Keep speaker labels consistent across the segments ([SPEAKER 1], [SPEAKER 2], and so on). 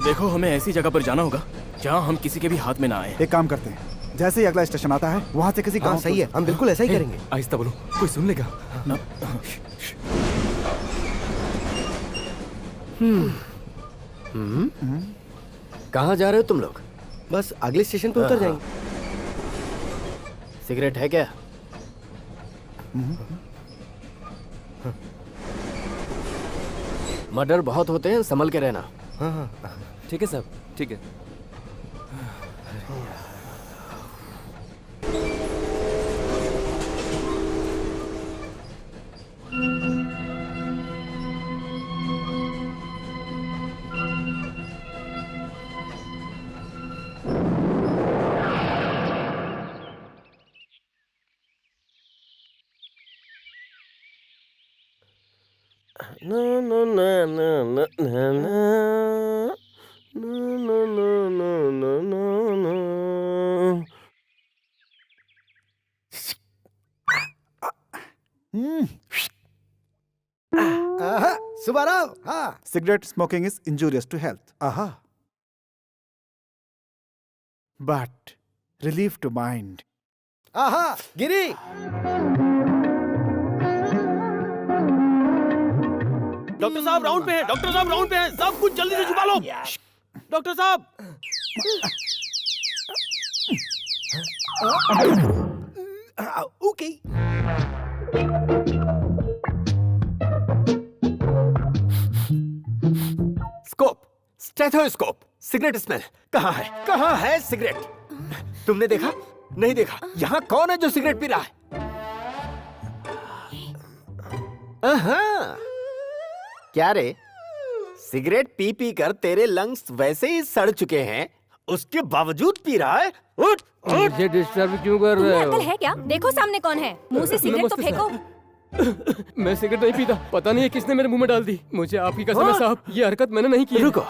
[SPEAKER 1] देखो, हमें ऐसी जगह पर जाना होगा जहाँ हम किसी के भी हाथ में ना आए।
[SPEAKER 2] एक काम करते हैं, जैसे ही अगला स्टेशन आता है वहाँ से किसी गांव
[SPEAKER 3] सही है, हम बिल्कुल ऐसा ही करेंगे।
[SPEAKER 4] आहिस्ता बोलो, कोई सुन लेगा।
[SPEAKER 3] कहाँ जा रहे हो तुम लोग? बस अगले स्टेशन पे उतर जाएंगे। सिगरेट है क्या? मर्डर बहुत होते हैं, संभल के रहना।
[SPEAKER 4] ठीक है साहब, ठीक है।
[SPEAKER 3] ना ना ना ना ना ना ना ना ना ना ना ना।
[SPEAKER 2] सुब्बाराव, हाँ, cigarette smoking is injurious to health, but relief to mind.
[SPEAKER 3] Giri,
[SPEAKER 1] doctor साहब राउंड पे हैं, डॉक्टर साहब राउंड पे हैं, सब कुछ जल्दी से छुपा लो। डॉक्टर साहब,
[SPEAKER 3] okay. Scope, stethoscope, cigarette smell. कहाँ है, कहाँ है सिगरेट? तुमने देखा? नहीं देखा? यहाँ कौन है जो सिगरेट पी रहा है? क्या रे, सिगरेट पी पी कर तेरे लंग्स वैसे ही सड़ चुके हैं, उसके बावजूद पी रहा है? उठ उठ।
[SPEAKER 4] मुझे डिस्टर्ब क्यों कर रहे हो?
[SPEAKER 5] अकल है क्या? देखो सामने कौन है, मुंह से सिगरेट तो फेंको।
[SPEAKER 4] मैं सिगरेट नहीं पीता, पता नहीं है किसने मेरे मुंह में डाल दी। मुझे आपकी कसम है साहब, ये हरकत मैंने नहीं की।
[SPEAKER 3] रुको,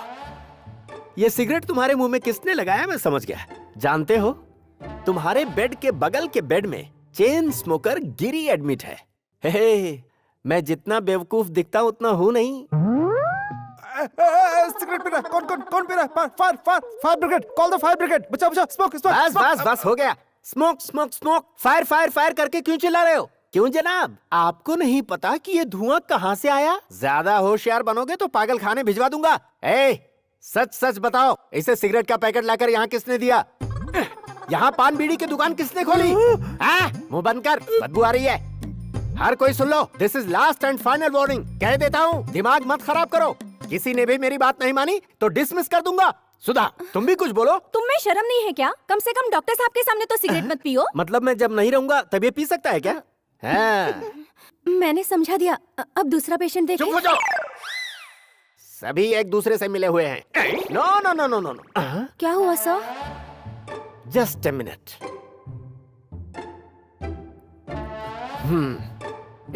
[SPEAKER 3] ये सिगरेट तुम्हारे मुंह में किसने लगाया मैं समझ गया। जानते हो, तुम्हारे बेड के बगल के बेड में चेन स्मोकर गिरी एडमिट है। हे, मैं जितना बेवकूफ दिखता हूं उतना हूं नहीं।
[SPEAKER 2] सिगरेट पी रहा है, कौन पी रहा है? Fire brigade, call the fire brigade. बचाओ, स्मोक।
[SPEAKER 3] बस हो गया। स्मोक, फायर करके क्यों चिल्ला रहे हो? क्यों जनाब, आपको नहीं पता कि ये धुआं कहाँ से आया? ज्यादा होशियार बनोगे तो पागल खाने भिजवा दूंगा। सच बताओ, इसे सिगरेट का पैकेट लाकर यहाँ किसने दिया? यहाँ पान बीड़ी की दुकान किसने खोली? मुंह बंद कर, बदबू आ रही है। हर कोई सुन लो, this is last and final warning. कह देता हूँ, दिमाग मत खराब करो। किसी ने भी मेरी बात नहीं मानी तो डिसमिस कर दूंगा। सुधा, तुम भी कुछ बोलो।
[SPEAKER 5] तुम में शर्म नहीं है क्या? कम से कम डॉक्टर साहब के सामने तो सिगरेट मत पियो।
[SPEAKER 3] मतलब मैं जब नहीं रहूंगा तब ये पी सकता है क्या? हाँ।
[SPEAKER 5] मैंने समझा दिया। अब दूसरा पेशेंट देखें।
[SPEAKER 3] चुप हो जाओ। सभी एक दूसरे से मिले हुए हैं। No no no no no no.
[SPEAKER 5] क्या हुआ सर?
[SPEAKER 3] Just a minute.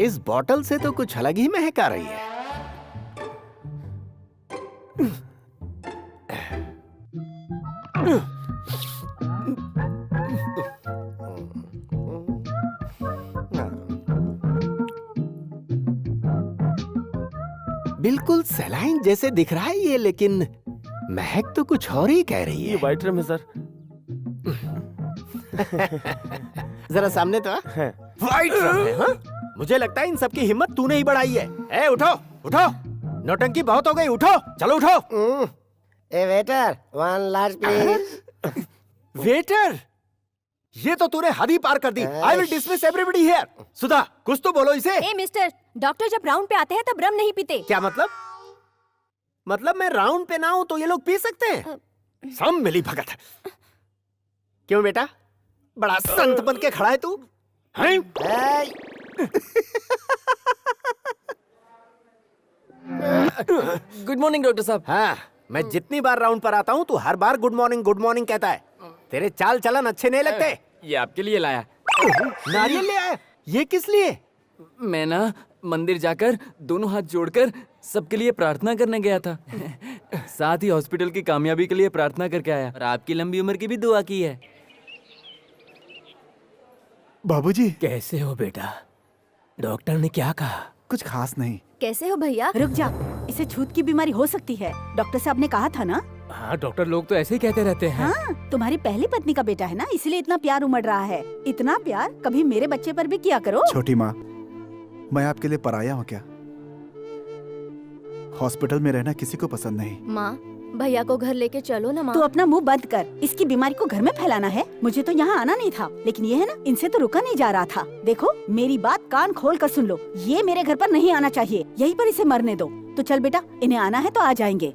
[SPEAKER 3] इस बॉटल से तो कुछ अलग ही महक आ रही है। बिल्कुल सलाइन जैसे दिख रहा है ये, लेकिन महक तो कुछ और ही कह रही
[SPEAKER 1] ये
[SPEAKER 3] है।
[SPEAKER 1] वाइट रम है सर।
[SPEAKER 3] जरा सामने तो
[SPEAKER 1] है।
[SPEAKER 3] वाइट रंग है, हाँ? मुझे लगता है इन सबकी हिम्मत तूने ही बढ़ाई है। ए उठो उठो, नौटंकी बहुत हो गई, उठो, चलो उठो।
[SPEAKER 6] ए waiter, one large please.
[SPEAKER 3] Waiter, ये तो तूने हद ही पार कर दी। I will dismiss everybody here. Sudha, कुछ तो बोलो इसे।
[SPEAKER 5] ए मिस्टर, डॉक्टर जब राउंड पे आते हैं तब रम नहीं पीते।
[SPEAKER 3] क्या मतलब? मतलब मैं राउंड पे ना हूं तो ये लोग पी सकते हैं? सब मिली भगत है। क्यों बेटा, बड़ा संत बन के खड़ा है तू? हैं?
[SPEAKER 4] गुड मॉर्निंग डॉक्टर साहब।
[SPEAKER 3] हाँ, मैं जितनी बार राउंड पर आता हूँ तू हर बार गुड मॉर्निंग कहता है। तेरे चाल चलन अच्छे नहीं लगते।
[SPEAKER 4] ये आपके लिए लाया।
[SPEAKER 3] नारियल ले आया? ये किस लिए?
[SPEAKER 4] मैं ना मंदिर जाकर दोनों हाथ जोड़कर सबके लिए प्रार्थना करने गया था। साथ ही हॉस्पिटल की कामयाबी के लिए प्रार्थना करके आया और आपकी लंबी उम्र की भी दुआ की है।
[SPEAKER 2] बाबूजी,
[SPEAKER 1] कैसे हो बेटा? डॉक्टर ने क्या कहा?
[SPEAKER 2] कुछ खास नहीं।
[SPEAKER 5] कैसे हो भैया?
[SPEAKER 7] रुक जा, इसे छूत की बीमारी हो सकती है। डॉक्टर साहब ने कहा था ना।
[SPEAKER 1] हाँ, डॉक्टर लोग तो ऐसे ही कहते रहते हैं।
[SPEAKER 7] हाँ, तुम्हारी पहली पत्नी का बेटा है ना, इसलिए इतना प्यार उमड़ रहा है। इतना प्यार कभी मेरे बच्चे पर भी किया करो।
[SPEAKER 2] छोटी माँ, मैं आपके लिए पराया हूँ क्या? हॉस्पिटल में रहना किसी को पसंद नहीं।
[SPEAKER 5] माँ, भैया को घर लेके चलो ना माँ।
[SPEAKER 7] तू अपना मुंह बंद कर। इसकी बीमारी को घर में फैलाना है। मुझे तो यहाँ आना नहीं था, लेकिन ये है ना, इनसे तो रुका नहीं जा रहा था। देखो, मेरी बात कान खोल कर सुन लो। ये मेरे घर पर नहीं आना चाहिए, यहीं पर इसे मरने दो। तो चल बेटा, इन्हें आना है तो आ जाएंगे।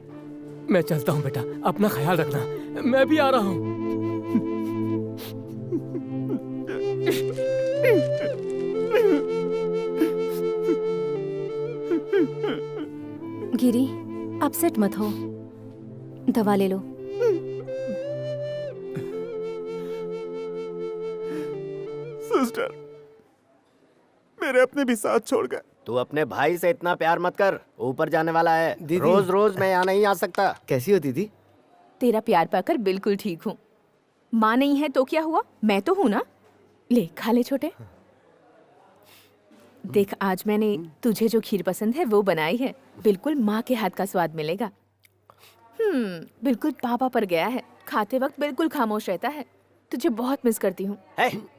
[SPEAKER 1] मैं चलता हूँ बेटा, अपना ख्याल रखना। मैं भी आ रहा हूँ।
[SPEAKER 5] गिरी, अपसेट मत हो, दवा ले लो।
[SPEAKER 2] सिस्टर, मेरे अपने भी साथ छोड़ गए।
[SPEAKER 3] तू अपने भाई से इतना प्यार मत कर, ऊपर जाने वाला है। रोज रोज मैं यहाँ नहीं आ सकता।
[SPEAKER 6] कैसी हो दीदी?
[SPEAKER 8] तेरा प्यार पाकर बिल्कुल ठीक हूँ। माँ नहीं है तो क्या हुआ, मैं तो हूँ ना। ले खा ले छोटे। देख, आज मैंने तुझे जो खीर पसंद है वो बनाई है। बिल्कुल माँ के हाथ का स्वाद मिलेगा। बिल्कुल पापा पर गया है। खाते वक्त बिल्कुल खामोश रहता है। तुझे बहुत मिस करती हूँ।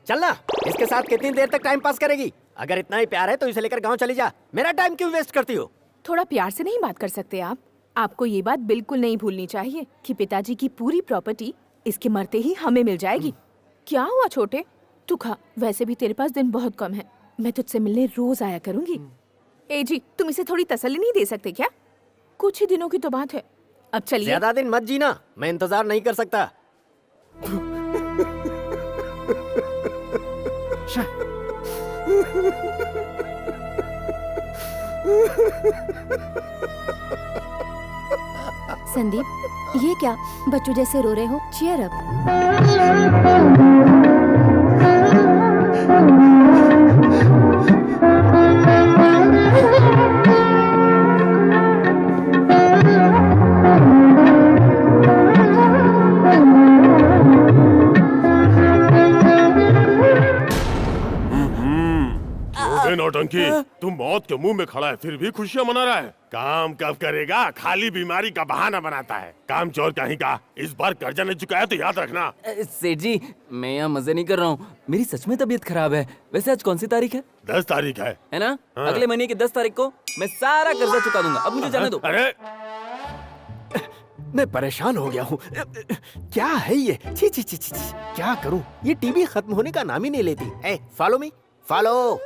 [SPEAKER 3] चल ना, इसके साथ कितनी देर तक टाइम पास करेगी? अगर इतना ही प्यार है तो इसे लेकर गांव चली जा। मेरा टाइम क्यों वेस्ट करती हो?
[SPEAKER 8] थोड़ा प्यार से नहीं बात कर सकते आप? आपको ये बात बिल्कुल नहीं भूलनी चाहिए कि पिताजी की पूरी प्रॉपर्टी इसके मरते ही हमें मिल जाएगी। क्या हुआ छोटे, तू खा। वैसे भी तेरे पास दिन बहुत कम है। मैं तुझसे मिलने रोज आया करूंगी। ए जी, तुम इसे थोड़ी तसल्ली नहीं दे सकते क्या? कुछ ही दिनों की तो बात है। अब चलिए।
[SPEAKER 3] ज्यादा दिन मत जीना, मैं इंतजार नहीं कर सकता।
[SPEAKER 5] संदीप, ये क्या बच्चों जैसे रो रहे हो? Cheer up.
[SPEAKER 9] नौटंकी, तू मौत के मुंह में खड़ा है फिर भी खुशियां मना रहा है। काम कब करेगा? खाली बीमारी का बहाना बनाता है। काम चोर कहीं का। इस बार कर्जा नहीं चुकाया तो याद रखना।
[SPEAKER 4] सेठ जी, मैं यहाँ मजे नहीं कर रहा हूँ। मेरी सच में तबीयत खराब है। वैसे आज कौन सी तारीख है?
[SPEAKER 9] 10 तारीख है
[SPEAKER 4] ना?
[SPEAKER 9] हाँ।
[SPEAKER 4] अगले महीने की 10 तारीख को मैं सारा कर्जा चुका दूंगा। अब मुझे जाने दो।
[SPEAKER 9] अरे
[SPEAKER 3] मैं परेशान हो गया हूँ। क्या है ये? छी छी छी छी छी। क्या करूँ? ये टीवी खत्म होने का नाम ही नहीं लेती। Follow me, follow.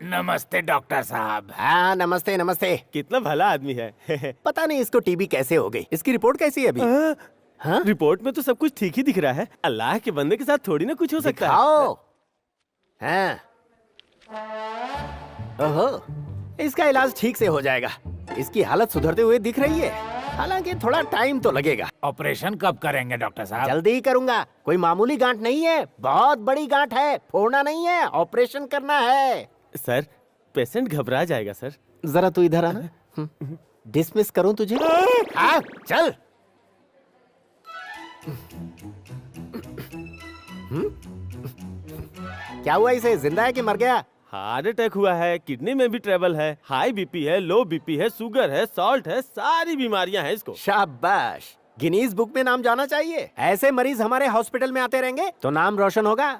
[SPEAKER 3] नमस्ते डॉक्टर साहब। हाँ नमस्ते नमस्ते।
[SPEAKER 1] कितना भला आदमी है।
[SPEAKER 3] पता नहीं इसको टीबी कैसे हो गई। इसकी रिपोर्ट कैसी है अभी? हाँ?
[SPEAKER 1] रिपोर्ट में तो सब कुछ ठीक ही दिख रहा है। अल्लाह के बंदे के साथ थोड़ी ना कुछ हो सकता है।
[SPEAKER 3] दिखाओ। हाँ। ओहो, इसका इलाज ठीक से हो जाएगा। इसकी हालत सुधरते हुए दिख रही है, हालांकि थोड़ा टाइम तो लगेगा।
[SPEAKER 10] ऑपरेशन कब करेंगे डॉक्टर साहब?
[SPEAKER 3] जल्दी ही करूंगा। कोई मामूली गांठ नहीं है, बहुत बड़ी गांठ है। फोड़ना नहीं है, ऑपरेशन करना है।
[SPEAKER 1] सर, पेशेंट घबरा जाएगा सर।
[SPEAKER 3] जरा तू इधर आना। डिसमिस करूं तुझे? हाँ, चल। क्या हुआ इसे? जिंदा है कि मर गया?
[SPEAKER 1] हार्ट अटैक हुआ है, किडनी में भी ट्रबल है, हाई बीपी है, लो बीपी है, शुगर है, सॉल्ट है, सारी बीमारियां हैं इसको।
[SPEAKER 3] शाबाश, गिनीज बुक में नाम जाना चाहिए। ऐसे मरीज हमारे हॉस्पिटल में आते रहेंगे तो नाम रोशन होगा।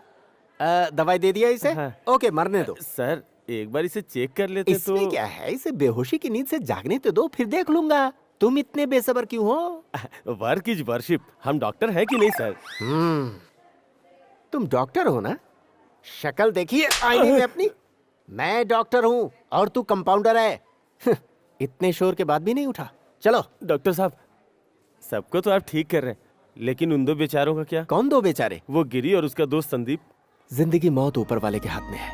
[SPEAKER 3] दवाई दे दिया इसे?
[SPEAKER 1] हाँ।
[SPEAKER 3] ओके, मरने दो।
[SPEAKER 1] सर, एक बार इसे चेक कर लेते
[SPEAKER 3] इसमें
[SPEAKER 1] तो।
[SPEAKER 3] क्या है? इसे बेहोशी की नींद से जागने तो दो, फिर देख लूंगा। तुम इतने बेसब्र क्यों हो?
[SPEAKER 1] Work is worship. हम डॉक्टर हैं कि नहीं सर?
[SPEAKER 3] तुम डॉक्टर हो ना? शक्ल देखिए आईने में अपनी। मैं डॉक्टर हूँ और तू कंपाउंडर है। इतने शोर के बाद भी नहीं उठा। चलो।
[SPEAKER 1] डॉक्टर साहब, सबको तो आप ठीक कर रहे हैं, लेकिन उन दो बेचारों का क्या?
[SPEAKER 3] कौन दो बेचारे?
[SPEAKER 1] वो गिरी और उसका दोस्त संदीप।
[SPEAKER 3] जिंदगी मौत ऊपर वाले के हाथ में है,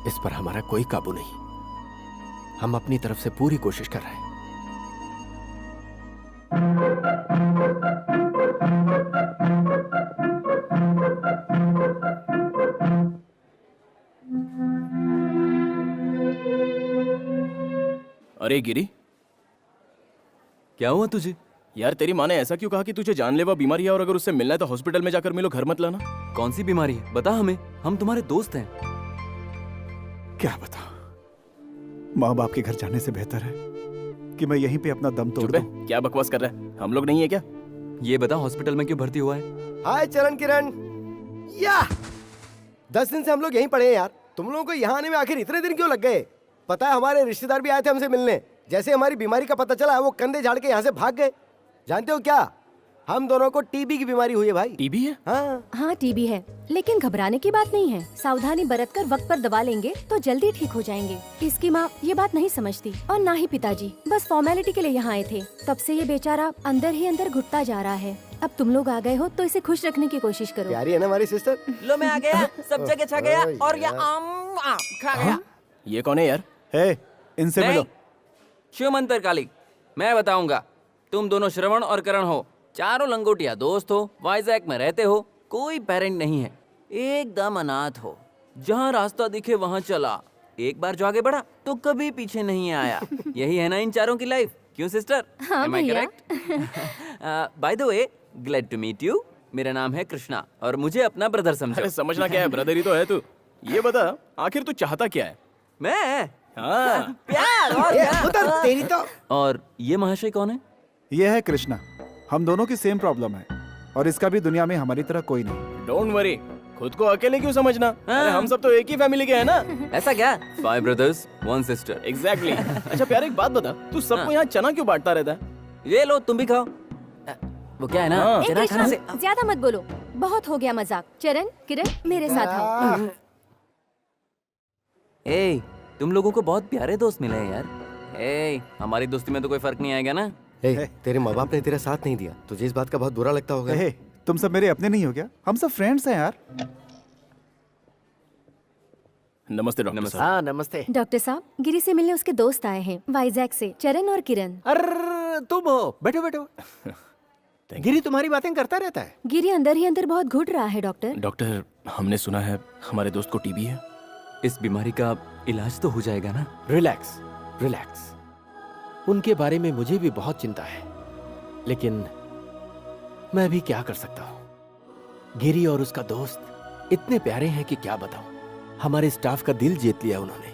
[SPEAKER 3] इस पर हमारा कोई काबू नहीं। हम अपनी तरफ से पूरी कोशिश कर रहे हैं।
[SPEAKER 10] अरे गिरी,
[SPEAKER 4] क्या हुआ तुझे?
[SPEAKER 10] यार तेरी माँ ने ऐसा क्यों कहा कि तुझे जानलेवा बीमारी है और अगर उससे मिलना है तो हॉस्पिटल में जाकर मिलो, घर मत लाना?
[SPEAKER 4] कौन सी बीमारी है? बता हमें, हम तुम्हारे दोस्त हैं।
[SPEAKER 2] क्या बता, माँ बाप के घर जाने से बेहतर है कि मैं यहीं पे अपना दम तोड़
[SPEAKER 10] चुप है,
[SPEAKER 2] दूं।
[SPEAKER 10] क्या बकवास कर रहा है? हम लोग नहीं है क्या?
[SPEAKER 4] ये बता, हॉस्पिटल में क्यों भर्ती हुआ है?
[SPEAKER 6] हाय चरण किरण। या 10 दिन से हम लोग यहीं पड़े हैं यार। तुम लोगों को यहाँ आने में आखिर इतने दिन क्यों लग गए? पता है, हमारे रिश्तेदार भी आए थे हमसे मिलने। जैसे हमारी बीमारी का पता चला, वो कंधे झाड़ के यहाँ से भाग गए। जानते हो क्या, हम दोनों को टीबी की बीमारी हुई है भाई।
[SPEAKER 10] टीबी है?
[SPEAKER 6] हाँ।
[SPEAKER 5] हाँ टीबी है, लेकिन घबराने की बात नहीं है। सावधानी बरतकर वक्त पर दवा लेंगे तो जल्दी ठीक हो जाएंगे। इसकी माँ ये बात नहीं समझती और ना ही पिताजी, बस फॉर्मेलिटी के लिए यहाँ आए थे। तब से ये बेचारा अंदर ही अंदर घुटता जा रहा है। अब तुम लोग आ गए हो तो इसे खुश रखने की कोशिश करो।
[SPEAKER 6] प्यारी है ना हमारी सिस्टर।
[SPEAKER 4] लो मैं आ गया, सब जगह छा गया और ये खा गया।
[SPEAKER 10] ये कौन है यार?
[SPEAKER 2] हे, इनसे मिलो।
[SPEAKER 4] शिव मंत्र काली, मैं बताऊंगा। तुम दोनों श्रवण और करण हो, चारों लंगोटिया दोस्त हो, वाइजैक में रहते हो, कोई पेरेंट नहीं है, एकदम अनाथ हो, जहाँ रास्ता दिखे वहाँ चला, एक बार जो आगे बढ़ा तो कभी पीछे नहीं आया। यही है ना इन चारों की लाइफ, क्यों सिस्टर?
[SPEAKER 5] हाँ भैया।
[SPEAKER 4] By the way, glad to meet you. मेरा नाम है कृष्णा और मुझे अपना ब्रदर समझो।
[SPEAKER 10] अरे समझना क्या है, ब्रदर ही तो है तू। ये बता, आखिर तू चाहता क्या है?
[SPEAKER 4] मैं
[SPEAKER 10] हाँ।
[SPEAKER 4] प्यार और प्यार।
[SPEAKER 6] उधर तेरी तो।
[SPEAKER 4] और ये महाशय कौन है?
[SPEAKER 2] ये है कृष्णा। हम दोनों की सेम प्रॉब्लम है और इसका भी दुनिया में हमारी तरह कोई नहीं।
[SPEAKER 10] डोंट वरी, खुद को अकेले क्यों समझना? अरे हम सब तो एक ही फैमिली के हैं ना।
[SPEAKER 4] ऐसा क्या? 5 brothers 1 sister।
[SPEAKER 10] एग्जैक्टली। अच्छा प्यार, एक बात बता, तू सबको यहाँ चना क्यों बांटता रहता है?
[SPEAKER 4] ये लो तुम भी खाओ। वो क्या है ना,
[SPEAKER 10] हाँ।
[SPEAKER 4] चना खाने से
[SPEAKER 5] ज्यादा मत बोलो, बहुत हो गया मजाक। चरण किरण मेरे साथ आओ।
[SPEAKER 4] ए, तुम लोगों को बहुत प्यारे दोस्त मिले हैं यार। ए, हमारी दोस्ती में तो कोई फर्क नहीं आएगा ना?
[SPEAKER 6] तेरे माँ बाप ने तेरा साथ नहीं दिया, तुझे इस बात का बहुत बुरा लगता होगा।
[SPEAKER 2] हे, तुम सब मेरे अपने नहीं हो क्या? हम सब फ्रेंड्स हैं यार।
[SPEAKER 10] नमस्ते डॉक्टर साहब।
[SPEAKER 3] हाँ नमस्ते।
[SPEAKER 5] डॉक्टर साहब, गिरी से मिलने उसके दोस्त आए हैं, वाइजैक से, चरण और किरण।
[SPEAKER 3] अरे तुम हो, बैठो बैठो। गिरी तुम्हारी बातें करता रहता है।
[SPEAKER 5] गिरी अंदर ही अंदर बहुत घुट रहा है डॉक्टर।
[SPEAKER 10] डॉक्टर, हमने सुना है हमारे दोस्त को टीबी है।
[SPEAKER 4] इस बीमारी का इलाज तो हो जाएगा ना?
[SPEAKER 3] Relax relax. उनके बारे में मुझे भी बहुत चिंता है, लेकिन मैं भी क्या कर सकता हूँ। गिरी और उसका दोस्त इतने प्यारे हैं कि क्या बताऊं। हमारे स्टाफ का दिल जीत लिया उन्होंने।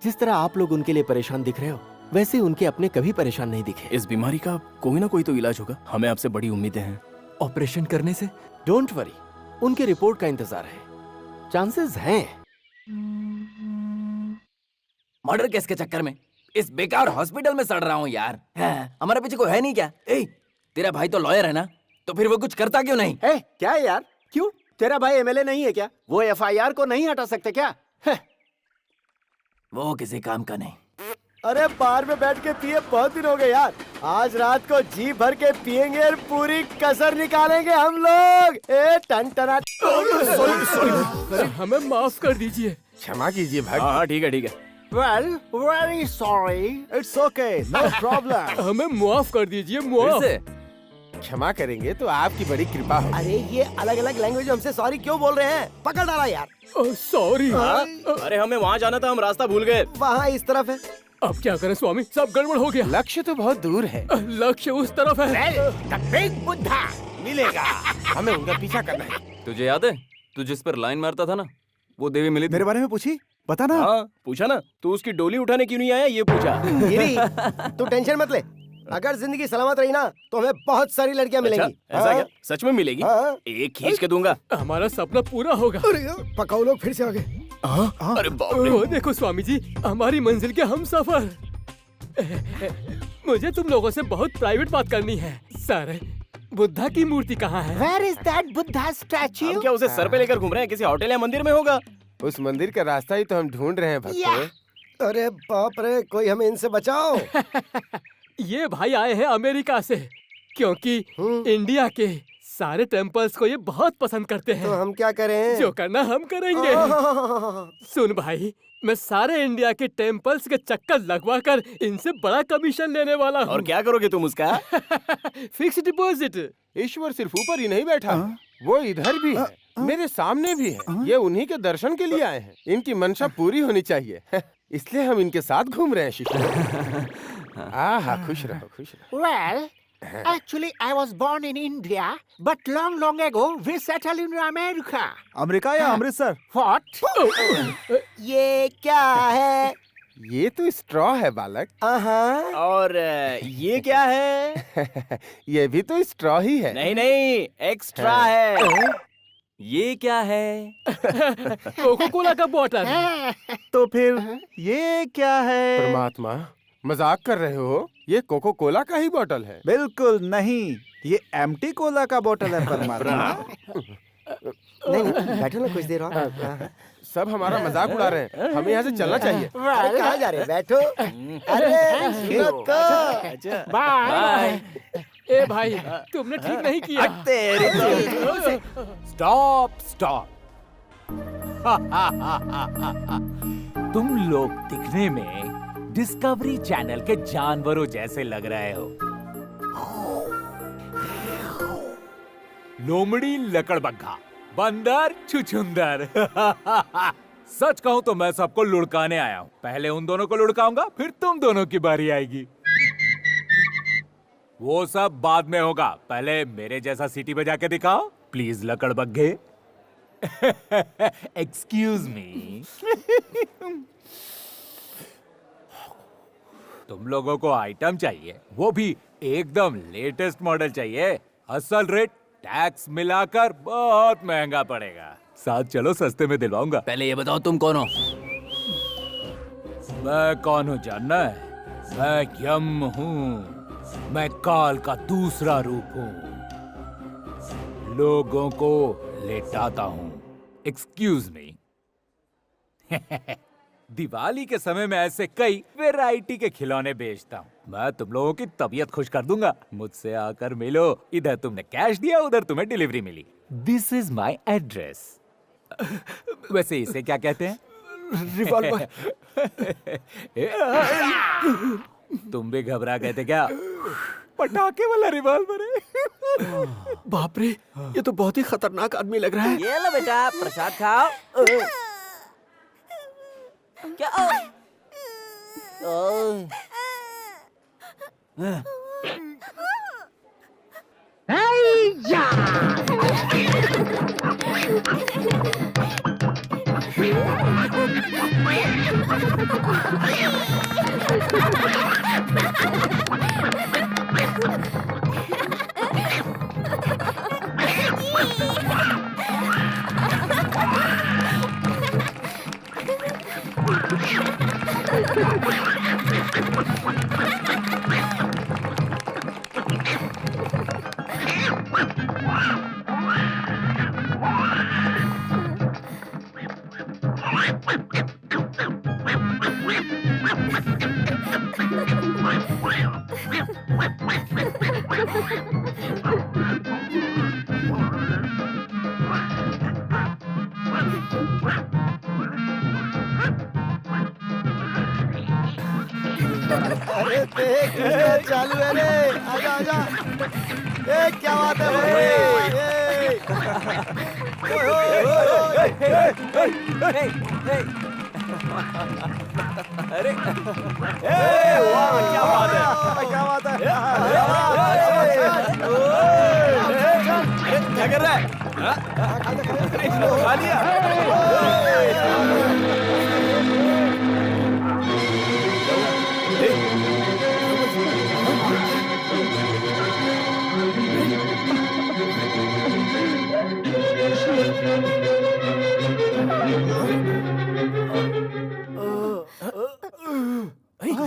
[SPEAKER 3] जिस तरह आप लोग उनके लिए परेशान दिख रहे हो, वैसे उनके अपने कभी परेशान नहीं दिखे।
[SPEAKER 10] इस बीमारी का कोई ना कोई तो इलाज होगा, हमें आपसे बड़ी उम्मीदें हैं।
[SPEAKER 4] ऑपरेशन करने से?
[SPEAKER 3] डोंट वरी, उनके रिपोर्ट का इंतजार है, चांसेस हैं।
[SPEAKER 4] मर्डर केस के चक्कर में इस बेकार हॉस्पिटल में सड़ रहा हूँ यार। हमारे पीछे कोई है नहीं क्या? ए, तेरा भाई तो लॉयर है ना, तो फिर वो कुछ करता क्यों नहीं?
[SPEAKER 3] क्या है यार, क्यों? तेरा भाई एमएलए नहीं है क्या? वो एफआईआर को नहीं हटा सकते क्या?
[SPEAKER 4] वो किसी काम का नहीं।
[SPEAKER 6] अरे बार में बैठ के पिए बहुत दिन हो गए यार। आज रात को जी भर के पिएंगे और पूरी कसर निकालेंगे हम लोग। ए टन टना।
[SPEAKER 10] हमें माफ कर दीजिए।
[SPEAKER 9] क्षमा कीजिए भाई।
[SPEAKER 10] हाँ ठीक है ठीक है।
[SPEAKER 3] Well, very sorry.
[SPEAKER 2] It's okay, no problem.
[SPEAKER 10] हमें माफ कर दीजिए।
[SPEAKER 4] फिर
[SPEAKER 10] माफ।
[SPEAKER 4] से
[SPEAKER 9] क्षमा करेंगे तो आपकी बड़ी कृपा हो।
[SPEAKER 6] अरे ये अलग अलग लैंग्वेज में हमसे सॉरी क्यों बोल रहे हैं? पकड़ डाला यार।
[SPEAKER 10] सॉरी।
[SPEAKER 2] अरे हमें वहाँ जाना था, हम रास्ता भूल गए।
[SPEAKER 6] वहाँ इस तरफ है।
[SPEAKER 10] अब क्या करें स्वामी, सब गड़बड़ हो गया।
[SPEAKER 9] लक्ष्य तो बहुत दूर है।
[SPEAKER 10] लक्ष्य उस तरफ है।
[SPEAKER 3] बुद्धा
[SPEAKER 9] मिलेगा, हमें उनका पीछा करना है।
[SPEAKER 4] तुझे याद है तू जिस पर लाइन मारता था ना, वो देवी मिली थी।
[SPEAKER 2] मेरे बारे में पूछी, बता ना।
[SPEAKER 10] हाँ पूछा ना, तू उसकी डोली उठाने क्यों नहीं आया ये पूछा।
[SPEAKER 6] गिरी, तू टेंशन मत ले। अगर जिंदगी सलामत रही ना तो हमें बहुत सारी लड़कियां मिलेंगी।
[SPEAKER 10] अच्छा, ऐसा क्या? सच में मिलेगी?
[SPEAKER 6] हाँ।
[SPEAKER 10] एक खींच के दूंगा। हमारा सपना पूरा होगा।
[SPEAKER 6] पकाओ लोग फिर से आ गए।
[SPEAKER 10] अरे बाप रे। वो देखो स्वामी जी, हमारी मंजिल के हम सफर। मुझे तुम लोगों से बहुत प्राइवेट बात करनी है। सर, बुद्धा की मूर्ति कहाँ है?
[SPEAKER 3] Where is that Buddha statue?
[SPEAKER 10] हम क्या उसे सर पे लेकर घूम रहे हैं? किसी होटल या मंदिर में होगा।
[SPEAKER 9] उस मंदिर का रास्ता ही तो हम ढूंढ रहे हैं भक्तों।
[SPEAKER 6] अरे बाप रे, कोई हमें इनसे बचाओ।
[SPEAKER 10] ये भाई आए हैं अमेरिका से, क्योंकि इंडिया के सारे टेम्पल्स को ये बहुत पसंद करते
[SPEAKER 6] तो
[SPEAKER 10] हैं।
[SPEAKER 6] हम क्या करें?
[SPEAKER 10] जो करना हम करेंगे। सुन भाई, मैं सारे इंडिया के टेम्पल्स के चक्कर लगवा कर इनसे बड़ा कमीशन लेने वाला हूँ।
[SPEAKER 2] और क्या करोगे तुम उसका?
[SPEAKER 10] Fix deposit.
[SPEAKER 9] ईश्वर सिर्फ ऊपर ही नहीं बैठा, वो इधर भी है, मेरे सामने भी है। ये उन्हीं के दर्शन के लिए आए हैं। इनकी मंशा पूरी होनी चाहिए, इसलिए हम इनके साथ घूम रहे हैं शिष्य। आहा, खुश रहो खुश रहो।
[SPEAKER 3] Well, actually I was born in India, but long ago we settled in America.
[SPEAKER 2] America या अमृतसर?
[SPEAKER 3] What?
[SPEAKER 6] ये क्या है?
[SPEAKER 9] ये तो स्ट्रॉ है बालक।
[SPEAKER 2] और ये क्या है?
[SPEAKER 9] ये भी तो स्ट्रॉ ही है।
[SPEAKER 2] नहीं नहीं, एक्स्ट्रा है।
[SPEAKER 4] ये क्या है?
[SPEAKER 10] कोको कोला का बॉटल।
[SPEAKER 2] तो फिर ये क्या है?
[SPEAKER 9] परमात्मा, मजाक कर रहे हो? ये कोको कोला का ही बोतल है।
[SPEAKER 2] बिल्कुल नहीं, ये एम्प्टी कोला का बोतल है परमात्मा।
[SPEAKER 6] नहीं बैठो ना कुछ देर और।
[SPEAKER 9] सब हमारा मजाक उड़ा रहे हैं, हमें यहाँ से चलना चाहिए।
[SPEAKER 6] अरे कहाँ जा रहे हैं? बैठो। अरे रुको।
[SPEAKER 10] बाय। ए भाई, तुमने ठीक नहीं किया।
[SPEAKER 11] स्टॉप। तुम लोग दिखने में डिस्कवरी चैनल के जानवरों जैसे लग रहे हो। लोमड़ी लकड़बग्घा, बंदर छुछुंदर। सच कहूं तो मैं सबको लुढ़काने आया हूं। पहले उन दोनों को लुढ़काऊंगा, फिर तुम दोनों की बारी आएगी। वो सब बाद में होगा, पहले मेरे जैसा सीटी बजा के दिखाओ प्लीज लकड़बग्घे। Excuse me. तुम लोगों को आइटम चाहिए, वो भी एकदम लेटेस्ट मॉडल चाहिए। असल रेट टैक्स मिलाकर बहुत महंगा पड़ेगा। साथ चलो, सस्ते में दिलवाऊंगा।
[SPEAKER 4] पहले ये बताओ तुम कौन हो?
[SPEAKER 11] मैं कौन हूँ जानना है? मैं यम हूँ। मैं काल का दूसरा रूप हूँ। लोगों को लेटाता हूँ। Excuse me. दिवाली के समय में ऐसे कई वैरायटी के खिलौने बेचता हूँ। मैं तुम लोगों की तबीयत खुश कर दूंगा। मुझसे आकर मिलो। इधर तुमने कैश दिया, उधर तुम्हें डिलीवरी मिली। This is my address. वैसे इसे क्या कहते हैं?
[SPEAKER 6] रिवॉल्वर।
[SPEAKER 11] तुम भी घबरा गए थे क्या? पटाखे वाला रिवॉल्वर है।
[SPEAKER 3] बाप रे, ये तो बहुत ही खतरनाक आदमी लग रहा है।
[SPEAKER 4] ये लो बेटा, प्रसाद खाओ। क्या?
[SPEAKER 6] कृष्णा चालू है रे, आजा आजा। क्या बात है भाई?
[SPEAKER 4] अरे
[SPEAKER 1] वाह क्या बात है,
[SPEAKER 6] क्या बात है?
[SPEAKER 1] क्या कर रहा है? खा लिया?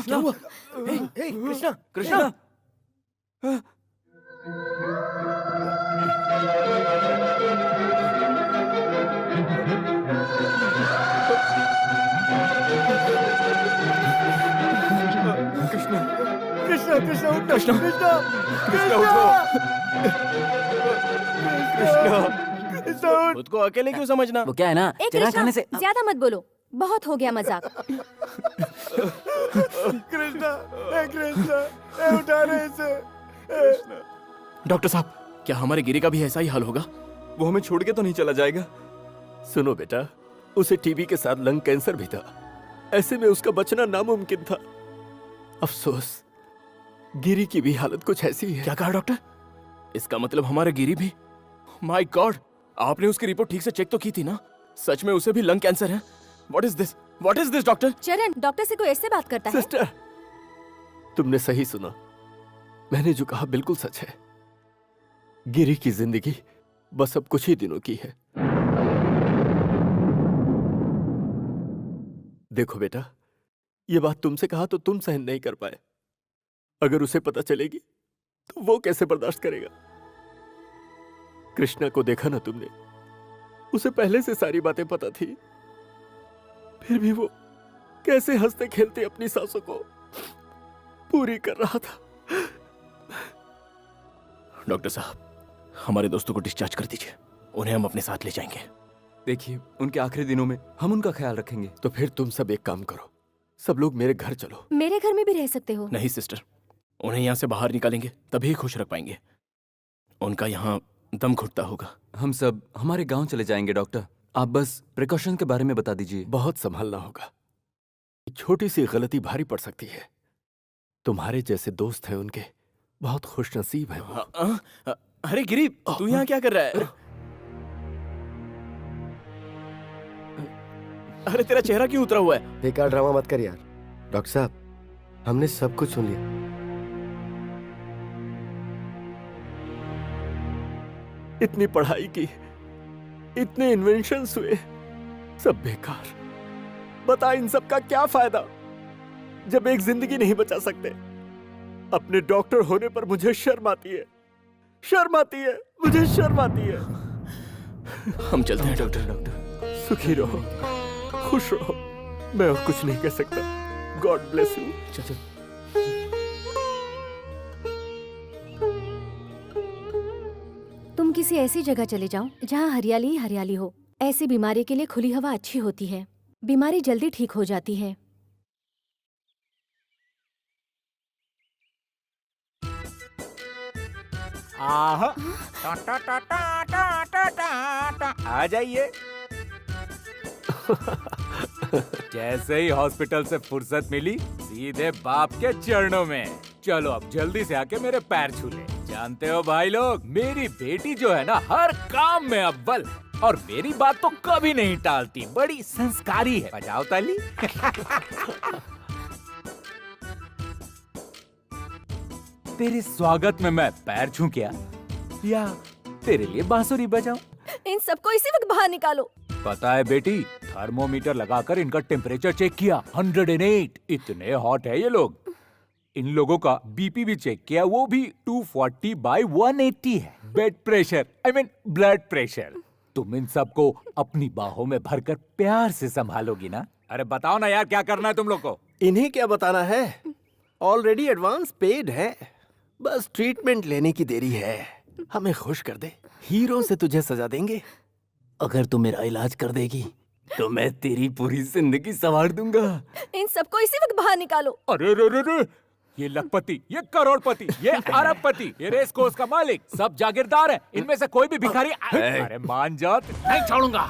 [SPEAKER 6] क्या हुआ? कृष्णा
[SPEAKER 4] कृष्णा
[SPEAKER 6] कृष्णा कृष्णा उठो, कृष्णा कृष्णा कृष्णा
[SPEAKER 1] खुद को अकेले क्यों समझना?
[SPEAKER 4] वो क्या है ना,
[SPEAKER 5] ए
[SPEAKER 4] चिराग
[SPEAKER 5] कृष्णा,
[SPEAKER 4] खाने से
[SPEAKER 5] ज्यादा मत बोलो, बहुत हो गया मजाक।
[SPEAKER 6] कृष्णा कृष्णा उठा रहे इसे।
[SPEAKER 12] डॉक्टर साहब, क्या हमारे गिरी का भी ऐसा ही हाल होगा? वो हमें छोड़ के तो नहीं चला जाएगा?
[SPEAKER 1] सुनो बेटा, उसे टीबी के साथ लंग कैंसर भी था। ऐसे में उसका बचना नामुमकिन था। अफसोस, गिरी की भी हालत कुछ ऐसी ही है।
[SPEAKER 12] क्या कहा डॉक्टर? इसका मतलब हमारे गिरी भी? माय गॉड, आपने उसकी रिपोर्ट ठीक से चेक तो की थी ना? सच में उसे भी लंग कैंसर है? What is this? What is this doctor?
[SPEAKER 5] चरण, डॉक्टर से कोई ऐसे बात करता है?
[SPEAKER 1] सिस्टर, तुमने सही सुना। मैंने जो कहा बिल्कुल सच है। गिरी की जिंदगी बस अब कुछ ही दिनों की है। देखो बेटा, ये बात तुमसे कहा तो तुम सहन नहीं कर पाए। अगर उसे पता चलेगी तो वो कैसे बर्दाश्त करेगा? कृष्णा को देखा ना तुमने, उसे पहले से सारी बातें पता थी, फिर भी वो कैसे हंसते खेलते अपनी सांसों को पूरी कर रहा था।
[SPEAKER 12] डॉक्टर साहब, हमारे दोस्तों को डिस्चार्ज कर दीजिए, उन्हें हम अपने साथ ले जाएंगे।
[SPEAKER 10] देखिए, उनके आखिरी दिनों में हम उनका ख्याल रखेंगे।
[SPEAKER 1] तो फिर तुम सब एक काम करो, सब लोग मेरे घर चलो।
[SPEAKER 5] मेरे घर में भी रह सकते हो।
[SPEAKER 12] नहीं सिस्टर, उन्हें यहाँ से बाहर निकालेंगे तभी खुश रख पाएंगे। उनका यहाँ दम घुटता होगा।
[SPEAKER 10] हम सब हमारे गांव चले जाएंगे डॉक्टर, आप बस प्रिकॉशन के बारे में बता दीजिए।
[SPEAKER 1] बहुत संभालना होगा, एक छोटी सी गलती भारी पड़ सकती है। तुम्हारे जैसे दोस्त हैं उनके, बहुत खुशनसीब हैं वो।
[SPEAKER 12] अरे गिरी, तू यहाँ क्या कर रहा है? अरे तेरा चेहरा क्यों उतरा हुआ है?
[SPEAKER 6] बेकार ड्रामा मत कर यार। डॉक्टर साहब, हमने सब कुछ सुन लिया।
[SPEAKER 1] इतनी पढ़ाई की, इतने इन्वेंशंस हुए, सब बेकार। बता इन सब का क्या फायदा जब एक जिंदगी नहीं बचा सकते? अपने डॉक्टर होने पर मुझे शर्म आती है, शर्म आती है, मुझे शर्म आती है।
[SPEAKER 12] हम चलते हैं डॉक्टर।
[SPEAKER 1] सुखी रहो, खुश रहो, मैं और कुछ नहीं कह सकता। God bless you.
[SPEAKER 12] चल।
[SPEAKER 5] तुम किसी ऐसी जगह चले जाओ जहाँ हरियाली ही हरियाली हो। ऐसी बीमारी के लिए खुली हवा अच्छी होती है, बीमारी जल्दी ठीक हो जाती है।
[SPEAKER 11] आ जाइए। जैसे ही हॉस्पिटल से फुर्सत मिली, सीधे बाप के चरणों में। चलो अब जल्दी से आके मेरे पैर छू ले। जानते हो भाई लोग, मेरी बेटी जो है ना, हर काम में अव्वल, और मेरी बात तो कभी नहीं टालती। बड़ी संस्कारी है। बजाओ ताली। तेरे स्वागत में मैं पैर छू क्या, या तेरे लिए बांसुरी बजाऊं?
[SPEAKER 5] इन सबको इसी वक्त बाहर निकालो।
[SPEAKER 11] पता है बेटी, थर्मोमीटर लगाकर इनका टेम्परेचर चेक किया, 108। इतने हॉट है ये लोग। इन लोगों का बीपी भी चेक किया, वो भी 240/180 है। Blood pressure, I mean blood pressure. तुम इन सबको अपनी बाहों में भरकर प्यार से संभालोगी ना? अरे बताओ ना यार, क्या करना है तुम लोग को?
[SPEAKER 6] इन्हें क्या बताना है, ऑलरेडी एडवांस पेड है, बस ट्रीटमेंट लेने की देरी है। हमें खुश कर दे, हीरो से तुझे सजा देंगे।
[SPEAKER 10] अगर तू मेरा इलाज कर देगी तो मैं तेरी पूरी जिंदगी संवार दूंगा।
[SPEAKER 5] इन सबको इसी वक्त बाहर निकालो।
[SPEAKER 11] अरे रे रे रे, ये लखपति, ये करोड़पति, ये अरबपति, ये रेस कोर्स का मालिक, सब जागीरदार हैं। इनमें से कोई भी भिखारी अरे मान जा, नहीं छोड़ूंगा।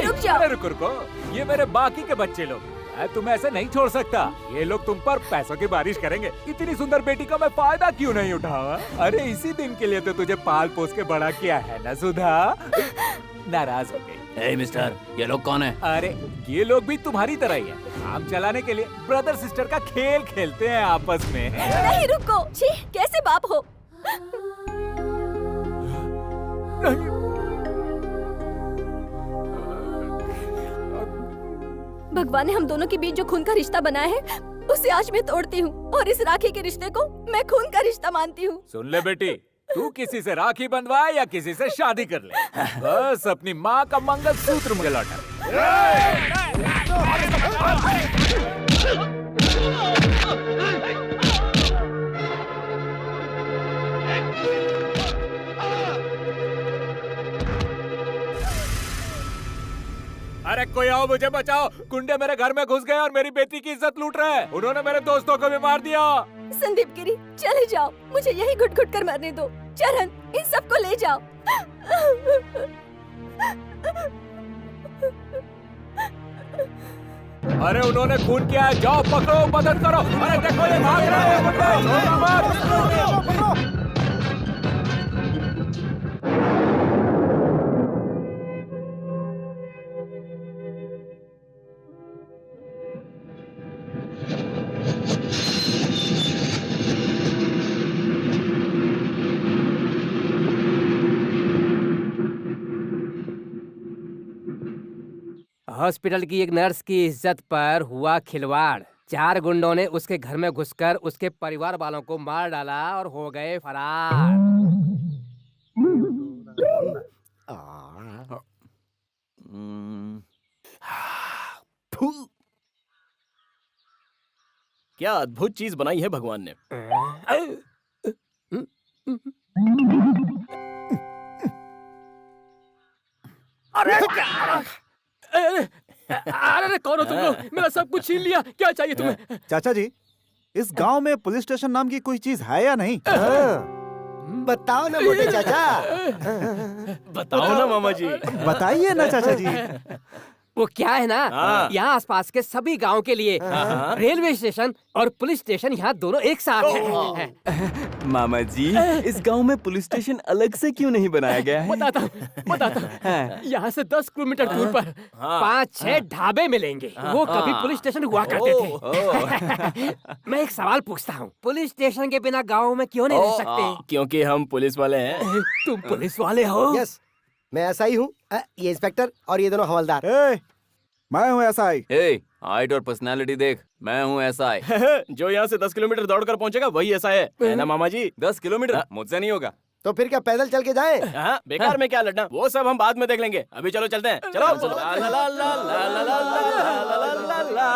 [SPEAKER 5] रुक जाओ।
[SPEAKER 11] अरे रुको, ये मेरे बाकी के बच्चे लोग, मैं तुम्हें ऐसे नहीं छोड़ सकता। ये लोग तुम पर पैसों की बारिश करेंगे। इतनी सुंदर बेटी का मैं फायदा क्यों नहीं उठाऊं? अरे इसी दिन के लिए तो तुझे पाल पोस के बड़ा किया है ना सुधा। नाराज हो गई।
[SPEAKER 4] मिस्टर, ये लोग कौन है?
[SPEAKER 11] अरे ये लोग भी तुम्हारी तरह ही है, काम चलाने के लिए ब्रदर सिस्टर का खेल खेलते हैं आपस में।
[SPEAKER 5] नहीं रुको, छी, कैसे बाप हो? भगवान ने हम दोनों के बीच जो खून का रिश्ता बनाया है, उसे आज मैं तोड़ती हूँ और इस राखी के रिश्ते को मैं खून का रिश्ता मानती हूँ।
[SPEAKER 11] सुन ले बेटी, तू किसी से राखी बंधवाए या किसी से शादी कर ले, बस अपनी माँ का मंगलसूत्र मुझे लौटा। अरे कोई आओ, मुझे बचाओ, गुंडे मेरे घर में घुस गए और मेरी बेटी की इज्जत लूट रहे हैं। उन्होंने मेरे दोस्तों को भी मार दिया।
[SPEAKER 5] संदीप गिरी, चले जाओ, मुझे यही घुट घुट कर मरने दो। चरण, इन सबको ले जाओ।
[SPEAKER 11] अरे उन्होंने खून किया है, जाओ पकड़ो, मदद करो। अरे देखो ये भाग रहे हैं गुंडे, छोड़ो मत।
[SPEAKER 10] हॉस्पिटल की एक नर्स की इज्जत पर हुआ खिलवाड़। 4 गुंडों ने उसके घर में घुसकर उसके परिवार वालों को मार डाला और हो गए फरार।
[SPEAKER 12] क्या अद्भुत चीज बनाई है भगवान ने।
[SPEAKER 10] अरे कौन हो तुम लोग? मेरा सब कुछ छीन लिया, क्या चाहिए तुम्हें?
[SPEAKER 2] चाचा जी, इस गांव में पुलिस स्टेशन नाम की कोई चीज है या नहीं?
[SPEAKER 6] बताओ ना मोटे चाचा।
[SPEAKER 12] बताओ ना मामा जी।
[SPEAKER 2] बताइए ना चाचा जी।
[SPEAKER 10] वो क्या है ना, यहाँ आसपास के सभी गांव के लिए रेलवे स्टेशन और पुलिस स्टेशन यहाँ दोनों एक साथ हैं।
[SPEAKER 12] मामा जी, इस गांव में पुलिस स्टेशन अलग से क्यों नहीं बनाया गया है?
[SPEAKER 10] बताता हूँ। यहाँ से 10 किलोमीटर दूर पर 5-6 ढाबे मिलेंगे। वो कभी पुलिस स्टेशन हुआ करते थे। मैं एक सवाल पूछता हूँ, पुलिस स्टेशन के बिना गाँव में क्यों नहीं रह सकते?
[SPEAKER 12] क्योंकि हम पुलिस वाले हैं।
[SPEAKER 10] तुम पुलिस वाले हो?
[SPEAKER 6] यस, मैं ऐसा ही हूँ। ये इंस्पेक्टर और ये दोनों हवलदार।
[SPEAKER 2] मैं हूँ एसआई।
[SPEAKER 4] हाइट और पर्सनालिटी देख, मैं हूँ एसआई।
[SPEAKER 12] जो यहाँ से 10 किलोमीटर दौड़कर पहुँचेगा वही ऐसा है ना मामा जी?
[SPEAKER 4] 10 किलोमीटर मुझसे नहीं होगा।
[SPEAKER 6] तो फिर क्या पैदल चल के जाएं?
[SPEAKER 12] बेकार में क्या लड़ना, वो सब हम बाद में देख लेंगे। अभी चलो चलते हैं, चलो। ला ला ला ला ला ला ला ला ला ला ला।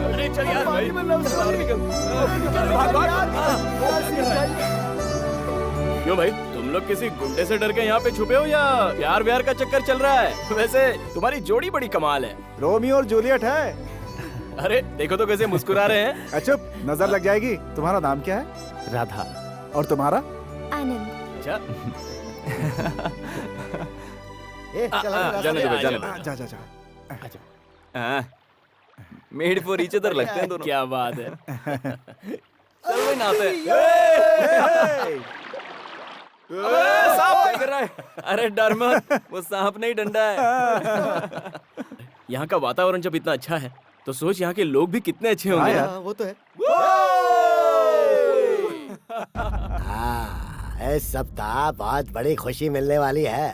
[SPEAKER 12] अरे चल यार भाई, क्यों भाई, तुम लोग किसी गुंडे से डर के यहाँ पे छुपे हो या प्यार व्यार का चक्कर चल रहा है? वैसे तुम्हारी जोड़ी बड़ी कमाल है।
[SPEAKER 2] रोमियो और जूलियट है।
[SPEAKER 12] अरे देखो तो कैसे मुस्कुरा रहे हैं।
[SPEAKER 2] चुप, नजर लग जाएगी। तुम्हारा नाम क्या है?
[SPEAKER 12] राधा।
[SPEAKER 2] और तुम्हारा?
[SPEAKER 5] आनंद।
[SPEAKER 12] अच्छा।
[SPEAKER 4] जाने दो, जाने दो।
[SPEAKER 2] जा जा जा।
[SPEAKER 4] मेड फॉर ईच अदर लगते हैं दोनों।
[SPEAKER 12] क्या बात है।
[SPEAKER 4] चल भाई नहाते हैं।
[SPEAKER 12] सांप
[SPEAKER 4] क्या कर रहा है? अरे डर मत, वो सांप नहीं डंडा है।
[SPEAKER 12] यहाँ का वातावरण जब इतना अच्छा है तो सोच यहाँ के लोग भी कितने अच्छे होंगे।
[SPEAKER 6] वो तो है। इस सप्ताह बहुत बड़ी खुशी मिलने वाली है।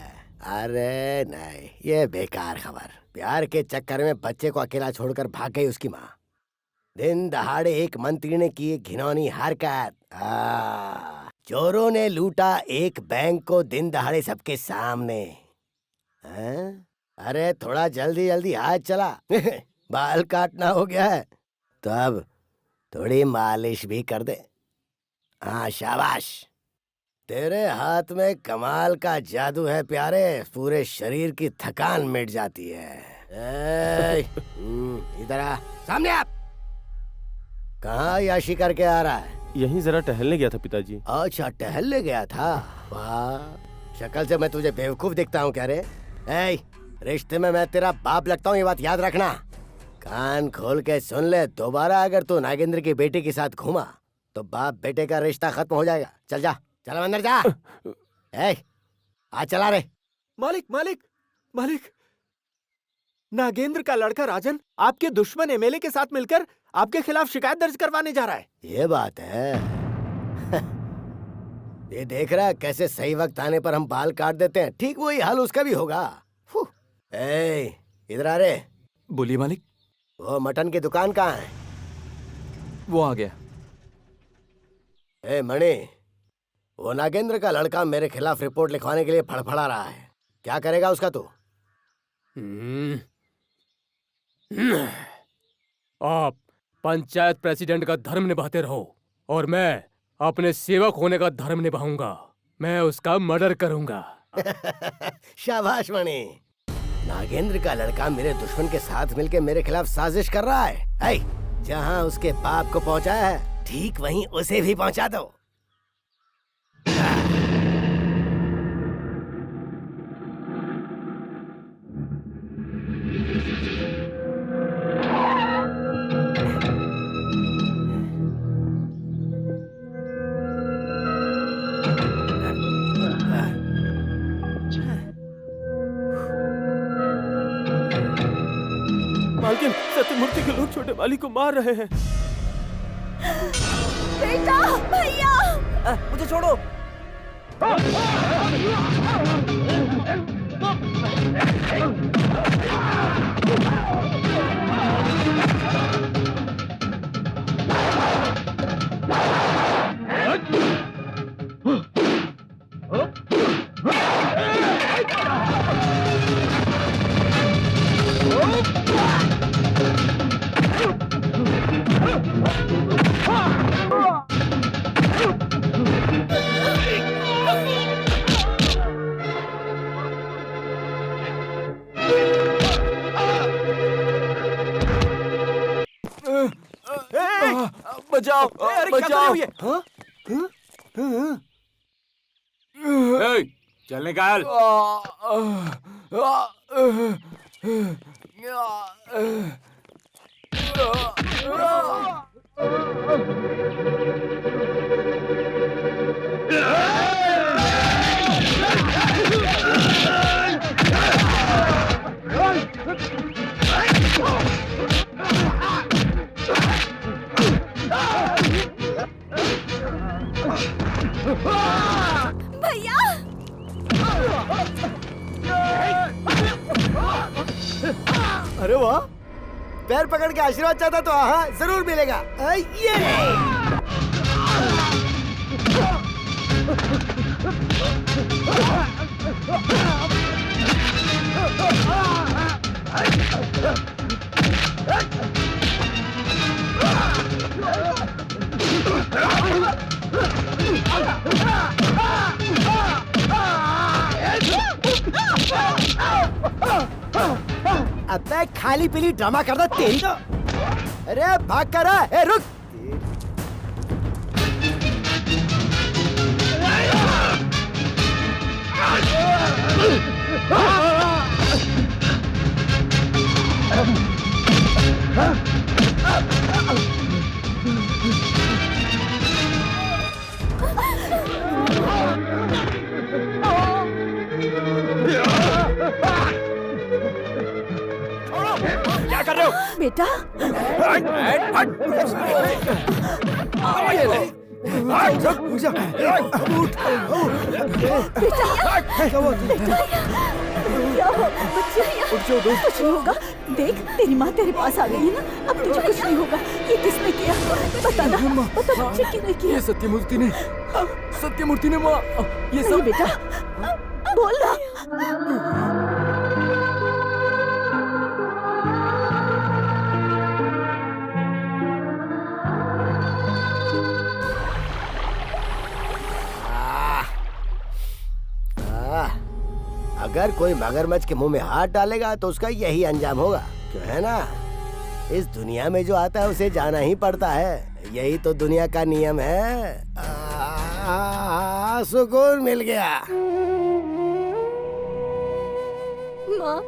[SPEAKER 6] अरे नहीं, ये बेकार खबर। प्यार के चक्कर में बच्चे को अकेला छोड़कर भाग गई उसकी माँ। दिन दहाड़े एक मंत्री ने की एक घिनौनी हरकत। चोरों ने लूटा एक बैंक को दिन दहाड़े सबके सामने। हैं? अरे थोड़ा जल्दी जल्दी हाथ चला। बाल काटना हो गया है तो अब थोड़ी मालिश भी कर दे। हाँ शाबाश, तेरे हाथ में कमाल का जादू है प्यारे, पूरे शरीर की थकान मिट जाती है। इधर आ, सामने आप। कहाँ याशी करके आ रहा है?
[SPEAKER 9] यहीं जरा टहलने गया था पिताजी।
[SPEAKER 6] अच्छा टहलने गया था, वाह शक्ल से मैं तुझे बेवकूफ दिखता हूँ क्या रे? ए, रिश्ते में मैं तेरा बाप लगता हूँ, ये बात याद रखना। कान खोल के सुन ले, दोबारा अगर तू नागेंद्र की बेटी के साथ घूमा तो बाप बेटे का रिश्ता खत्म हो जाएगा। चल जा, चल अंदर जा। ए, आ चला रे।
[SPEAKER 1] मालिक मालिक मालिक, नागेंद्र का लड़का राजन आपके दुश्मन एमएलए के साथ मिलकर आपके खिलाफ शिकायत दर्ज करवाने जा रहा है।
[SPEAKER 6] ये बात है। ये देख रहा है कैसे सही वक्त आने पर हम बाल काट देते हैं, ठीक वही हाल उसका भी होगा। ए, इधर आ रे।
[SPEAKER 1] बोलिए मालिक।
[SPEAKER 6] वो मटन की दुकान कहाँ है?
[SPEAKER 1] वो आ गया।
[SPEAKER 6] ए मणि, वो नागेंद्र का लड़का मेरे खिलाफ रिपोर्ट लिखवाने के लिए फड़फड़ा रहा है, क्या करेगा उसका तू?
[SPEAKER 10] आप पंचायत प्रेसिडेंट का धर्म निभाते रहो और मैं अपने सेवक होने का धर्म निभाऊंगा। मैं उसका मर्डर करूंगा।
[SPEAKER 6] शाबाश मणि, नागेंद्र का लड़का मेरे दुश्मन के साथ मिलकर मेरे खिलाफ साजिश कर रहा है। ऐ, जहां उसके बाप को पहुंचाया है ठीक वहीं उसे भी पहुंचा दो।
[SPEAKER 1] मालकिन, सत्यमूर्ति के लोग छोटे माली को मार रहे हैं।
[SPEAKER 7] बेटा, भैया,
[SPEAKER 4] मुझे छोड़ो।
[SPEAKER 1] बचाओ, बचाओ।
[SPEAKER 11] चल निकाल।
[SPEAKER 7] भैया,
[SPEAKER 6] अरे वाह, पैर पकड़ के आशीर्वाद चाहता तो हाँ जरूर मिलेगा। ये अबे खाली पीली ड्रामा करना तेरी तो। अरे भाग कर रहा है, रुक।
[SPEAKER 1] क्या कर रहे हो
[SPEAKER 7] बेटा? कुछ नहीं होगा, देख तेरी माँ तेरे पास आ गई है ना, अब तुझे कुछ नहीं होगा। ये किसने किया बता ना, बता बच्चे किसने किया?
[SPEAKER 1] ये सत्यमूर्ति ने, सत्यमूर्ति ने माँ, ये सब
[SPEAKER 7] बेटा बोल ना।
[SPEAKER 6] अगर कोई मगरमच्छ के मुंह में हाथ डालेगा तो उसका यही अंजाम होगा, क्यों है ना? इस दुनिया में जो आता है उसे जाना ही पड़ता है, यही तो दुनिया का नियम है। सुकून मिल गया।
[SPEAKER 5] माँ,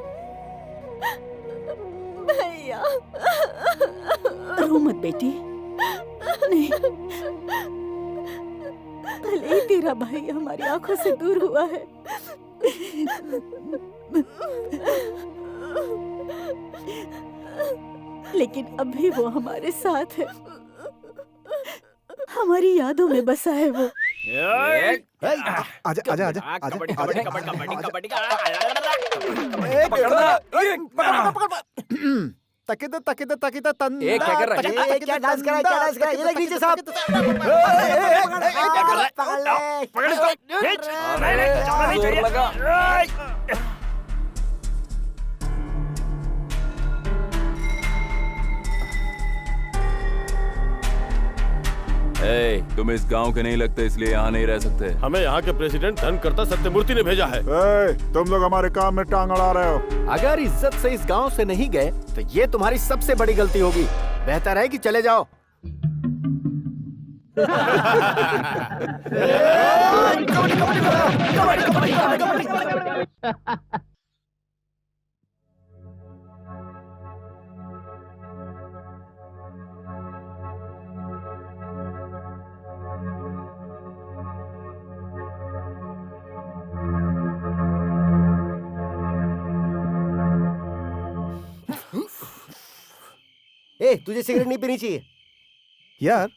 [SPEAKER 5] भैया,
[SPEAKER 7] रो मत बेटी। नहीं, भले ही तेरा भाई हमारी आंखों से दूर हुआ है, लेकिन अभी वो हमारे साथ है, हमारी यादों में बसा है वो।
[SPEAKER 2] आजा आजा आजा आजा तकिदा तंदा।
[SPEAKER 4] ए, क्या कर रहा है?
[SPEAKER 6] ये क्या डांस कर रहा है? क्या डांस कर रहा है? ये देख नीचे साहब।
[SPEAKER 4] जोर लगा। तुम इस गांव के नहीं लगते, इसलिए यहाँ नहीं रह सकते।
[SPEAKER 9] हमें यहाँ के प्रेसिडेंट धनकर्ता सत्यमूर्ति ने भेजा है।
[SPEAKER 2] तुम लोग हमारे काम में टांग अड़ा रहे हो।
[SPEAKER 3] अगर इज्जत से इस गांव से नहीं गए तो ये तुम्हारी सबसे बड़ी गलती होगी। बेहतर है कि चले जाओ। ए, तुझे सिगरेट नहीं पीनी चाहिए।
[SPEAKER 2] यार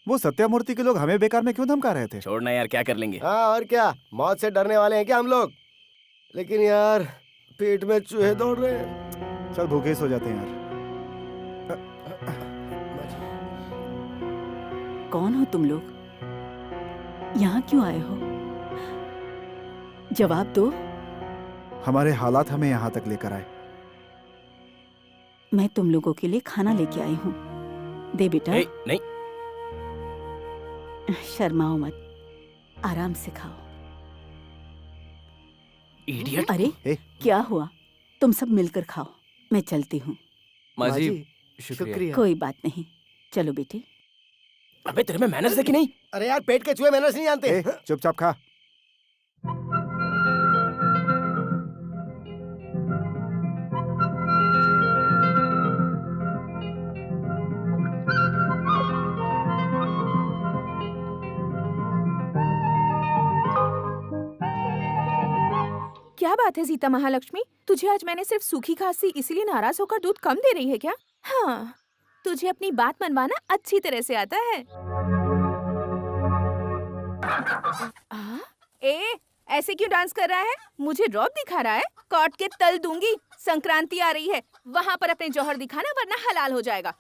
[SPEAKER 2] वो सत्यामूर्ति के लोग हमें बेकार में क्यों धमका रहे थे?
[SPEAKER 12] छोड़ना यार, क्या कर लेंगे।
[SPEAKER 6] हाँ और क्या, मौत से डरने वाले हैं क्या हम लोग? लेकिन यार पेट में चूहे दौड़ रहे हैं।
[SPEAKER 2] चल भूखे सो जाते हैं यार।
[SPEAKER 7] कौन हो तुम लोग? यहाँ क्यों आए हो? जवाब दो।
[SPEAKER 2] हमारे हालात हमें यहाँ तक लेकर आए।
[SPEAKER 7] मैं तुम लोगों के लिए खाना लेके आई हूँ, दे बेटा।
[SPEAKER 12] नहीं,
[SPEAKER 7] शर्माओ मत, आराम से खाओ।
[SPEAKER 12] इडियट।
[SPEAKER 7] अरे क्या हुआ? तुम सब मिलकर खाओ, मैं चलती हूँ।
[SPEAKER 4] माँ जी, शुक्रिया।
[SPEAKER 7] कोई बात नहीं, चलो बेटे।
[SPEAKER 12] अबे तेरे में मैनर्स है कि नहीं?
[SPEAKER 6] अरे यार पेट के चूहे मैनर्स नहीं जानते।
[SPEAKER 2] चुपचाप खा।
[SPEAKER 8] क्या बात है सीता महालक्ष्मी, तुझे आज मैंने सिर्फ सूखी खांसी इसीलिए नाराज होकर दूध कम दे रही है क्या? हाँ, तुझे अपनी बात मनवाना अच्छी तरह से आता है। ए, ऐसे क्यों डांस कर रहा है? मुझे रौब दिखा रहा है? काट के तल दूंगी। संक्रांति आ रही है, वहाँ पर अपने जौहर दिखाना वरना हलाल हो जाएगा।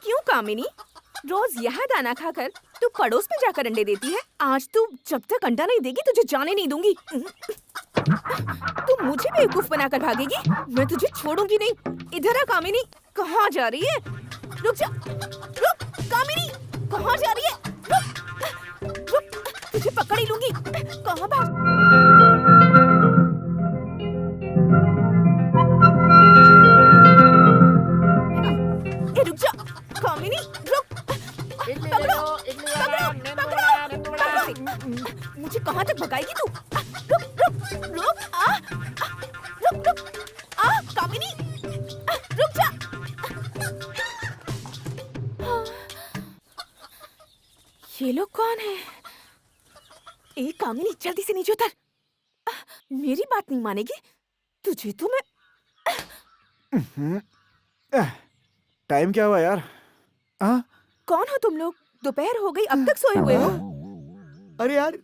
[SPEAKER 8] क्यों कामिनी, रोज यहाँ दाना खाकर तू पड़ोस में जाकर अंडे देती है। आज तू जब तक अंडा नहीं देगी तुझे जाने नहीं दूंगी। तू मुझे बेवकूफ बनाकर भागेगी, मैं तुझे छोड़ूंगी नहीं। इधर आ कामिनी, कहाँ जा रही है? रुक जा, रुक कामिनी, कहाँ जा रही है? रुक, रुक, तुझे पकड़ ही लूंगी। कहाँ भाग? रुक जा कामिनी, रुक। पकड़ो, पकड़ो, पकड़ो। मुझे कहाँ तक भगाएगी तू? रुक, रुक, रुक, रुक, रुक, कामिनी, रुक जा। ये लोग कौन है? ए कामिनी, जल्दी से नीचे उतर। मेरी बात नहीं मानेगी तुझे तो मैं।
[SPEAKER 2] टाइम क्या हुआ यार?
[SPEAKER 8] कौन हो तुम लोग? दोपहर हो गई, अब तक सोए हुए हो?
[SPEAKER 6] अरे यार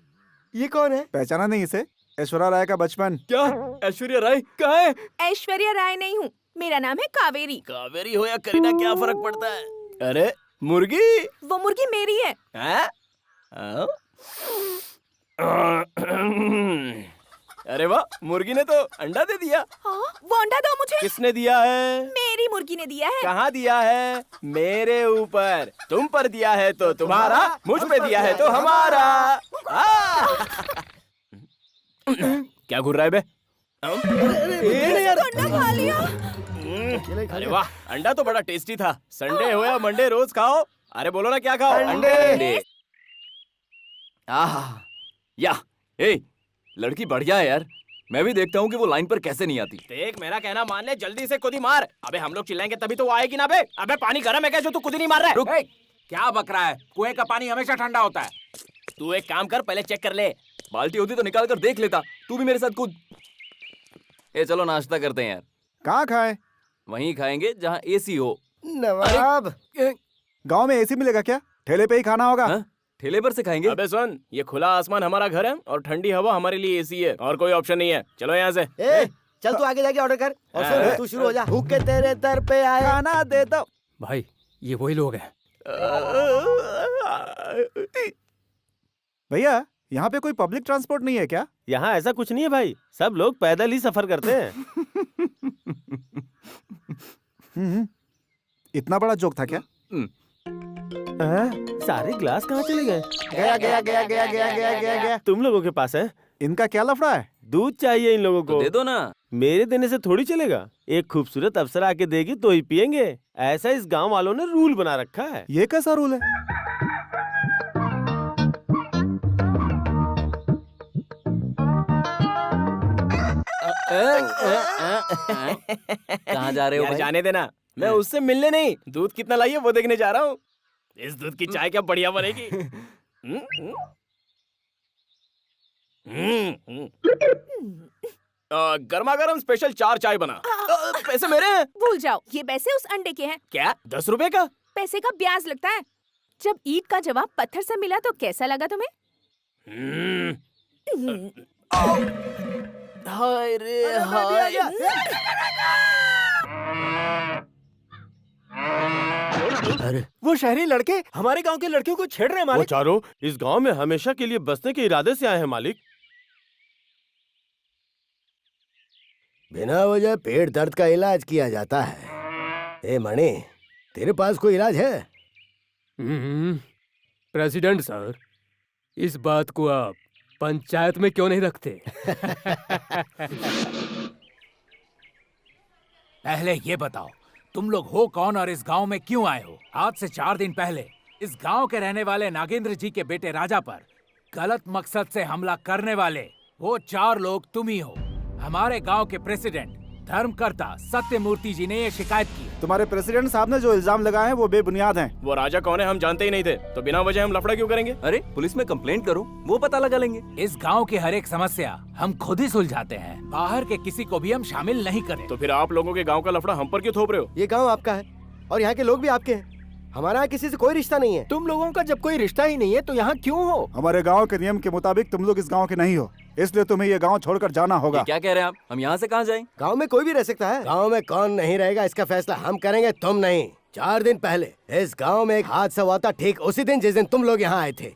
[SPEAKER 6] ये कौन है?
[SPEAKER 2] पहचाना नहीं इसे? ऐश्वर्या राय का बचपन।
[SPEAKER 12] क्या ऐश्वर्या राय कहाँ है?
[SPEAKER 8] ऐश्वर्या राय नहीं हूँ, मेरा नाम है कावेरी।
[SPEAKER 12] कावेरी हो या करीना, क्या फर्क पड़ता है? अरे मुर्गी।
[SPEAKER 8] वो मुर्गी मेरी है।
[SPEAKER 12] अरे वाह, मुर्गी ने तो अंडा दे दिया।
[SPEAKER 8] हाँ, वो अंडा दो मुझे।
[SPEAKER 12] किसने दिया है?
[SPEAKER 8] मेरी मुर्गी ने दिया है।
[SPEAKER 12] कहाँ दिया है? मेरे ऊपर। तुम पर दिया है तो तुम्हारा, मुझ पे दिया है तो हमारा। क्या घूर रहा है बे?
[SPEAKER 8] अंडा खा लिया।
[SPEAKER 12] अरे वाह, अंडा तो बड़ा टेस्टी था। संडे हो या मंडे रोज खाओ। अरे बोलो ना क्या खाओ?
[SPEAKER 4] अंडे। आहा, या, ए, लड़की बढ़िया है यार। मैं भी देखता हूँ कि वो लाइन पर कैसे नहीं आती।
[SPEAKER 12] देख मेरा कहना मान ले, जल्दी से खुद ही मार। अबे हम लोग चिल्लाएंगे तभी तो वो आएगी ना बे। अबे पानी गर्म है क्या जो तू खुद ही नहीं मार रहा है?
[SPEAKER 11] रुक, क्या बक रहा है? कुएं का पानी हमेशा ठंडा होता है।
[SPEAKER 12] तू एक काम कर, पहले चेक कर ले।
[SPEAKER 4] बाल्टी होती तो निकाल कर देख लेता। तू भी मेरे साथ कूद। ए चलो नाश्ता करते हैं यार।
[SPEAKER 2] कहाँ खाए?
[SPEAKER 4] वहीं खाएंगे जहाँ एसी हो।
[SPEAKER 6] नवाब,
[SPEAKER 2] गांव में एसी मिलेगा क्या? ठेले पे ही खाना होगा।
[SPEAKER 4] हाँ? ठेले पर से खाएंगे।
[SPEAKER 12] अबे सुन, ये खुला आसमान हमारा घर है और ठंडी हवा हमारे लिए एसी है, और कोई ऑप्शन नहीं है। चलो यहाँ से।
[SPEAKER 6] चल तू आगे जाके ऑर्डर कर और सुन, तू शुरू हो जा। भूख के तेरे दर पे आए,
[SPEAKER 2] खाना दे दो।
[SPEAKER 10] भाई ये वही लोग हैं।
[SPEAKER 2] भैया, यहाँ पे कोई पब्लिक ट्रांसपोर्ट नहीं है क्या?
[SPEAKER 9] यहाँ ऐसा कुछ नहीं है भाई, सब लोग पैदल ही सफर करते हैं।
[SPEAKER 2] इतना बड़ा जोक था क्या?
[SPEAKER 9] सारे ग्लास कहाँ चले गए?
[SPEAKER 6] गया गया गया गया गया गया गया गया।
[SPEAKER 9] तुम लोगों के पास है?
[SPEAKER 2] इनका क्या लफड़ा है?
[SPEAKER 9] दूध चाहिए इन लोगों
[SPEAKER 4] तो
[SPEAKER 9] को।
[SPEAKER 4] दे दो ना।
[SPEAKER 9] मेरे देने से थोड़ी चलेगा। एक खूबसूरत अफसर आके देगी तो ही पियेंगे। ऐसा इस गांव वालों ने रूल बना रखा है।
[SPEAKER 2] ये कैसा रूल है?
[SPEAKER 4] कहाँ जा रहे हो
[SPEAKER 12] यार
[SPEAKER 4] भाई?
[SPEAKER 12] जाने देना, मैं उससे मिलने नहीं, दूध कितना लाई है वो देखने जा रहा हूँ। इस दूध की चाय क्या बढ़िया बनेगी। गर्मा गर्म स्पेशल 4 चाय बना। पैसे मेरे हैं।
[SPEAKER 8] भूल जाओ, ये पैसे उस अंडे के हैं।
[SPEAKER 12] क्या 10 रुपए का?
[SPEAKER 8] पैसे का ब्याज लगता है। जब ईंट का जवाब पत्थर से मिला तो कैसा लगा तुम्हें?
[SPEAKER 12] हाय रे हाय।
[SPEAKER 3] अरे वो शहरी लड़के हमारे गांव के लड़कियों को छेड़ रहे हैं
[SPEAKER 9] वो
[SPEAKER 3] मालिक।
[SPEAKER 9] चारों इस गांव में हमेशा के लिए बसने के इरादे से आए हैं मालिक।
[SPEAKER 6] बिना वजह पेट दर्द का इलाज किया जाता है। ए मणि, तेरे पास कोई इलाज है?
[SPEAKER 10] प्रेसिडेंट सर, इस बात को आप पंचायत में क्यों नहीं रखते?
[SPEAKER 11] पहले ये बताओ, तुम लोग हो कौन और इस गांव में क्यों आए हो? आज से 4 दिन पहले इस गांव के रहने वाले नागेंद्र जी के बेटे राजा पर गलत मकसद से हमला करने वाले वो 4 लोग तुम ही हो। हमारे गांव के प्रेसिडेंट धर्मकर्ता सत्यमूर्ति जी ने ये शिकायत की।
[SPEAKER 2] तुम्हारे प्रेसिडेंट साहब ने जो इल्जाम लगाए हैं वो बेबुनियाद हैं।
[SPEAKER 12] वो राजा कौन है हम जानते ही नहीं थे, तो बिना वजह हम लफड़ा क्यों करेंगे?
[SPEAKER 4] अरे पुलिस में कंप्लेंट करो, वो पता लगा लेंगे।
[SPEAKER 11] इस गांव की हर एक समस्या हम खुद ही सुलझाते हैं, बाहर के किसी को भी हम शामिल नहीं करें।
[SPEAKER 12] तो फिर आप लोगों के गांव का लफड़ा हम पर क्यों थोप रहे हो?
[SPEAKER 6] ये गांव आपका है और यहाँ के लोग भी आपके हैं। हमारा यहाँ किसी से कोई रिश्ता नहीं है।
[SPEAKER 3] तुम लोगों का जब कोई रिश्ता ही नहीं है तो यहाँ क्यों हो?
[SPEAKER 2] हमारे गांव के नियम के मुताबिक तुम लोग इस गांव के नहीं हो, इसलिए तुम्हें ये गांव छोड़कर जाना होगा।
[SPEAKER 4] ये क्या कह रहे हैं आप? हम यहाँ से कहाँ जाएं?
[SPEAKER 6] गांव में कोई भी रह सकता है। गांव में कौन नहीं रहेगा इसका फैसला हम करेंगे, तुम नहीं। 4 दिन पहले इस गांव में एक हादसा हुआ था, ठीक उसी दिन जिस दिन तुम लोग यहाँ आए थे।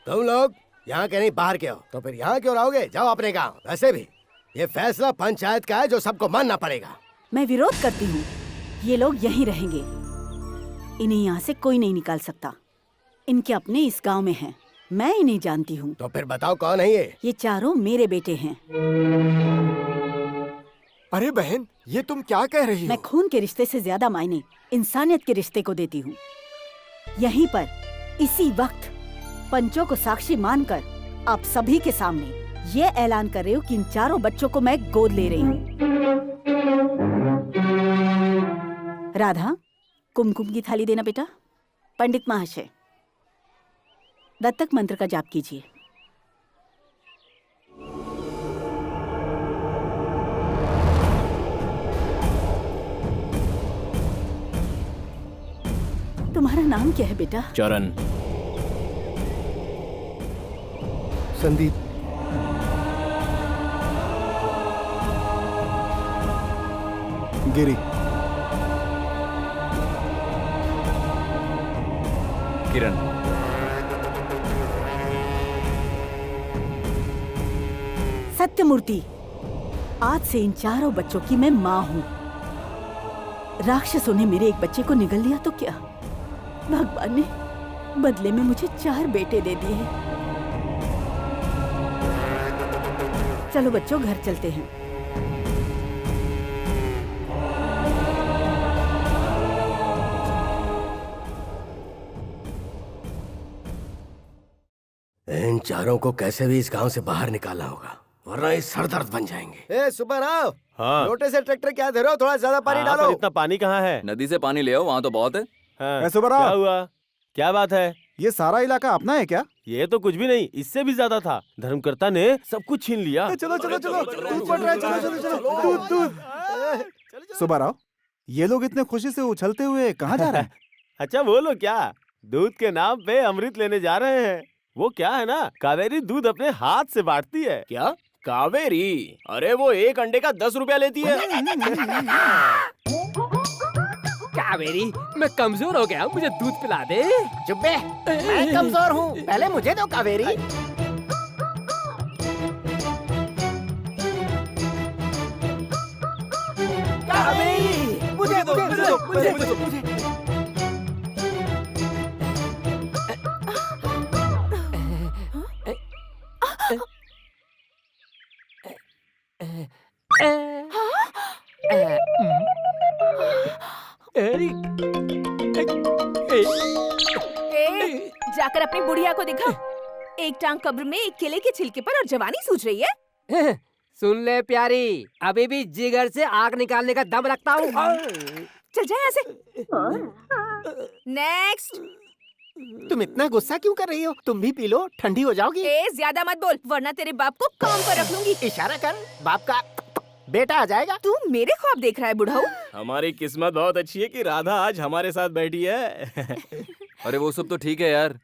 [SPEAKER 6] तुम लोग यहाँ के नहीं बाहर के हो, तो फिर यहाँ क्यों रहोगे? जाओ अपने गाँव। वैसे भी ये फैसला पंचायत का है जो सबको मानना पड़ेगा।
[SPEAKER 7] मैं विरोध करती हूँ। ये लोग यहीं रहेंगे, इन्हें यहाँ से कोई नहीं निकाल सकता। इनके अपने इस गांव में हैं, मैं इन्हें जानती हूँ।
[SPEAKER 6] तो फिर बताओ कौन है ये?
[SPEAKER 7] ये चारों मेरे बेटे हैं।
[SPEAKER 3] अरे बहन, ये तुम क्या कह रही हो?
[SPEAKER 7] मैं खून के रिश्ते से ज्यादा मायने इंसानियत के रिश्ते को देती हूँ। यहीं पर इसी वक्त पंचों को साक्षी मानकर आप सभी के सामने ये ऐलान कर रही हूँ कि इन चारों बच्चों को मैं गोद ले रही हूँ। राधा, कुमकुम की थाली देना बेटा। पंडित महाशय, दत्तक मंत्र का जाप कीजिए। तुम्हारा नाम क्या है बेटा?
[SPEAKER 12] चरण।
[SPEAKER 6] संदीप।
[SPEAKER 2] गिरी।
[SPEAKER 4] किरण।
[SPEAKER 7] सत्यमूर्ति, आज से इन चारों बच्चों की मैं माँ हूँ। राक्षसों ने मेरे एक बच्चे को निगल लिया तो क्या, भगवान ने बदले में मुझे 4 बेटे दे दिए। चलो बच्चों घर चलते हैं।
[SPEAKER 6] इन चारों को कैसे भी इस गांव से बाहर निकाला होगा, वरना ये सरदर्द बन जाएंगे। ए सुब्बाराव,
[SPEAKER 9] हाँ
[SPEAKER 6] लोटे से ट्रैक्टर क्या धरो, थोड़ा ज्यादा पानी
[SPEAKER 9] हाँ,
[SPEAKER 6] डालो।
[SPEAKER 9] पर इतना पानी कहाँ है?
[SPEAKER 4] नदी से पानी ले आओ, वहाँ तो बहुत है।
[SPEAKER 9] हाँ,
[SPEAKER 2] सुब्बाराव।
[SPEAKER 9] क्या हुआ? क्या बात है?
[SPEAKER 2] ये सारा इलाका अपना है क्या?
[SPEAKER 9] ये तो कुछ भी नहीं, इससे भी ज्यादा था। धर्मकर्ता ने सब कुछ छीन लिया।
[SPEAKER 2] चलो चलो चलो, दूध पड़ रहा है, चलो चलो चलो, दूध दूध। सुब्बाराव, ये लोग इतने खुशी से उछलते हुए कहाँ जा रहे हैं?
[SPEAKER 9] अच्छा बोलो, क्या दूध के नाम पे अमृत लेने जा रहे हैं? वो क्या है ना, कावेरी दूध अपने हाथ से बांटती है।
[SPEAKER 12] क्या कावेरी? अरे वो एक अंडे का 10 रुपया लेती है।
[SPEAKER 10] कावेरी, मैं कमजोर हो गया, मुझे दूध पिला दे।
[SPEAKER 3] चुप बे, मैं कमजोर हूँ, पहले मुझे दो कावेरी। कावेरी, मुझे दो।
[SPEAKER 8] जाकर अपनी बुढ़िया को दिखा। एक टांग कब्र में, एक केले के छिलके पर, और जवानी सूझ रही है।
[SPEAKER 10] सुन ले प्यारी, अभी भी जिगर से आग निकालने का दम रखता हूँ।
[SPEAKER 8] चल जाए यहाँ से। नेक्स्ट।
[SPEAKER 3] तुम इतना गुस्सा क्यों कर रही हो? तुम भी पी लो, ठंडी हो जाओगी।
[SPEAKER 8] ज्यादा मत बोल, वरना तेरे बाप को काम पर रख लूंगी।
[SPEAKER 3] इशारा कर, बाप का बेटा आ जाएगा।
[SPEAKER 8] तू मेरे ख्वाब देख रहा है बुढ़ाऊ?
[SPEAKER 12] हमारी किस्मत बहुत अच्छी है कि राधा आज हमारे साथ बैठी है।
[SPEAKER 4] अरे वो सब तो ठीक है यार,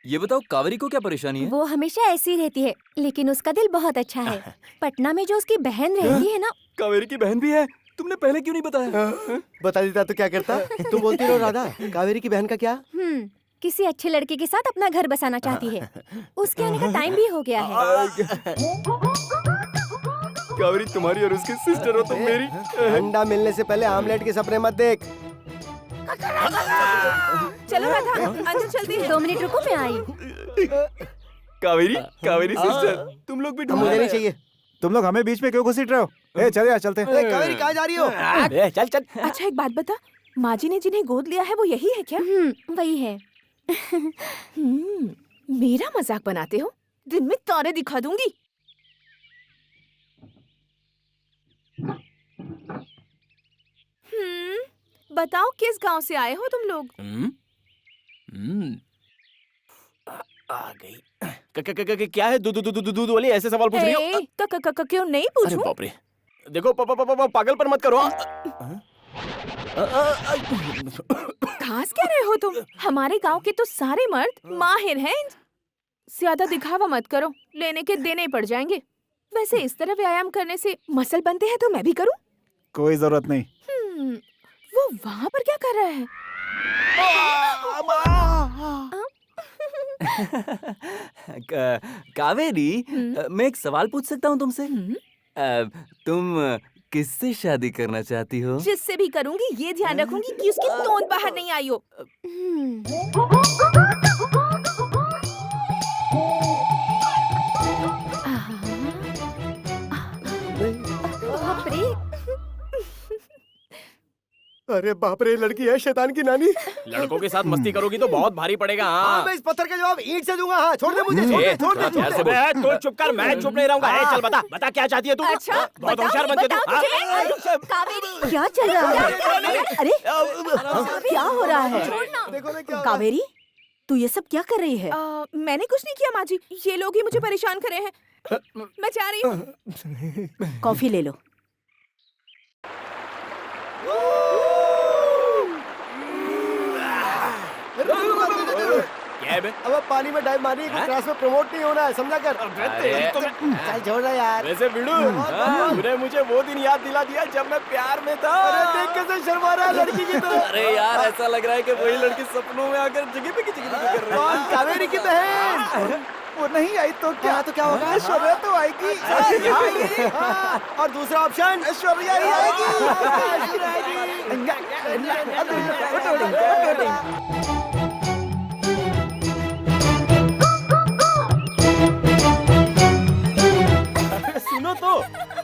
[SPEAKER 4] ये बताओ कावेरी को क्या परेशानी है?
[SPEAKER 5] वो हमेशा ऐसी रहती है, लेकिन उसका दिल बहुत अच्छा है। पटना में जो उसकी बहन रहती है ना।
[SPEAKER 4] कावेरी की बहन भी है? तुमने पहले क्यों नहीं बताया?
[SPEAKER 6] बता देता तो क्या करता। तुम बोलती रहो राधा, कावेरी की बहन का क्या?
[SPEAKER 5] किसी अच्छे लड़के के साथ अपना घर बसाना चाहती है। उसके आने का टाइम भी हो गया है।
[SPEAKER 12] कावेरी तुम्हारी और उसकी सिस्टर हो, तुम मेरी।
[SPEAKER 6] अंडा मिलने से पहले आमलेट के सपने मत देख।
[SPEAKER 8] चलो राधा, अंदर चलती है।
[SPEAKER 5] 2 मिनट रुको, मैं आई।
[SPEAKER 12] कावेरी, कावेरी सिस्टर, तुम लोग भी ढूंढ
[SPEAKER 6] मुझे नहीं चाहिए।
[SPEAKER 2] तुम लोग हमें बीच में क्यों घसीट रहे हो? चले यार, चलते हैं।
[SPEAKER 6] कावेरी कहाँ जा रही हो?
[SPEAKER 12] चल चल।
[SPEAKER 8] अच्छा एक बात बता, माँ जी ने जिन्हें गोद लिया है वो यही है क्या?
[SPEAKER 5] वही है।
[SPEAKER 8] मेरा मजाक बनाते हो? दिन में तारे दिखा दूंगी। बताओ किस गांव से आए हो तुम लोग?
[SPEAKER 12] आ गई। क्या है दूध वाली ऐसे सवाल पूछ रही हो?
[SPEAKER 8] क्यों नहीं
[SPEAKER 12] अरे
[SPEAKER 8] पूछूं?
[SPEAKER 12] बाप रे, देखो पागल पर मत करो।
[SPEAKER 8] खास क्या रहे हो तुम? हमारे गांव के तो सारे मर्द माहिर हैं। ज्यादा दिखावा मत करो, लेने के देने पड़ जाएंगे। वैसे इस तरह व्यायाम करने से मसल बनते हैं तो मैं भी करूं?
[SPEAKER 2] कोई जरूरत नहीं।
[SPEAKER 8] वो वहाँ पर क्या कर रहा है?
[SPEAKER 4] कावेरी, मैं एक सवाल पूछ सकता हूँ तुमसे? तुम किससे शादी करना चाहती हो?
[SPEAKER 8] जिससे भी करूंगी ये ध्यान रखूंगी कि उसकी तोंद बाहर नहीं आई हो।
[SPEAKER 5] बाप रे।
[SPEAKER 6] अरे बाप रे, लड़की है शैतान की नानी।
[SPEAKER 12] लड़कों के साथ मस्ती करोगी तो बहुत भारी पड़ेगा।
[SPEAKER 6] हाँ, मैं इस पत्थर का जवाब ईंट से दूंगा। हाँ, छोड़ दे मुझे, छोड़ दे।
[SPEAKER 12] तू चुप कर, मैं चुप नहीं रहूंगा। चल बता क्या चाहती है तू?
[SPEAKER 8] अच्छा,
[SPEAKER 12] बहुत होशियार बनती है तू।
[SPEAKER 7] कावेरी, क्या चल रहा है? अरे क्या हो रहा है?
[SPEAKER 6] देखो ना क्या।
[SPEAKER 7] कावेरी, तू ये सब क्या कर रही है?
[SPEAKER 8] मैंने कुछ नहीं किया माँ जी, ये लोग ही मुझे परेशान कर रहे हैं। मैं जा रही हूँ।
[SPEAKER 7] कॉफी ले लो।
[SPEAKER 12] क्या है बे?
[SPEAKER 6] अब पानी में डाइव मारनी है, क्लास में प्रमोट नहीं होना है, समझा कर। चल छोड़ रहा यार।
[SPEAKER 12] वैसे बिड़ू, तूने मुझे वो दिन याद दिला दिया जब मैं प्यार में था।
[SPEAKER 6] अरे देख कैसे शर्मा रहा है लड़की की तरह।
[SPEAKER 4] अरे यार ऐसा लग रहा है कि वही लड़की सपनों में आकर जगह पे की कर रही है।
[SPEAKER 6] कौन? कावेरी की बहन।
[SPEAKER 2] वो नहीं आई तो क्या?
[SPEAKER 6] तो क्या होगा?
[SPEAKER 2] ऐश्वर्या तो आएगी।
[SPEAKER 6] हाँ, और दूसरा ऑप्शन
[SPEAKER 2] ऐश्वर्या ही आएगी।
[SPEAKER 6] सुनो तो।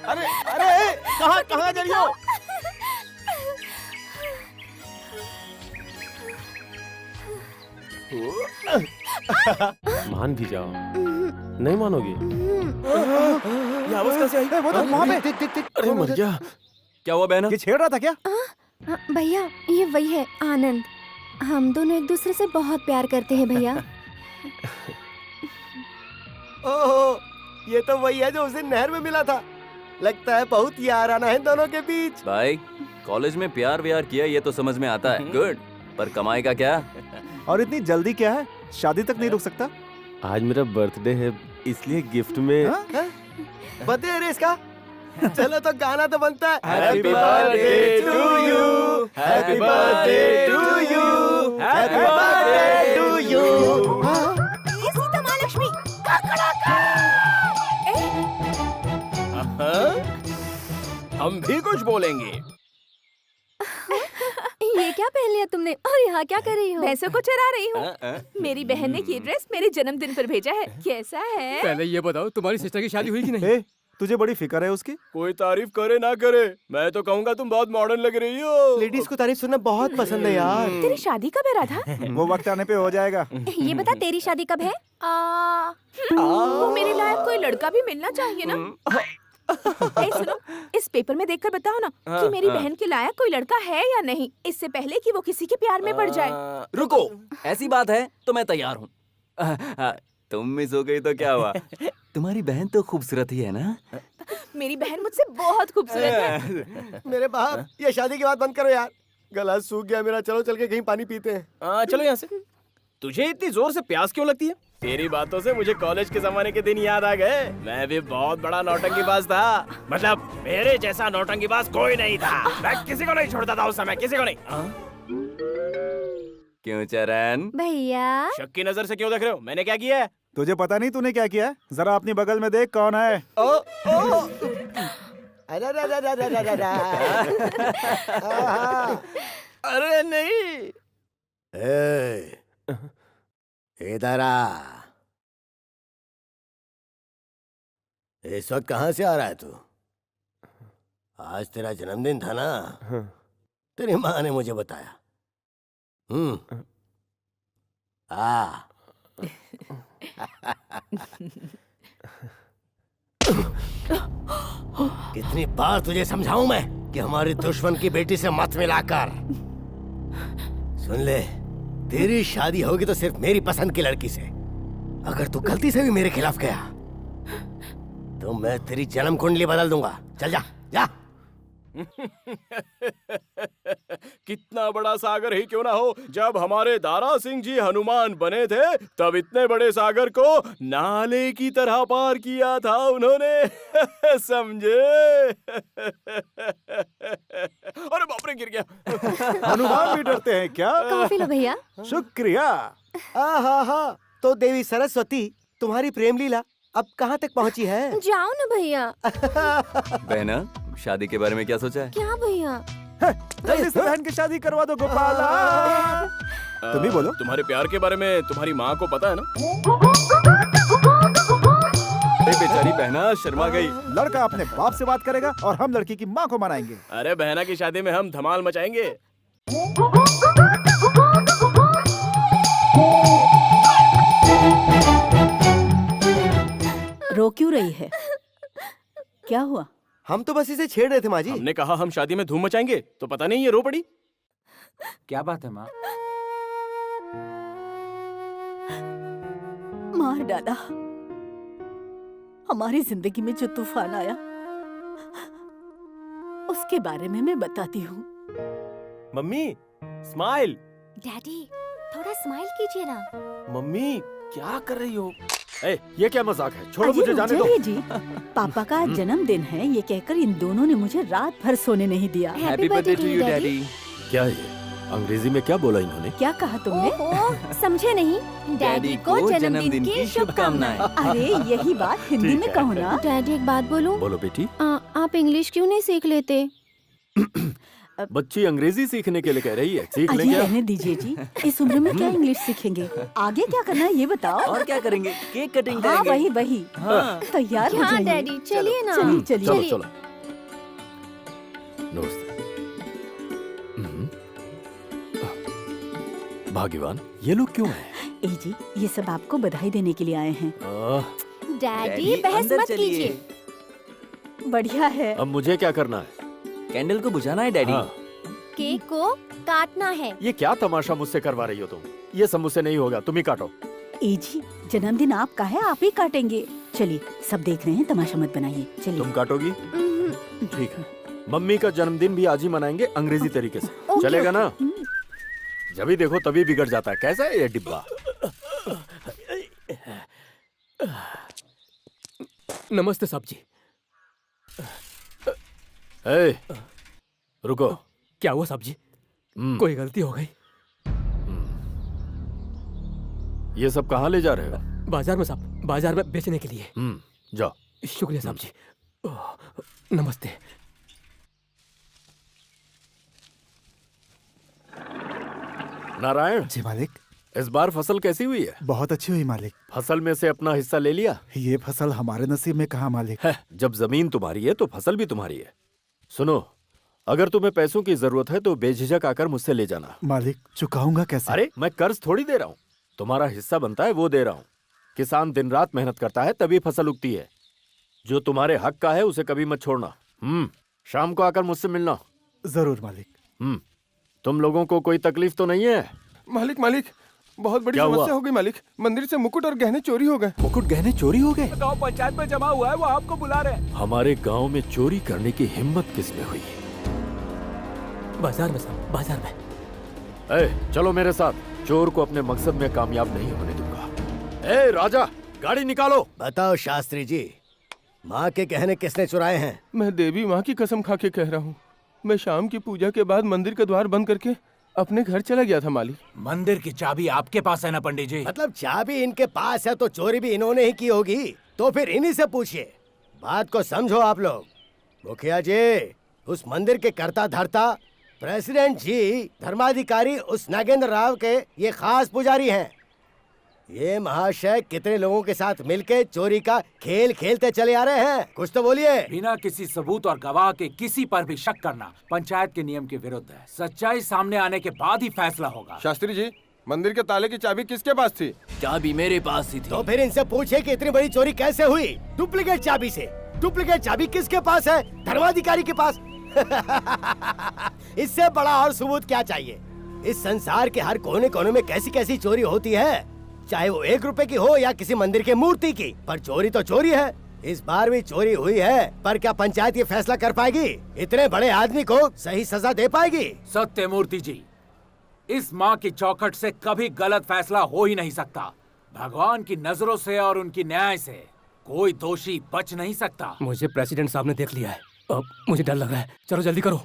[SPEAKER 6] अरे अरे कहाँ जा रही हो?
[SPEAKER 9] मान भी जाओ, नहीं मानोगी?
[SPEAKER 12] ये आवाज कैसे आई?
[SPEAKER 2] वो तो वहाँ पे।
[SPEAKER 6] देख।
[SPEAKER 9] अरे मर गया।
[SPEAKER 4] क्या हुआ बहना?
[SPEAKER 2] ये छेड़ रहा था क्या?
[SPEAKER 5] भैया ये वही है आनंद। हम दोनों एक दूसरे से बहुत प्यार करते हैं भैया।
[SPEAKER 6] ओहो, ये तो वही है जो उस दिन नहर में मिला था। लगता है बहुत याराना है दोनों के बीच।
[SPEAKER 4] भाई कॉलेज में प्यार व्यार किया ये तो समझ में आता है, गुड, पर कमाई का क्या?
[SPEAKER 2] और इतनी जल्दी क्या है? शादी तक नहीं रुक सकता?
[SPEAKER 9] आज मेरा बर्थडे है, इसलिए गिफ्ट में
[SPEAKER 6] बर्थडे है इसका। चलो तो गाना तो बनता है।
[SPEAKER 9] Happy birthday to you, happy birthday to you, happy birthday to you।
[SPEAKER 7] ये सीता महालक्ष्मी।
[SPEAKER 12] हम भी कुछ बोलेंगे।
[SPEAKER 5] ये क्या पहन लिया तुमने और यहाँ क्या कर रही हो?
[SPEAKER 8] भैंसों को चरा रही हूँ। मेरी बहन ने ये ड्रेस मेरे जन्मदिन पर भेजा है। कैसा है?
[SPEAKER 10] पहले ये बताओ तुम्हारी सिस्टर की शादी हुई कि नहीं?
[SPEAKER 2] ए, तुझे बड़ी फिक्र है उसकी?
[SPEAKER 12] कोई तारीफ करे ना करे, मैं तो कहूँगा तुम बहुत मॉडर्न लग रही हो।
[SPEAKER 6] लेडीज को तारीफ सुनना बहुत पसंद है यार।
[SPEAKER 8] तेरी शादी कब है राधा?
[SPEAKER 2] वो वक्त आने पे हो जाएगा।
[SPEAKER 5] ये बता तेरी शादी कब है?
[SPEAKER 8] वो मेरे लायक कोई लड़का भी मिलना चाहिए ना। ए, सुनो, इस पेपर में देखकर बताओ ना कि मेरी बहन के लायक कोई लड़का है या नहीं, इससे पहले कि वो किसी के प्यार में पड़ जाए।
[SPEAKER 4] रुको, ऐसी बात है तो मैं तैयार हूँ। तुम मिस हो गई तो क्या हुआ? तुम्हारी बहन तो खूबसूरत ही है ना?
[SPEAKER 8] मेरी बहन मुझसे बहुत खूबसूरत है।
[SPEAKER 6] मेरे बाप, ये शादी की बात बंद करो यार, गला सूख गया मेरा। चलो चल के कहीं पानी पीते हैं।
[SPEAKER 12] चलो यहाँ से। तुझे इतनी जोर से प्यास क्यों लगती है? तेरी बातों से मुझे कॉलेज के जमाने के दिन याद आ गए। मैं भी बहुत बड़ा नौटंकीबाज था। मतलब मेरे जैसा नौटंकीबाज कोई नहीं था। मैं किसी को नहीं छोड़ता था उस समय, किसी को नहीं।
[SPEAKER 4] क्यों चरण?
[SPEAKER 5] भैया
[SPEAKER 12] शक की नजर से क्यों देख रहे हो? मैंने क्या किया है?
[SPEAKER 2] तुझे पता नहीं तूने क्या किया है? जरा अपनी बगल में देख कौन है।
[SPEAKER 12] अरे नहीं।
[SPEAKER 6] इधर आ। इस वक्त कहाँ से आ रहा है तू? आज तेरा जन्मदिन था ना? तेरी माँ ने मुझे बताया। आ कितनी बार तुझे समझाऊं मैं कि हमारी दुश्मन की बेटी से मत मिलाकर। सुन ले, तेरी शादी होगी तो सिर्फ मेरी पसंद की लड़की से। अगर तू गलती से भी मेरे खिलाफ गया तो मैं तेरी जन्म कुंडली बदल दूंगा। चल जा जा।
[SPEAKER 12] कितना बड़ा सागर ही क्यों ना हो, जब हमारे दारा सिंह जी हनुमान बने थे तब इतने बड़े सागर को नाले की तरह पार किया था उन्होंने। समझे? अरे बाप रे, गिर गया।
[SPEAKER 2] हनुमान भी डरते हैं क्या?
[SPEAKER 5] कॉफी लो भैया।
[SPEAKER 2] शुक्रिया।
[SPEAKER 6] हाँ, तो देवी सरस्वती तुम्हारी प्रेम लीला अब कहाँ तक पहुँची है?
[SPEAKER 5] जाओ ना भैया।
[SPEAKER 4] बहना, शादी के बारे में क्या सोचा है?
[SPEAKER 5] क्या भैया?
[SPEAKER 2] जल्दी से बहन की शादी करवा दो गोपाला। तुम ही बोलो।
[SPEAKER 12] तुम्हारे प्यार के बारे में तुम्हारी माँ को पता है ना?
[SPEAKER 4] बेचारी बहना शर्मा गई।
[SPEAKER 2] लड़का अपने बाप से बात करेगा और हम लड़की की माँ को मनाएंगे।
[SPEAKER 12] अरे बहना की शादी में हम धमाल मचाएंगे।
[SPEAKER 7] रो क्यों रही है? क्या हुआ?
[SPEAKER 6] हम तो बस इसे छेड़ रहे थे माँ जी।
[SPEAKER 12] हमने कहा हम शादी में धूम मचाएंगे तो पता नहीं ये रो पड़ी।
[SPEAKER 11] क्या बात है माँ?
[SPEAKER 7] मार डाला। हमारी जिंदगी में जो तूफान आया उसके बारे में मैं बताती हूँ।
[SPEAKER 12] Mummy smile.
[SPEAKER 5] डैडी थोड़ा स्माइल कीजिए ना।
[SPEAKER 9] मम्मी क्या कर रही हो?
[SPEAKER 1] ए, ये क्या मजाक है? छोड़ो
[SPEAKER 7] अजी
[SPEAKER 1] मुझे
[SPEAKER 7] रुक
[SPEAKER 1] जाने दो।
[SPEAKER 7] जाइए जी। पापा का आज जन्मदिन है, ये कहकर इन दोनों ने मुझे रात भर सोने नहीं दिया।
[SPEAKER 4] Happy birthday to you daddy.
[SPEAKER 1] क्या ये अंग्रेजी में क्या बोला इन्होंने?
[SPEAKER 7] क्या कहा तुमने?
[SPEAKER 5] ओहो, समझे नहीं? डैडी को जन्मदिन की शुभकामनाएं।
[SPEAKER 7] अरे यही बात हिंदी
[SPEAKER 1] ठीक
[SPEAKER 7] में
[SPEAKER 1] है।
[SPEAKER 7] कहो ना।
[SPEAKER 5] डैडी एक बात बोलूं?
[SPEAKER 1] बोलो बेटी।
[SPEAKER 5] आप इंग्लिश क्यों नहीं सीख लेते?
[SPEAKER 1] बच्ची अंग्रेजी सीखने के लिए कह रही है, सीख
[SPEAKER 7] अजी
[SPEAKER 1] लेंगे।
[SPEAKER 7] रहने दीजिए जी, इस उम्र में क्या इंग्लिश सीखेंगे? आगे क्या करना है ये बताओ।
[SPEAKER 4] और क्या करेंगे? केक कटिंग
[SPEAKER 7] हाँ
[SPEAKER 4] करेंगे।
[SPEAKER 7] वही
[SPEAKER 4] हाँ।
[SPEAKER 7] तैयार हो
[SPEAKER 5] हाँ
[SPEAKER 7] जाइए।
[SPEAKER 5] डैडी, चलिए ना।
[SPEAKER 7] चलिए चलिए।
[SPEAKER 1] चलो चलो। नमस्ते। भाग्यवान, ये लोग क्यों हैं?
[SPEAKER 7] ए जी, ये सब आपको बधाई देने के लिए आए हैं।
[SPEAKER 5] डैडी बहस
[SPEAKER 4] अंदर
[SPEAKER 5] मत
[SPEAKER 4] चलिए।
[SPEAKER 5] कीजिए।
[SPEAKER 7] बढ़िया है।
[SPEAKER 1] अब मुझे क्या करना है?
[SPEAKER 4] कैंडल को बुझाना है डैडी।
[SPEAKER 1] हाँ।
[SPEAKER 5] केक को काटना है।
[SPEAKER 1] ये क्या तमाशा मुझसे करवा रही हो तुम? ये सब मुझसे नहीं होगा, तुम ही काटो।
[SPEAKER 7] ए जी, जन्मदिन आपका है, आप ही काटेंगे। चलिए, सब देख रहे हैं, तमाशा मत बनाइए। चलिए।
[SPEAKER 1] तुम काटोगी? ठीक है। मम्मी का जन्मदिन भी आज ही मनाएंगे अंग्रेजी तरीके से।
[SPEAKER 5] ओके,
[SPEAKER 1] चलेगा ना? जब भी देखो तभी बिगड़ जाता है। कैसा है ये डिब्बा?
[SPEAKER 10] नमस्ते साहब जी।
[SPEAKER 1] ए, रुको।
[SPEAKER 10] क्या हुआ साहब जी?
[SPEAKER 1] हम्म,
[SPEAKER 10] कोई गलती हो गई?
[SPEAKER 1] ये सब कहाँ ले जा रहे हो?
[SPEAKER 10] बाजार में साहब, बाजार में बेचने के लिए।
[SPEAKER 1] जाओ।
[SPEAKER 10] शुक्रिया साहब जी। नमस्ते।
[SPEAKER 1] नारायण
[SPEAKER 2] जी मालिक।
[SPEAKER 1] इस बार फसल कैसी हुई है?
[SPEAKER 2] बहुत अच्छी हुई मालिक।
[SPEAKER 1] फसल में से अपना हिस्सा ले लिया?
[SPEAKER 2] ये फसल हमारे नसीब में कहाँ मालिक।
[SPEAKER 1] है, जब जमीन तुम्हारी है तो फसल भी तुम्हारी है। सुनो, अगर तुम्हें पैसों की जरूरत है तो बेझिझक आकर मुझसे ले जाना।
[SPEAKER 2] मालिक चुकाऊंगा कैसे?
[SPEAKER 1] अरे मैं कर्ज थोड़ी दे रहा हूँ, तुम्हारा हिस्सा बनता है वो दे रहा हूँ। किसान दिन रात मेहनत करता है तभी फसल उगती है। जो तुम्हारे हक का है उसे कभी मत छोड़ना। शाम को आकर मुझसे मिलना।
[SPEAKER 2] जरूर मालिक।
[SPEAKER 1] तुम लोगों को कोई तकलीफ तो नहीं है?
[SPEAKER 9] मालिक मालिक, बहुत बड़ी
[SPEAKER 1] क्या हुआ?
[SPEAKER 9] समस्या हो गई मालिक। मंदिर से मुकुट और गहने चोरी हो गए।
[SPEAKER 1] मुकुट गहने चोरी हो गए?
[SPEAKER 11] गांव पंचायत में जमा हुआ है, वो आपको बुला रहे हैं।
[SPEAKER 1] हमारे गांव में चोरी करने की हिम्मत किसमें हुई?
[SPEAKER 10] बाजार में साहब, बाजार में।
[SPEAKER 1] चलो मेरे साथ। चोर को अपने मकसद में कामयाब नहीं होने दूंगा। राजा, गाड़ी निकालो।
[SPEAKER 6] बताओ शास्त्री जी, माँ के गहने किसने चुराए हैं?
[SPEAKER 9] मैं देवी माँ की कसम खा के कह रहा हूँ, मैं शाम की पूजा के बाद मंदिर का द्वार बंद करके अपने घर चला गया था मालिक।
[SPEAKER 11] मंदिर की चाबी आपके पास है ना पंडित जी?
[SPEAKER 6] मतलब चाबी इनके पास है तो चोरी भी इन्होंने ही की होगी। तो फिर इन्हीं से पूछिए। बात को समझो आप लोग। मुखिया जी, उस मंदिर के कर्ता धर्ता प्रेसिडेंट जी, धर्माधिकारी उस नागेंद्र राव के ये खास पुजारी हैं। ये महाशय कितने लोगों के साथ मिलके चोरी का खेल खेलते चले आ रहे हैं? कुछ तो बोलिए।
[SPEAKER 11] बिना किसी सबूत और गवाह के किसी पर भी शक करना पंचायत के नियम के विरुद्ध है। सच्चाई सामने आने के बाद ही फैसला होगा।
[SPEAKER 9] शास्त्री जी, मंदिर के ताले की चाबी किसके पास थी?
[SPEAKER 4] चाबी मेरे पास ही थी।
[SPEAKER 6] तो फिर इनसे पूछिए कि इतनी बड़ी चोरी कैसे हुई? डुप्लीकेट चाबी से। डुप्लीकेट चाबी किसके पास है? धर्माधिकारी के पास। इससे बड़ा और सबूत क्या चाहिए? इस संसार के हर कोने कोने में कैसी कैसी चोरी होती है, चाहे वो 1 रुपए की हो या किसी मंदिर के मूर्ति की, पर चोरी तो चोरी है। इस बार भी चोरी हुई है, पर क्या पंचायत ये फैसला कर पाएगी? इतने बड़े आदमी को सही सजा दे पाएगी?
[SPEAKER 11] सत्य मूर्ति जी, इस माँ की चौखट से कभी गलत फैसला हो ही नहीं सकता। भगवान की नजरों से और उनकी न्याय से कोई दोषी बच नहीं सकता।
[SPEAKER 10] मुझे प्रेसिडेंट साहब ने देख लिया है, अब मुझे डर लग रहा है। चलो जल्दी करो।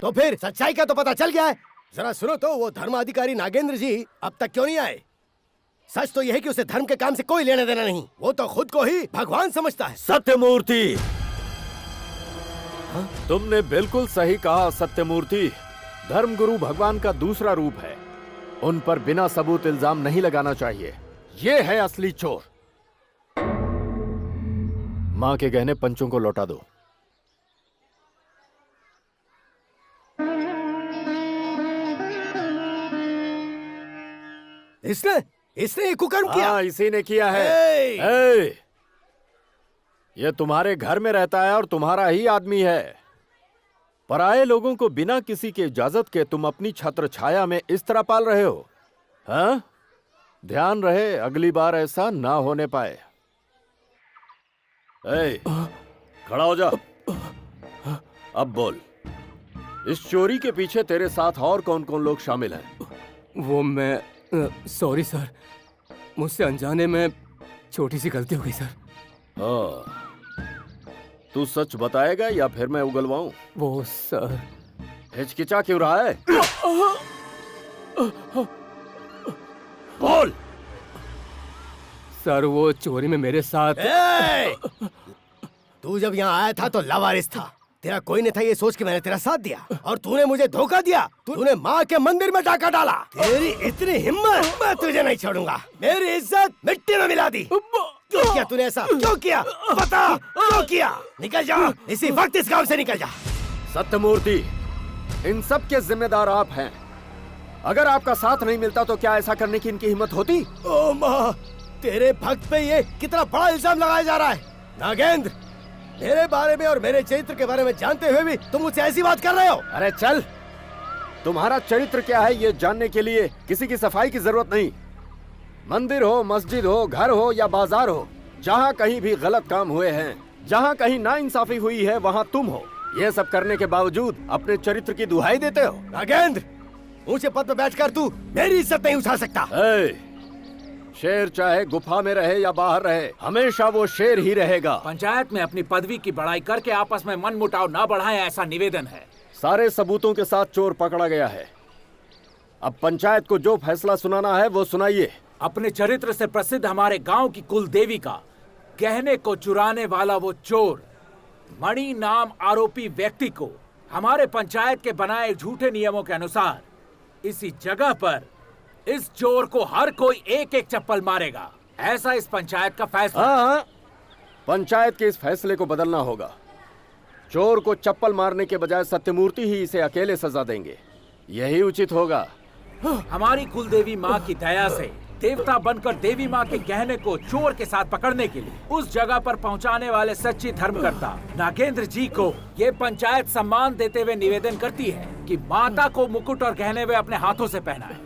[SPEAKER 6] तो फिर सच्चाई का तो पता चल गया है। जरा सुनो तो, वो धर्माधिकारी नागेंद्र जी अब तक क्यों नहीं आए? सच तो यह है कि उसे धर्म के काम से कोई लेना देना नहीं। वो तो खुद को ही भगवान समझता है।
[SPEAKER 1] सत्यमूर्ति, तुमने बिल्कुल सही कहा। सत्यमूर्ति धर्मगुरु भगवान का दूसरा रूप है। उन पर बिना सबूत इल्जाम नहीं लगाना चाहिए। ये है असली चोर। माँ के गहने पंचों को लौटा दो।
[SPEAKER 6] इसने ये कुकर्म किया।
[SPEAKER 1] हाँ, इसी ने किया है। ये तुम्हारे घर में रहता है और तुम्हारा ही आदमी है। पराये लोगों को बिना किसी के इजाजत के तुम अपनी छत्र छाया में इस तरह पाल रहे हो। हाँ? ध्यान रहे अगली बार ऐसा ना होने पाए। खड़ा हो जा। अब बोल, इस चोरी के पीछे तेरे साथ और कौन कौन लोग शामिल हैं?
[SPEAKER 10] वो मैं सॉरी सर, मुझसे अनजाने में छोटी सी गलती हो गई सर।
[SPEAKER 1] तू सच बताएगा या फिर मैं उगलवाऊं?
[SPEAKER 10] वो सर।
[SPEAKER 1] हिचकिचा क्यों रहा है? बोल।
[SPEAKER 10] सर वो चोरी में मेरे साथ।
[SPEAKER 6] तू जब यहाँ आया था तो लावारिस था। तेरा कोई नहीं था ये सोच के मैंने तेरा साथ दिया, और तूने मुझे धोखा दिया। तूने माँ के मंदिर में डाका डाला। तेरी इतनी हिम्मत, मैं तुझे नहीं छोड़ूंगा। मेरी इज्जत मिट्टी में मिला दी। क्यों किया तूने ऐसा? क्यों किया? बता, क्यों किया? निकल जा, इसी वक्त इस गांव से निकल जा।
[SPEAKER 1] सत्यमूर्ति, इन सब के जिम्मेदार आप हैं। अगर आपका साथ नहीं मिलता तो क्या ऐसा करने की इनकी हिम्मत होती?
[SPEAKER 6] ओ माँ, तेरे भक्त पे ये कितना बड़ा इल्जाम लगाया जा रहा है। नागेंद्र, मेरे बारे में और मेरे चरित्र के बारे में जानते हुए भी तुम मुझसे ऐसी बात कर रहे हो?
[SPEAKER 1] अरे चल, तुम्हारा चरित्र क्या है ये जानने के लिए किसी की सफाई की जरूरत नहीं। मंदिर हो, मस्जिद हो, घर हो या बाजार हो, जहाँ कहीं भी गलत काम हुए हैं, जहाँ कहीं नाइंसाफी हुई है, वहाँ तुम हो। ये सब करने के बावजूद अपने चरित्र की दुहाई देते हो।
[SPEAKER 6] नागेंद्र, ऊंचे पद पर बैठकर तू मेरी इज्जत नहीं उठा सकता।
[SPEAKER 1] शेर चाहे गुफा में रहे या बाहर रहे, हमेशा वो शेर ही रहेगा।
[SPEAKER 11] पंचायत में अपनी पदवी की बड़ाई करके आपस में मन मुटाव ना बढ़ाएं, ऐसा निवेदन है।
[SPEAKER 1] सारे सबूतों के साथ चोर पकड़ा गया है। अब पंचायत को जो फैसला सुनाना है वो सुनाइए।
[SPEAKER 11] अपने चरित्र से प्रसिद्ध हमारे गांव की कुल देवी का गहने को चुराने वाला वो चोर मणि नाम आरोपी व्यक्ति को हमारे पंचायत के बनाए झूठे नियमों के अनुसार इसी जगह पर इस चोर को हर कोई एक एक चप्पल मारेगा। ऐसा इस पंचायत का फैसला।
[SPEAKER 1] हाँ, पंचायत के इस फैसले को बदलना होगा। चोर को चप्पल मारने के बजाय सत्यमूर्ति ही इसे अकेले सजा देंगे, यही उचित होगा।
[SPEAKER 11] हमारी कुलदेवी माँ की दया से देवता बनकर देवी माँ के गहने को चोर के साथ पकड़ने के लिए उस जगह पर पहुँचाने वाले सच्ची धर्मकर्ता नागेंद्र जी को ये पंचायत सम्मान देते हुए निवेदन करती है कि माता को मुकुट और गहने वे अपने हाथों से पहनाएं।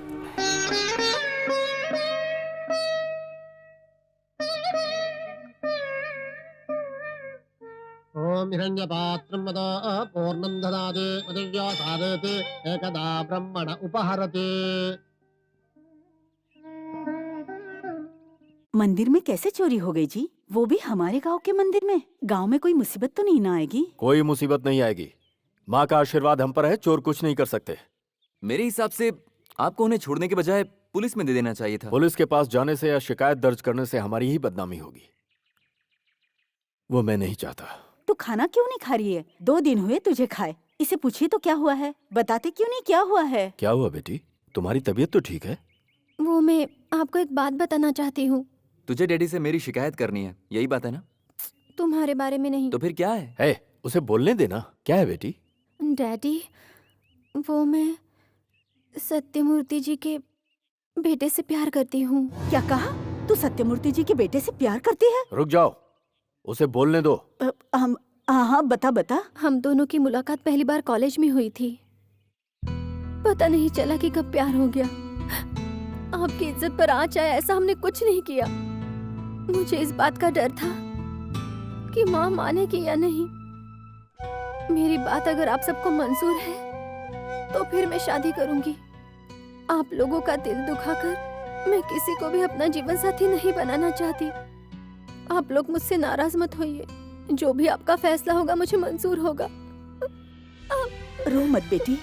[SPEAKER 13] ओम हिरण्यपात्रं वद पूर्णं ददाति उदिव्यासारेति एकदा ब्रह्मण उपहरति।
[SPEAKER 7] मंदिर में कैसे चोरी हो गई जी? वो भी हमारे गांव के मंदिर में? गांव में कोई मुसीबत तो नहीं ना आएगी?
[SPEAKER 1] कोई मुसीबत नहीं आएगी। माँ का आशीर्वाद हम पर है, चोर कुछ नहीं कर सकते।
[SPEAKER 4] मेरे हिसाब से आपको उन्हें छोड़ने के बजाय पुलिस में दे देना चाहिए था।
[SPEAKER 1] पुलिस के पास जाने से या शिकायत दर्ज करने से हमारी ही बदनामी होगी, वो मैं नहीं चाहता।
[SPEAKER 7] तो खाना क्यों नहीं खा रही है? 2 दिन हुए तुझे खाए। इसे पूछिए तो क्या हुआ है? बताते क्यों नहीं क्या हुआ है?
[SPEAKER 1] क्या हुआ बेटी? तुम्हारी तबीयत तो ठीक है?
[SPEAKER 5] वो मैं आपको एक बात बताना चाहती हूँ।
[SPEAKER 4] तुझे डैडी से मेरी शिकायत करनी है, यही बात है ना?
[SPEAKER 5] तुम्हारे बारे में नहीं।
[SPEAKER 4] तो फिर क्या है?
[SPEAKER 1] उसे बोलने देना। क्या है बेटी?
[SPEAKER 5] डैडी, वो मैं सत्यमूर्ति जी के बेटे से प्यार करती हूँ।
[SPEAKER 7] क्या कहा? तू सत्यमूर्ति जी के बेटे से प्यार करती है?
[SPEAKER 1] रुक जाओ, उसे बोलने दो।
[SPEAKER 7] हम हाँ बता।
[SPEAKER 5] हम दोनों की मुलाकात पहली बार कॉलेज में हुई थी। पता नहीं चला कि कब प्यार हो गया। आपकी इज्जत पर आँच आया ऐसा हमने कुछ नहीं किया। मुझे इस बात का डर था कि माँ मानेगी या नहीं। मेरी बात अगर आप सबको मंजूर है तो फिर मैं शादी करूंगी। आप लोगों का दिल दुखाकर मैं किसी को भी अपना जीवन साथी नहीं बनाना चाहती। आप लोग मुझसे नाराज मत होइए। जो भी आपका फैसला होगा मुझे मंजूर होगा।
[SPEAKER 7] रो मत बेटी,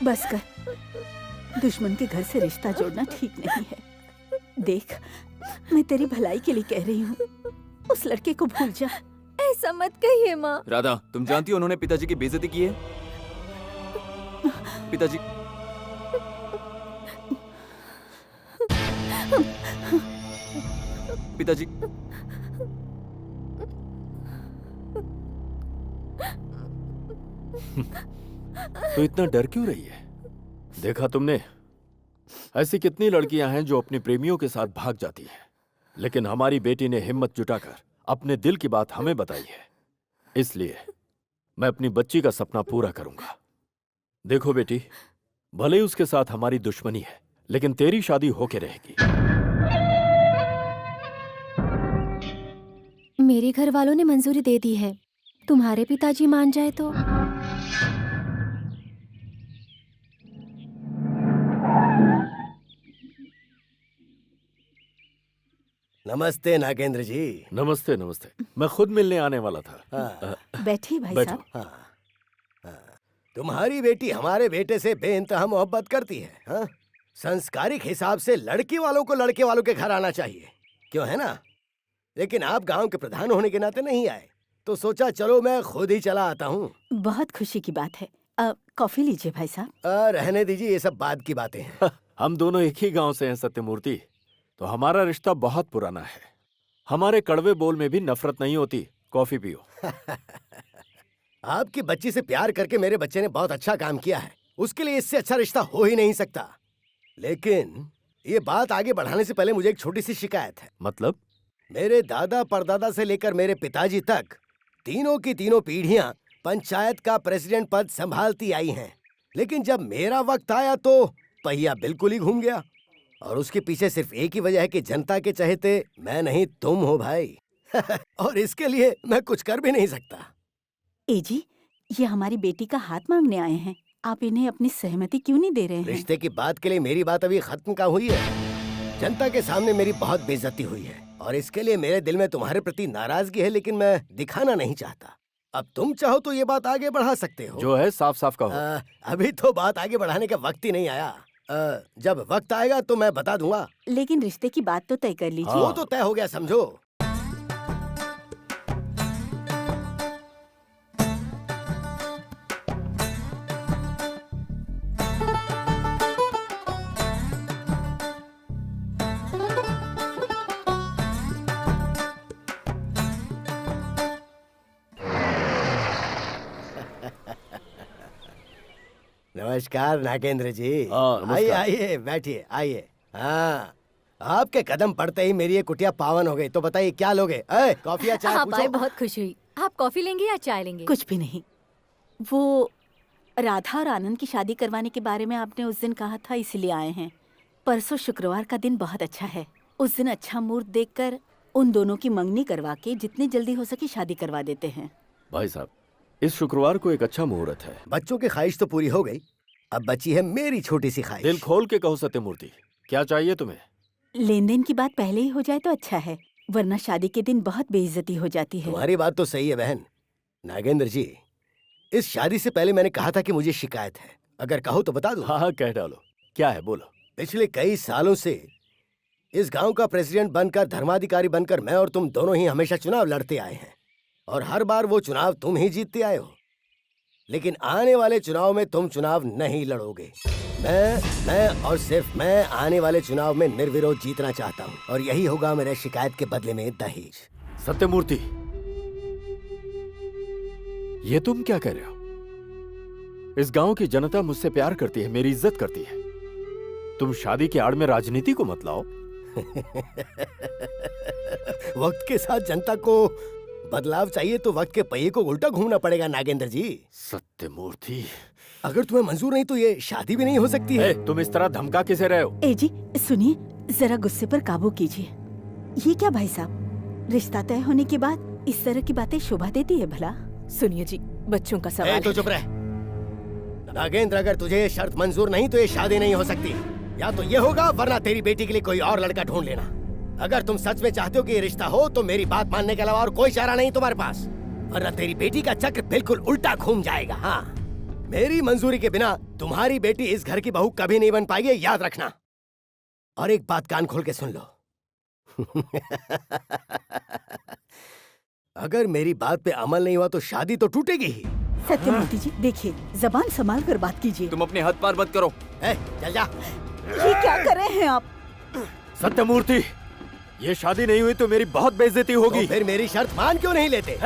[SPEAKER 7] बस कर। दुश्मन के घर से रिश्ता जोड़ना ठीक नहीं है। देख, मैं तेरी भलाई के लिए कह रही हूँ, उस लड़के को भूल जा।
[SPEAKER 5] ऐसा मत कहिए माँ।
[SPEAKER 4] राधा, तुम जानती हो उन्होंने पिताजी की बेइज्जती की है। पिताजी पिताजी
[SPEAKER 1] तो इतना डर क्यों रही है? देखा तुमने, ऐसी कितनी लड़कियां हैं जो अपने प्रेमियों के साथ भाग जाती हैं, लेकिन हमारी बेटी ने हिम्मत जुटाकर अपने दिल की बात हमें बताई है। इसलिए मैं अपनी बच्ची का सपना पूरा करूंगा। देखो बेटी, भले ही उसके साथ हमारी दुश्मनी है, लेकिन तेरी शादी होके रहेगी।
[SPEAKER 5] मेरे घर वालों ने मंजूरी दे दी है, तुम्हारे पिताजी मान जाए तो।
[SPEAKER 6] नमस्ते नागेंद्र जी।
[SPEAKER 1] नमस्ते नमस्ते, मैं खुद मिलने आने वाला था।
[SPEAKER 7] बैठिए भाई
[SPEAKER 1] बैठो।
[SPEAKER 7] साहब।
[SPEAKER 6] तुम्हारी बेटी हमारे बेटे से बेइंतहा मोहब्बत करती है। हाँ? संस्कारिक हिसाब से लड़की वालों को लड़के वालों के घर आना चाहिए, क्यों है ना? लेकिन आप गांव के प्रधान होने के नाते नहीं आए, तो सोचा चलो मैं खुद ही चला आता हूँ।
[SPEAKER 7] बहुत खुशी की बात है। कॉफी लीजिए भाई साहब।
[SPEAKER 6] रहने दीजिए, ये सब बाद की बातें हैं।
[SPEAKER 1] हम दोनों एक ही गांव से हैं सत्यमूर्ति, तो हमारा रिश्ता बहुत पुराना है। हमारे कड़वे बोल में भी नफरत नहीं होती। कॉफी पियो।
[SPEAKER 6] आपकी बच्ची से प्यार करके मेरे बच्चे ने बहुत अच्छा काम किया है, उसके लिए इससे अच्छा रिश्ता हो ही नहीं सकता। लेकिन ये बात आगे बढ़ाने से पहले मुझे एक छोटी सी शिकायत है।
[SPEAKER 1] मतलब?
[SPEAKER 6] मेरे दादा परदादा से लेकर मेरे पिताजी तक तीनों की तीनों पीढ़ियां पंचायत का प्रेसिडेंट पद संभालती आई हैं, लेकिन जब मेरा वक्त आया तो पहिया बिल्कुल ही घूम गया। और उसके पीछे सिर्फ एक ही वजह है कि जनता के चहेते मैं नहीं तुम हो भाई। और इसके लिए मैं कुछ कर भी नहीं सकता।
[SPEAKER 7] ए जी, ये हमारी बेटी का हाथ मांगने आए हैं, आप इन्हें अपनी सहमति क्यों नहीं दे रहे हैं?
[SPEAKER 6] रिश्ते की बात के लिए मेरी बात अभी खत्म का हुई है। जनता के सामने मेरी बहुत बेइज्जती हुई है और इसके लिए मेरे दिल में तुम्हारे प्रति नाराजगी है, लेकिन मैं दिखाना नहीं चाहता। अब तुम चाहो तो ये बात आगे बढ़ा सकते हो।
[SPEAKER 1] जो है साफ साफ कहो।
[SPEAKER 6] अभी तो बात आगे बढ़ाने का वक्त ही नहीं आया। जब वक्त आएगा तो मैं बता दूंगा।
[SPEAKER 7] लेकिन रिश्ते की बात तो तय कर लीजिए।
[SPEAKER 6] वो तो तय हो गया समझो। नमस्कार नागेंद्र जी। आइए आइए बैठिए आइए। हाँ, आपके कदम पड़ते ही मेरी ये कुटिया पावन हो गई। तो बताइए क्या लोगे? कॉफी या चाय?
[SPEAKER 5] आप आए बहुत खुशी हुई। आप कॉफी लेंगे या चाय लेंगे?
[SPEAKER 7] कुछ भी नहीं। वो राधा और आनंद की शादी करवाने के बारे में आपने उस दिन कहा था, इसलिए आए हैं। परसों शुक्रवार का दिन बहुत अच्छा है। उस दिन अच्छा मुहूर्त देखकर उन दोनों की मंगनी करवा के जितनी जल्दी हो सके शादी करवा देते हैं।
[SPEAKER 1] भाई साहब, इस शुक्रवार को एक अच्छा मुहूर्त है।
[SPEAKER 6] बच्चों की ख्वाहिश तो पूरी हो गई, अब बची है मेरी छोटी सी ख्वाहिश।
[SPEAKER 1] दिल खोल के कहो सत्यमूर्ति, क्या चाहिए तुम्हें?
[SPEAKER 7] लेन देन की बात पहले ही हो जाए तो अच्छा है, वरना शादी के दिन बहुत बेइज्जती हो जाती है।
[SPEAKER 6] तुम्हारी बात तो सही है बहन। नागेंद्र जी, इस शादी से पहले मैंने कहा था कि मुझे शिकायत है, अगर कहो तो बता दो।
[SPEAKER 1] हाँ कह डालो, क्या है बोलो।
[SPEAKER 6] पिछले कई सालों से इस गांव का प्रेसिडेंट बनकर, धर्माधिकारी बनकर मैं और तुम दोनों ही हमेशा चुनाव लड़ते आए हैं और हर बार वो चुनाव तुम ही जीतते आए हो। लेकिन आने वाले चुनाव में तुम चुनाव नहीं लड़ोगे। मैं और सिर्फ मैं आने वाले चुनाव में निर्विरोध जीतना चाहता हूँ और यही होगा मेरे शिकायत के बदले में दहेज।
[SPEAKER 1] सत्यमूर्ति, ये तुम क्या कह रहे हो? इस गांव की जनता मुझसे प्यार करती है, मेरी इज्जत करती है। तुम शादी की आड़ में राजनीति को मत लाओ।
[SPEAKER 6] वक्त के साथ जनता को बदलाव चाहिए तो वक्त के पहिए को उल्टा घूमना पड़ेगा नागेंद्र जी।
[SPEAKER 1] सत्यमूर्ति,
[SPEAKER 6] अगर तुम्हें मंजूर नहीं तो ये शादी भी नहीं हो सकती है।
[SPEAKER 1] तुम इस तरह धमका किसे रहे हो?
[SPEAKER 7] ए जी सुनिए, जरा गुस्से पर काबू कीजिए। ये क्या भाई साहब, रिश्ता तय होने के बाद इस तरह की बातें शोभा देती है भला?
[SPEAKER 8] सुनिए जी, बच्चों का सवाल।
[SPEAKER 6] तो चुप रह नागेंद्र, अगर तुझे ये शर्त मंजूर नहीं तो ये शादी नहीं हो सकती। या तो ये होगा, वरना तेरी बेटी के लिए कोई और लड़का ढूंढ लेना। अगर तुम सच में चाहते हो कि ये रिश्ता हो तो मेरी बात मानने के अलावा और कोई चारा नहीं तुम्हारे पास, वरना तेरी बेटी का चक्र बिल्कुल उल्टा घूम जाएगा। हाँ, मेरी मंजूरी के बिना तुम्हारी बेटी इस घर की बहू कभी नहीं बन पाएगी, याद रखना। और एक बात कान खोल के सुन लो। अगर मेरी बात पे अमल नहीं हुआ तो शादी तो टूटेगी ही।
[SPEAKER 7] सत्यमूर्ति जी देखिए, जबान संभाल कर बात कीजिए।
[SPEAKER 4] तुम अपने हाथ पार मत करो।
[SPEAKER 6] चल जा।
[SPEAKER 7] ये क्या कर रहे हैं आप?
[SPEAKER 1] सत्यमूर्ति, ये शादी नहीं हुई तो मेरी बहुत बेइज्जती होगी।
[SPEAKER 6] तो फिर मेरी शर्त मान क्यों नहीं लेते?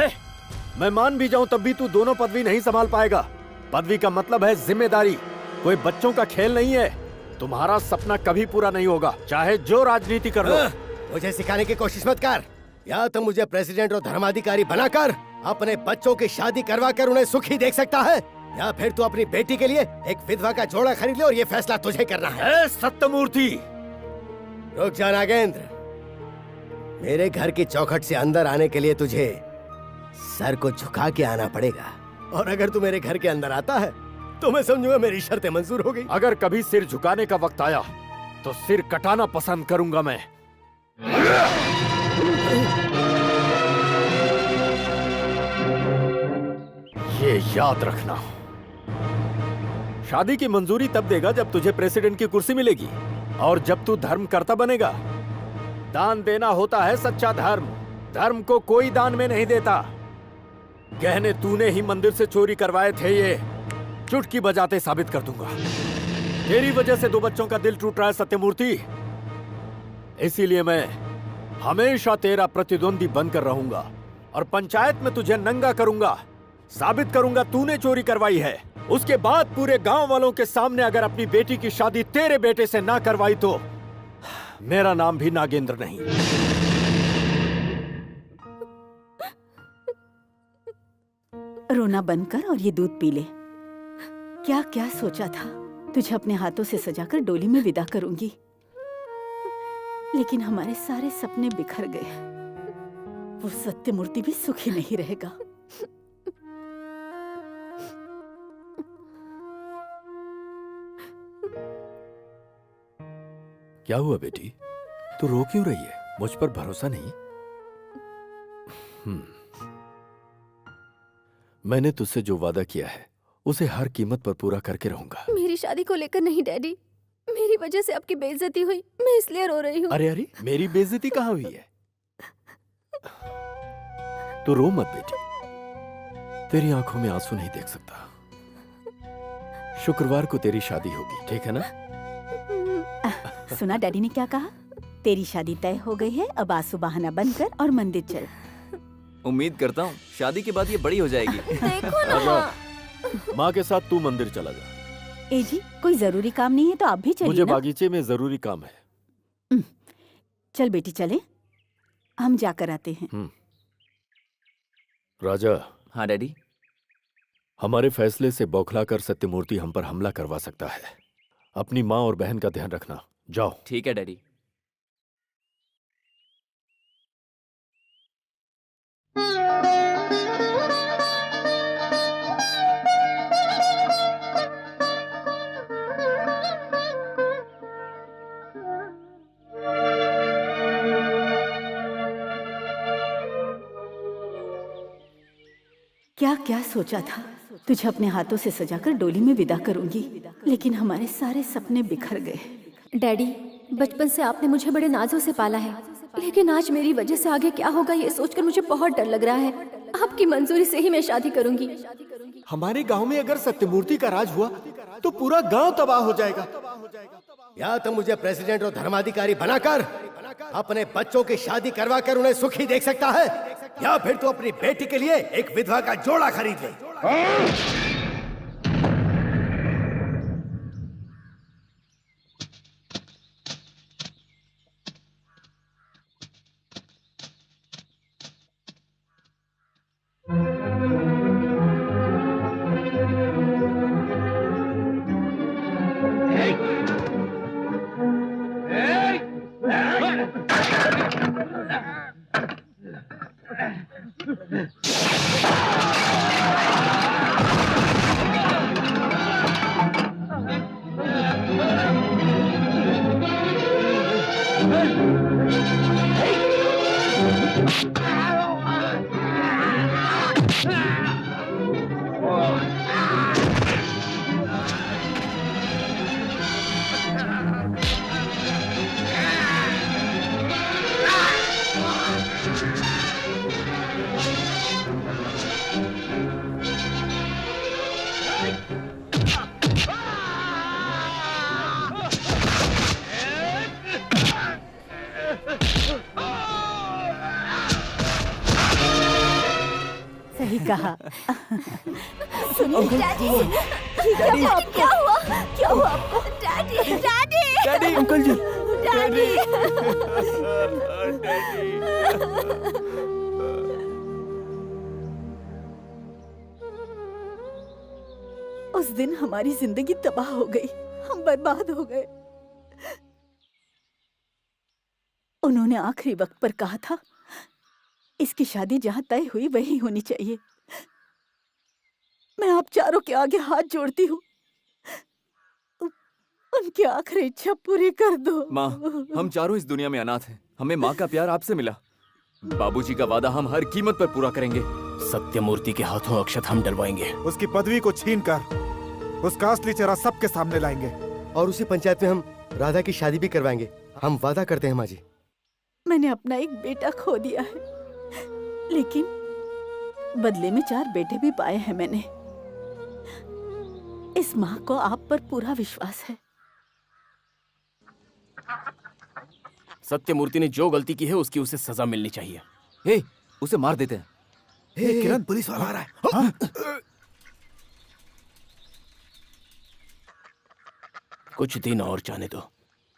[SPEAKER 1] मैं मान भी जाऊं तब भी तू दोनों पदवी नहीं संभाल पाएगा। पदवी का मतलब है जिम्मेदारी, कोई बच्चों का खेल नहीं है। तुम्हारा सपना कभी पूरा नहीं होगा, चाहे जो राजनीति कर लो।
[SPEAKER 6] मुझे सिखाने की कोशिश मत कर। या तो मुझे प्रेसिडेंट और धर्माधिकारी बनाकर अपने बच्चों की शादी करवा कर उन्हें सुखी देख सकता है, या फिर तू अपनी बेटी के लिए एक विधवा का जोड़ा खरीद ले और ये फैसला तुझे करना है।
[SPEAKER 1] सत्यमूर्ति,
[SPEAKER 6] रुक जा नागेंद्र। मेरे घर की चौखट से अंदर आने के लिए तुझे सर को झुका के आना पड़ेगा, और अगर तू मेरे घर के अंदर आता है तो मैं समझूंगा मेरी शर्तें मंजूर हो गई।
[SPEAKER 1] अगर कभी सिर झुकाने का वक्त आया तो सिर कटाना पसंद करूंगा मैं। ये याद रखना, शादी की मंजूरी तब देगा जब तुझे प्रेसिडेंट की कुर्सी मिलेगी, और जब तू धर्म करता बनेगा। दान देना होता है सच्चा धर्म, धर्म को कोई दान में नहीं देता। गहने तूने ही मंदिर से चोरी करवाए थे, ये चुटकी बजाते साबित कर दूंगा। तेरी वजह से 2 बच्चों का दिल टूट रहा है सत्यमूर्ति, इसीलिए मैं हमेशा तेरा प्रतिद्वंदी बनकर रहूंगा और पंचायत में तुझे नंगा करूंगा, साबित करूंगा तूने चोरी करवाई है। उसके बाद पूरे गांव वालों के सामने अगर अपनी बेटी की शादी तेरे बेटे से ना करवाई तो मेरा नाम भी नागेंद्र नहीं।
[SPEAKER 7] रोना बंद कर और ये दूध पी ले। क्या क्या सोचा था, तुझे अपने हाथों से सजाकर डोली में विदा करूंगी, लेकिन हमारे सारे सपने बिखर गए। वो सत्यमूर्ति भी सुखी नहीं रहेगा।
[SPEAKER 1] क्या हुआ बेटी, तू रो क्यों रही है? मुझ पर भरोसा नहीं? मैंने तुझसे जो वादा किया है उसे हर कीमत पर पूरा करके रहूंगा।
[SPEAKER 5] मेरी शादी को लेकर नहीं डैडी, मेरी वजह से आपकी बेइज्जती हुई, मैं इसलिए रो रही हूँ।
[SPEAKER 1] अरे अरे, मेरी बेइज्जती कहाँ हुई है? तू रो मत बेटी, तेरी आंखों में आंसू नहीं देख सकता। शुक्रवार को तेरी शादी होगी, ठीक है ना?
[SPEAKER 7] सुना डैडी ने क्या कहा? तेरी शादी तय हो गई है, अब आंसू बहाना बंद कर और मंदिर चल।
[SPEAKER 4] उम्मीद करता हूँ शादी के बाद ये बड़ी हो जाएगी।
[SPEAKER 5] देखो ना,
[SPEAKER 1] माँ के साथ तू मंदिर चला जा।
[SPEAKER 7] ए जी, कोई जरूरी काम नहीं है तो आप भी चलिए
[SPEAKER 1] मुझे
[SPEAKER 7] ना।
[SPEAKER 1] बागीचे में जरूरी काम है।
[SPEAKER 7] चल बेटी चले, हम जाकर आते हैं।
[SPEAKER 1] राजा।
[SPEAKER 4] हाँ डैडी।
[SPEAKER 1] हमारे फैसले से बौखलाकर सत्यमूर्ति हम पर हमला करवा सकता है। अपनी माँ और बहन का ध्यान रखना। जाओ।
[SPEAKER 4] ठीक है डैडी।
[SPEAKER 7] क्या क्या सोचा था, तुझे अपने हाथों से सजाकर डोली में विदा करूंगी, लेकिन हमारे सारे सपने बिखर गए।
[SPEAKER 5] डैडी, बचपन से आपने मुझे बड़े नाजों से पाला है, लेकिन आज मेरी वजह से आगे क्या होगा ये सोचकर मुझे बहुत डर लग रहा है। आपकी मंजूरी से ही मैं शादी करूंगी।
[SPEAKER 1] हमारे गांव में अगर सत्यमूर्ति का राज हुआ तो पूरा गांव तबाह हो जाएगा।
[SPEAKER 6] या तो मुझे प्रेसिडेंट और धर्माधिकारी बनाकर अपने बच्चों की शादी करवा कर उन्हें सुखी देख सकता है, या फिर तू अपनी बेटी के लिए एक विधवा का जोड़ा खरीद ले।
[SPEAKER 7] कहा। सुनिए क्या हुआ आपको? डैडी डैडी
[SPEAKER 1] डैडी अंकल जी
[SPEAKER 7] डैडी उस दिन हमारी जिंदगी तबाह हो गई, हम बर्बाद हो गए। उन्होंने आखिरी वक्त पर कहा था इसकी शादी जहां तय हुई वही होनी चाहिए। मैं आप चारों के आगे हाथ जोड़ती हूँ, उनकी आखिरी इच्छा पूरी कर दो।
[SPEAKER 1] माँ, हम चारों इस दुनिया में अनाथ हैं। हमें माँ का प्यार आपसे मिला। बाबूजी का वादा हम हर कीमत पर पूरा करेंगे।
[SPEAKER 12] सत्यमूर्ति के हाथों अक्षत हम डलवाएंगे।
[SPEAKER 2] उसकी पदवी को छीनकर उसका असली चेहरा सबके सामने लाएंगे।
[SPEAKER 6] और उसी पंचायत में हम राधा की शादी भी करवाएंगे। हम वादा करते हैं माँ जी।
[SPEAKER 7] मैंने अपना एक बेटा खो दिया है, लेकिन बदले में 4 बेटे भी पाए हैं मैंने। इस माँ को आप पर पूरा विश्वास है।
[SPEAKER 12] सत्यमूर्ति ने जो गलती की है उसकी उसे सजा मिलनी चाहिए।
[SPEAKER 1] हे, उसे मार देते हैं।
[SPEAKER 2] हे किरण, पुलिस वाला आ रहा है। हाँ?
[SPEAKER 12] कुछ दिन और जाने दो,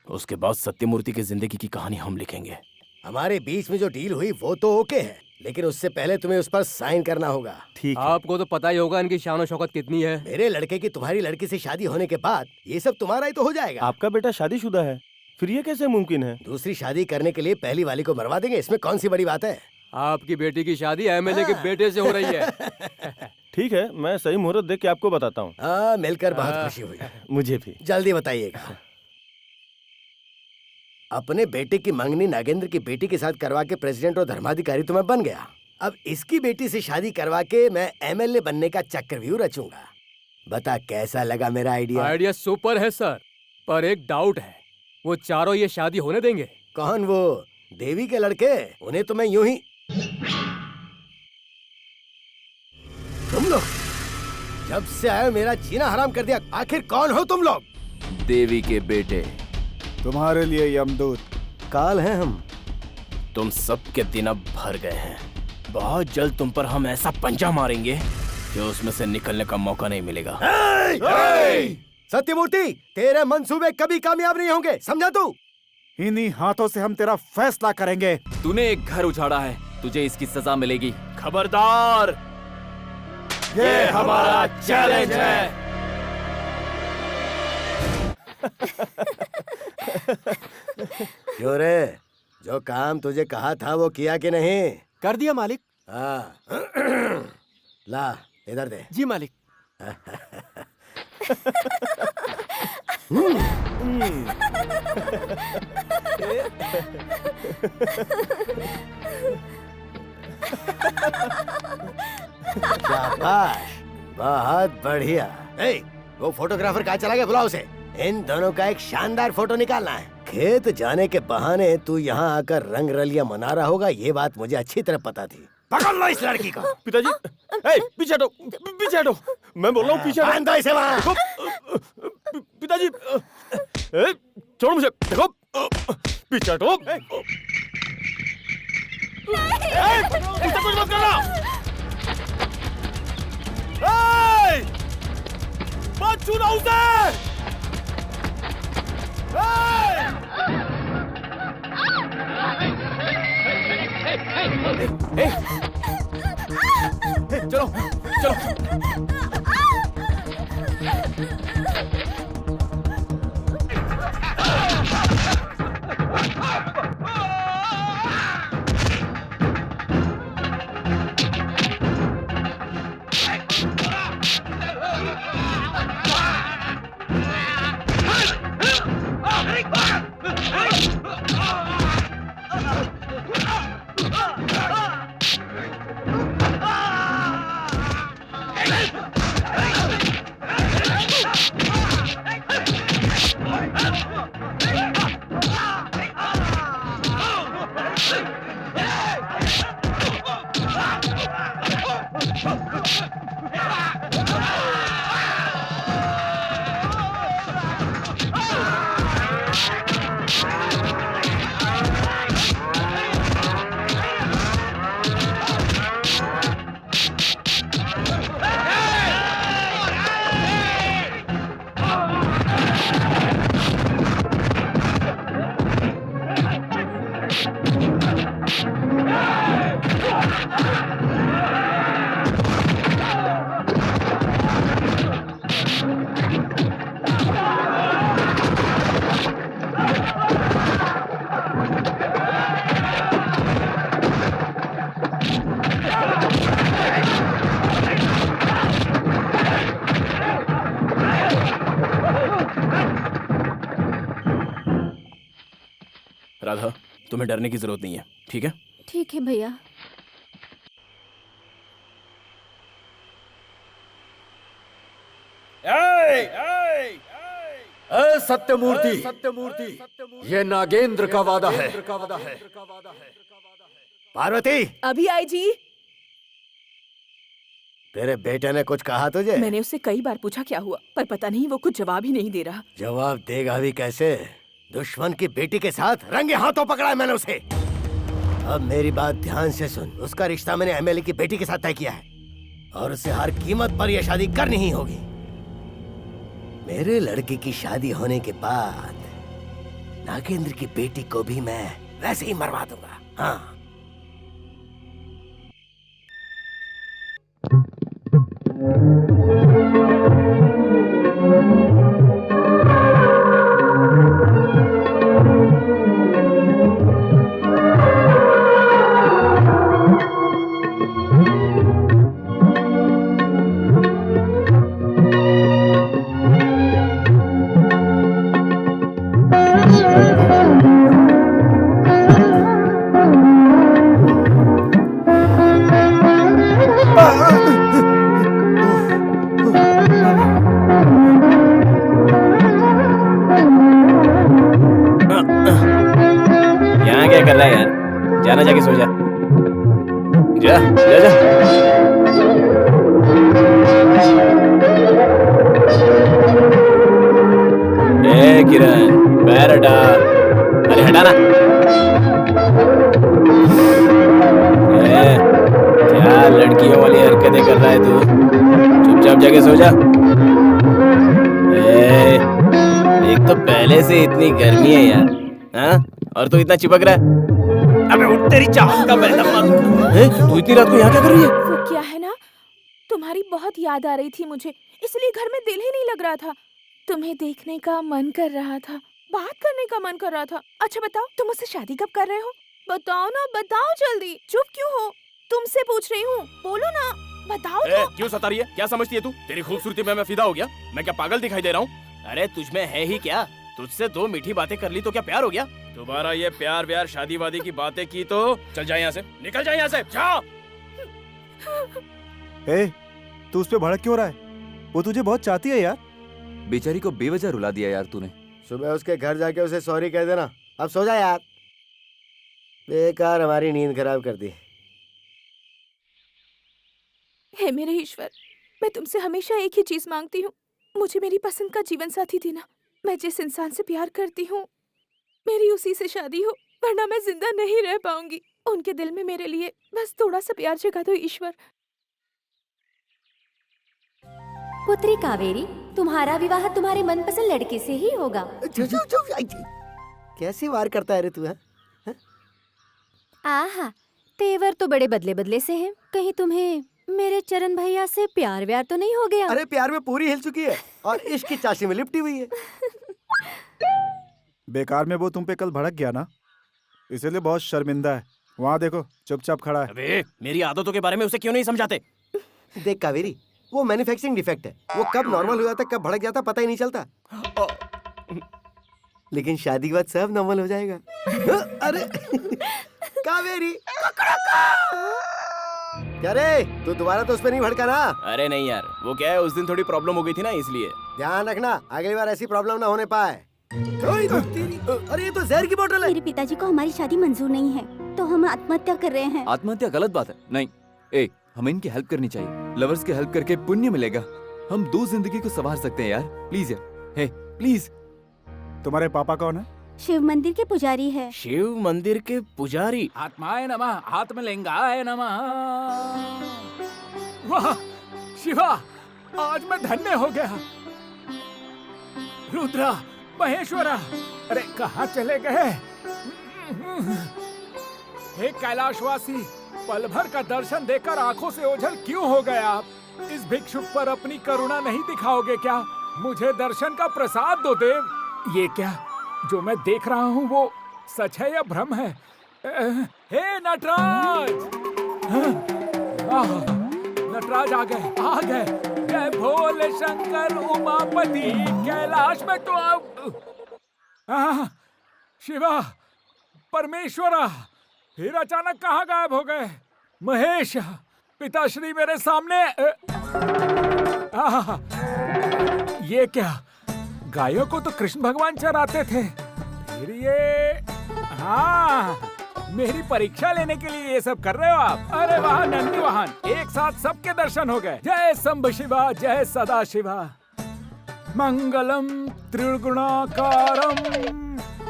[SPEAKER 12] उसके बाद सत्यमूर्ति की जिंदगी की कहानी हम लिखेंगे।
[SPEAKER 6] हमारे बीच में जो डील हुई वो तो ओके है, लेकिन उससे पहले तुम्हें उस पर साइन करना होगा।
[SPEAKER 10] ठीक है। आपको तो पता ही होगा इनकी शान और शौकत कितनी है।
[SPEAKER 6] मेरे लड़के की तुम्हारी लड़की से शादी होने के बाद ये सब तुम्हारा ही तो हो जाएगा।
[SPEAKER 9] आपका बेटा शादीशुदा है, फिर ये कैसे मुमकिन है?
[SPEAKER 6] दूसरी शादी करने के लिए पहली वाली को मरवा देंगे, इसमें कौन सी बड़ी बात है।
[SPEAKER 10] आपकी बेटी की शादी एमएलए के बेटे से हो रही है।
[SPEAKER 9] ठीक है, मैं सही मुहूर्त देख के आपको बताता हूँ।
[SPEAKER 6] मिलकर बहुत खुशी हुई।
[SPEAKER 9] मुझे भी।
[SPEAKER 6] जल्दी बताइएगा। अपने बेटे की मंगनी नागेंद्र की बेटी के साथ करवा के प्रेसिडेंट और धर्माधिकारी तो मैं बन गया। अब इसकी बेटी से शादी करवा के मैं एमएलए बनने का चक्रव्यूह रचूंगा। बता कैसा लगा मेरा आइडिया?
[SPEAKER 10] आइडिया सुपर है सर, पर एक डाउट है, वो चारों ये शादी होने देंगे?
[SPEAKER 6] कौन? वो देवी के लड़के? उन्हें तो मैं यूं ही। तुम लोग जब से आए मेरा जीना हराम कर दिया। आखिर कौन हो तुम लोग?
[SPEAKER 1] देवी के बेटे।
[SPEAKER 2] तुम्हारे लिए यमदूत
[SPEAKER 6] काल हैं हम।
[SPEAKER 12] तुम सबके दिन अब भर गए हैं। बहुत जल्द तुम पर हम ऐसा पंजा मारेंगे कि उसमें से निकलने का मौका नहीं मिलेगा।
[SPEAKER 6] सत्यमूर्ति, तेरे मंसूबे कभी कामयाब नहीं होंगे, समझा तू?
[SPEAKER 2] इन्हीं हाथों से हम तेरा फैसला करेंगे।
[SPEAKER 1] तूने एक घर उजाड़ा है, तुझे इसकी सजा मिलेगी।
[SPEAKER 12] खबरदार,
[SPEAKER 1] ये हमारा चैलेंज है।
[SPEAKER 6] क्यों रे, जो काम तुझे कहा था वो किया कि नहीं?
[SPEAKER 3] कर दिया मालिक।
[SPEAKER 6] हाँ। ला इधर दे।
[SPEAKER 3] जी मालिक।
[SPEAKER 6] शाबाश, बहुत बढ़िया। ए, वो फोटोग्राफर कहाँ चला गया? बुलाओ उसे। इन दोनों का एक शानदार फोटो निकालना है। खेत जाने के बहाने तू यहाँ आकर रंग रलियां मना रहा होगा, ये बात मुझे अच्छी तरह पता थी। पकड़ लो इस लड़की को।
[SPEAKER 9] पिताजी, पीछे हटो, पीछे हटो। मैं बोल रहा हूँ पीछे
[SPEAKER 6] बांध दो इसे वहाँ।
[SPEAKER 9] पिताजी, छोड़ो मुझे। देखो, पीछे हटो। उससे कुछ मत करना। मत छूना उसे।
[SPEAKER 1] चलो चलो।
[SPEAKER 12] राधा, तुम्हें डरने की जरूरत नहीं है, ठीक है?
[SPEAKER 5] ठीक है भैया।
[SPEAKER 1] सत्यमूर्ति, ये नागेंद्र का वादा है।
[SPEAKER 6] पार्वती,
[SPEAKER 8] अभी आई जी।
[SPEAKER 6] तेरे बेटे ने कुछ कहा तुझे?
[SPEAKER 8] मैंने उससे कई बार पूछा क्या हुआ, पर पता नहीं वो कुछ जवाब ही नहीं दे रहा।
[SPEAKER 6] जवाब देगा भी कैसे? दुश्मन की बेटी के साथ रंगे हाथों पकड़ा है मैंने उसे। अब मेरी बात ध्यान से सुन। उसका रिश्ता मैंने एमएलए की बेटी के साथ तय किया है और उसे हर कीमत पर यह शादी करनी ही होगी। मेरे लड़के की शादी होने के बाद नागेंद्र की बेटी को भी मैं वैसे ही मरवा दूंगा। हाँ।
[SPEAKER 12] यहाँ क्या कर रहा है यार? जाना, जाके सो जा। जा जा जा। ए किरण, पैर हटा। अरे हटा ना। क्या लड़कियों वाली हरकतें कर रहा है तू? चुपचाप जाके सो जा। एक तो पहले से इतनी गर्मी है यार, हाँ? और तू इतना चिपक रहा है। अबे उठ, तेरी चाहत का मैं दम मारूं। तू इतनी रात को यहाँ क्या कर रही है?
[SPEAKER 8] वो क्या है ना, तुम्हारी बहुत याद आ रही थी मुझे, इसलिए घर में दिल ही नहीं लग रहा था। तुम्हें देखने का मन कर रहा था, बात करने का मन कर रहा था। अच्छा बताओ, तुम मुझसे शादी कब कर रहे हो? बताओ ना, बताओ जल्दी। चुप क्यों हो? तुमसे पूछ रही हूँ, बोलो ना, बताओ तो।
[SPEAKER 12] क्यों सता रही है? क्या समझती है तू? तेरी खूबसूरती में मैं फिदा हो गया? मैं क्या पागल दिखाई दे रहा हूँ? अरे तुझमें है ही क्या? तुझसे दो मीठी बातें कर ली तो क्या प्यार हो गया? दोबारा ये प्यार व्यार शादी वादी की बातें की तो चल जाए यहाँ से, निकल जाए यहाँ से, जाओ।
[SPEAKER 2] ए, तू उस पे भड़क क्यों रहा है? वो तुझे बहुत चाहती है यार।
[SPEAKER 4] बेचारी को बेवजह रुला दिया यार तूने।
[SPEAKER 6] सुबह उसके घर जाके उसे सॉरी कह देना। अब सो जा यार, बेकार हमारी नींद खराब कर दी।
[SPEAKER 8] हे मेरे ईश्वर, मैं तुमसे हमेशा एक ही चीज मांगती हूँ, मुझे मेरी पसंद का जीवन साथी देना। मैं जिस इंसान से प्यार करती हूँ मेरी उसी से शादी हो, वरना मैं जिंदा नहीं रह पाऊंगी। उनके दिल में मेरे लिए बस थोड़ा सा प्यार जगा दो ईश्वर।
[SPEAKER 5] पुत्री कावेरी, तुम्हारा विवाह तुम्हारे मनपसंद लड़के से ही होगा।
[SPEAKER 6] कैसी वार करता है रे तू? है
[SPEAKER 5] आहा, तेवर तो बड़े बदले बदले से हैं। कहीं तुम्हें मेरे चरण भैया से प्यार व्यार तो नहीं हो गया?
[SPEAKER 6] अरे प्यार में पूरी हिल चुकी है और इश्क की चाशी में लिपटी हुई है।
[SPEAKER 2] बेकार में वो तुम पे कल भड़क गया ना, इसलिए बहुत शर्मिंदा है। वहाँ देखो, चुपचाप खड़ा है।
[SPEAKER 12] अबे मेरी आदतों के बारे में उसे क्यों नहीं समझाते?
[SPEAKER 6] देख कावेरी, वो मैन्युफैक्चरिंग डिफेक्ट है। वो कब नॉर्मल हो जाता, कब भड़क जाता पता ही नहीं चलता। लेकिन शादी के बाद सब नॉर्मल हो जाएगा। अरे कावेरी, क्या रे, तू दोबारा तो उस पर नहीं भड़का ना?
[SPEAKER 12] अरे नहीं यार, वो क्या है, उस दिन थोड़ी प्रॉब्लम हो गई थी ना, इसलिए।
[SPEAKER 6] ध्यान रखना, अगली बार ऐसी प्रॉब्लम ना होने पाए। अरे ये तो जहर की बोतल है।
[SPEAKER 7] मेरे पिताजी को हमारी शादी मंजूर नहीं है, तो हम आत्महत्या कर रहे हैं।
[SPEAKER 4] आत्महत्या गलत बात है। नहीं, हमें इनकी हेल्प करनी चाहिए। लवर्स की हेल्प करके पुण्य मिलेगा। हम दो जिंदगी को संवार सकते हैं यार। प्लीज यार, हे प्लीज।
[SPEAKER 2] तुम्हारे पापा कौन है?
[SPEAKER 7] शिव मंदिर के पुजारी है।
[SPEAKER 12] शिव मंदिर के पुजारी?
[SPEAKER 11] आत्माय नमः, आत्मलिंगाय नमः। वाह शिवा, आज मैं धन्य हो गया। रुद्रा, महेश्वरा, अरे कहाँ चले गए? हे कैलाशवासी, पल भर का दर्शन देकर आंखों से ओझल क्यों हो गए आप? इस भिक्षुक पर अपनी करुणा नहीं दिखाओगे क्या? मुझे दर्शन का प्रसाद दो देव। ये क्या जो मैं देख रहा हूँ, वो सच है या भ्रम है? हे नटराज! नटराज आ गए। जय भोले शंकर उमापति, कैलाश में तो आप। शिवा, परमेश्वरा, फिर अचानक कहाँ गायब हो गए? महेश, पिताश्री मेरे सामने। आहा, ये क्या? गायों को तो कृष्ण भगवान चराते थे, फिर ये? हाँ, मेरी परीक्षा लेने के लिए ये सब कर रहे हो आप? अरे वाह नंदी वाहन, एक साथ सबके दर्शन हो गए। जय शंभ शिवा, जय सदा शिवा, मंगलम त्रिगुणाकारम।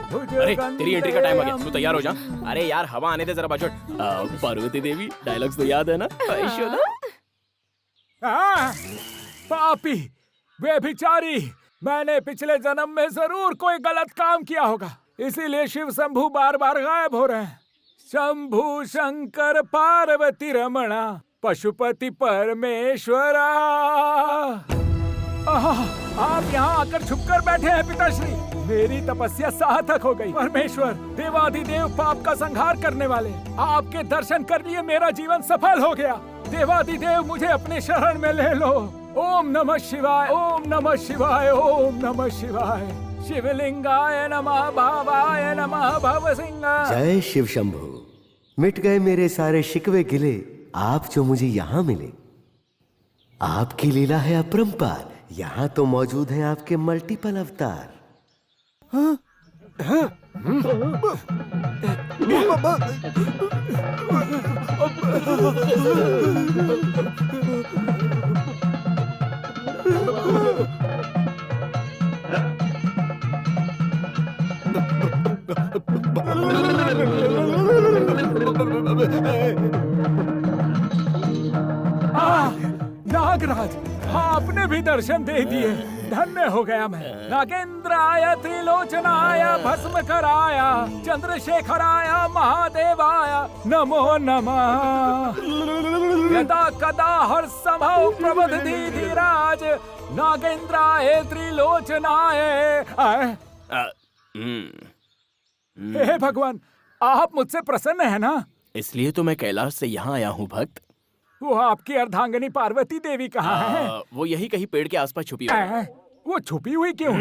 [SPEAKER 12] अरे तेरी एंट्री का टाइम आ गया, तू तैयार हो जा। अरे यार हवा आने दे जरा बजट। पार्वती देवी डायलॉग्स तो याद है ना?
[SPEAKER 11] हाँ, पापी, व्यभिचारी, मैंने पिछले जन्म में जरूर कोई गलत काम किया होगा, इसीलिए शिव शंभू बार बार गायब हो रहे हैं। शंभू शंकर पार्वती रमणा पशुपति परमेश्वरा। आप यहाँ आकर छुपकर बैठे हैं पिताश्री, मेरी तपस्या सार्थक हो गई। परमेश्वर, देवाधिदेव पाप का संहार करने वाले, आपके दर्शन कर लिए मेरा जीवन सफल हो गया। देवाधिदेव मुझे अपने शरण में ले लो। ओम नमः शिवाय, ओम नमः शिवाय, ओम नमः शिवाय। शिवलिंगाय नमः, भावाय नमः, भव सिंह।
[SPEAKER 6] जय शिव शंभू। मिट गए मेरे सारे शिकवे गिले, आप जो मुझे यहाँ मिले। आपकी लीला है अपरंपार, यहाँ तो मौजूद हैं आपके मल्टीपल अवतार। हाँ? हाँ?
[SPEAKER 11] नागराज, आपने भी दर्शन दे दिए, धन्य हो गया मैं। नागेंद्राय त्रिलोचनाय भस्म कराया, चंद्रशेखराय महादेवाय नमो नमः। यदा कदा हर संभव प्रबुद्धि धीराज, नागेंद्राय त्रिलोचनाय। हे भगवान, आप मुझसे प्रसन्न है ना?
[SPEAKER 12] इसलिए तो मैं कैलाश से यहाँ आया हूँ भक्त।
[SPEAKER 11] वो आपकी अर्धांगिनी पार्वती देवी कहाँ है?
[SPEAKER 12] वो यही कहीं पेड़ के आसपास छुपी हुई है।
[SPEAKER 11] वो छुपी हुई क्यों?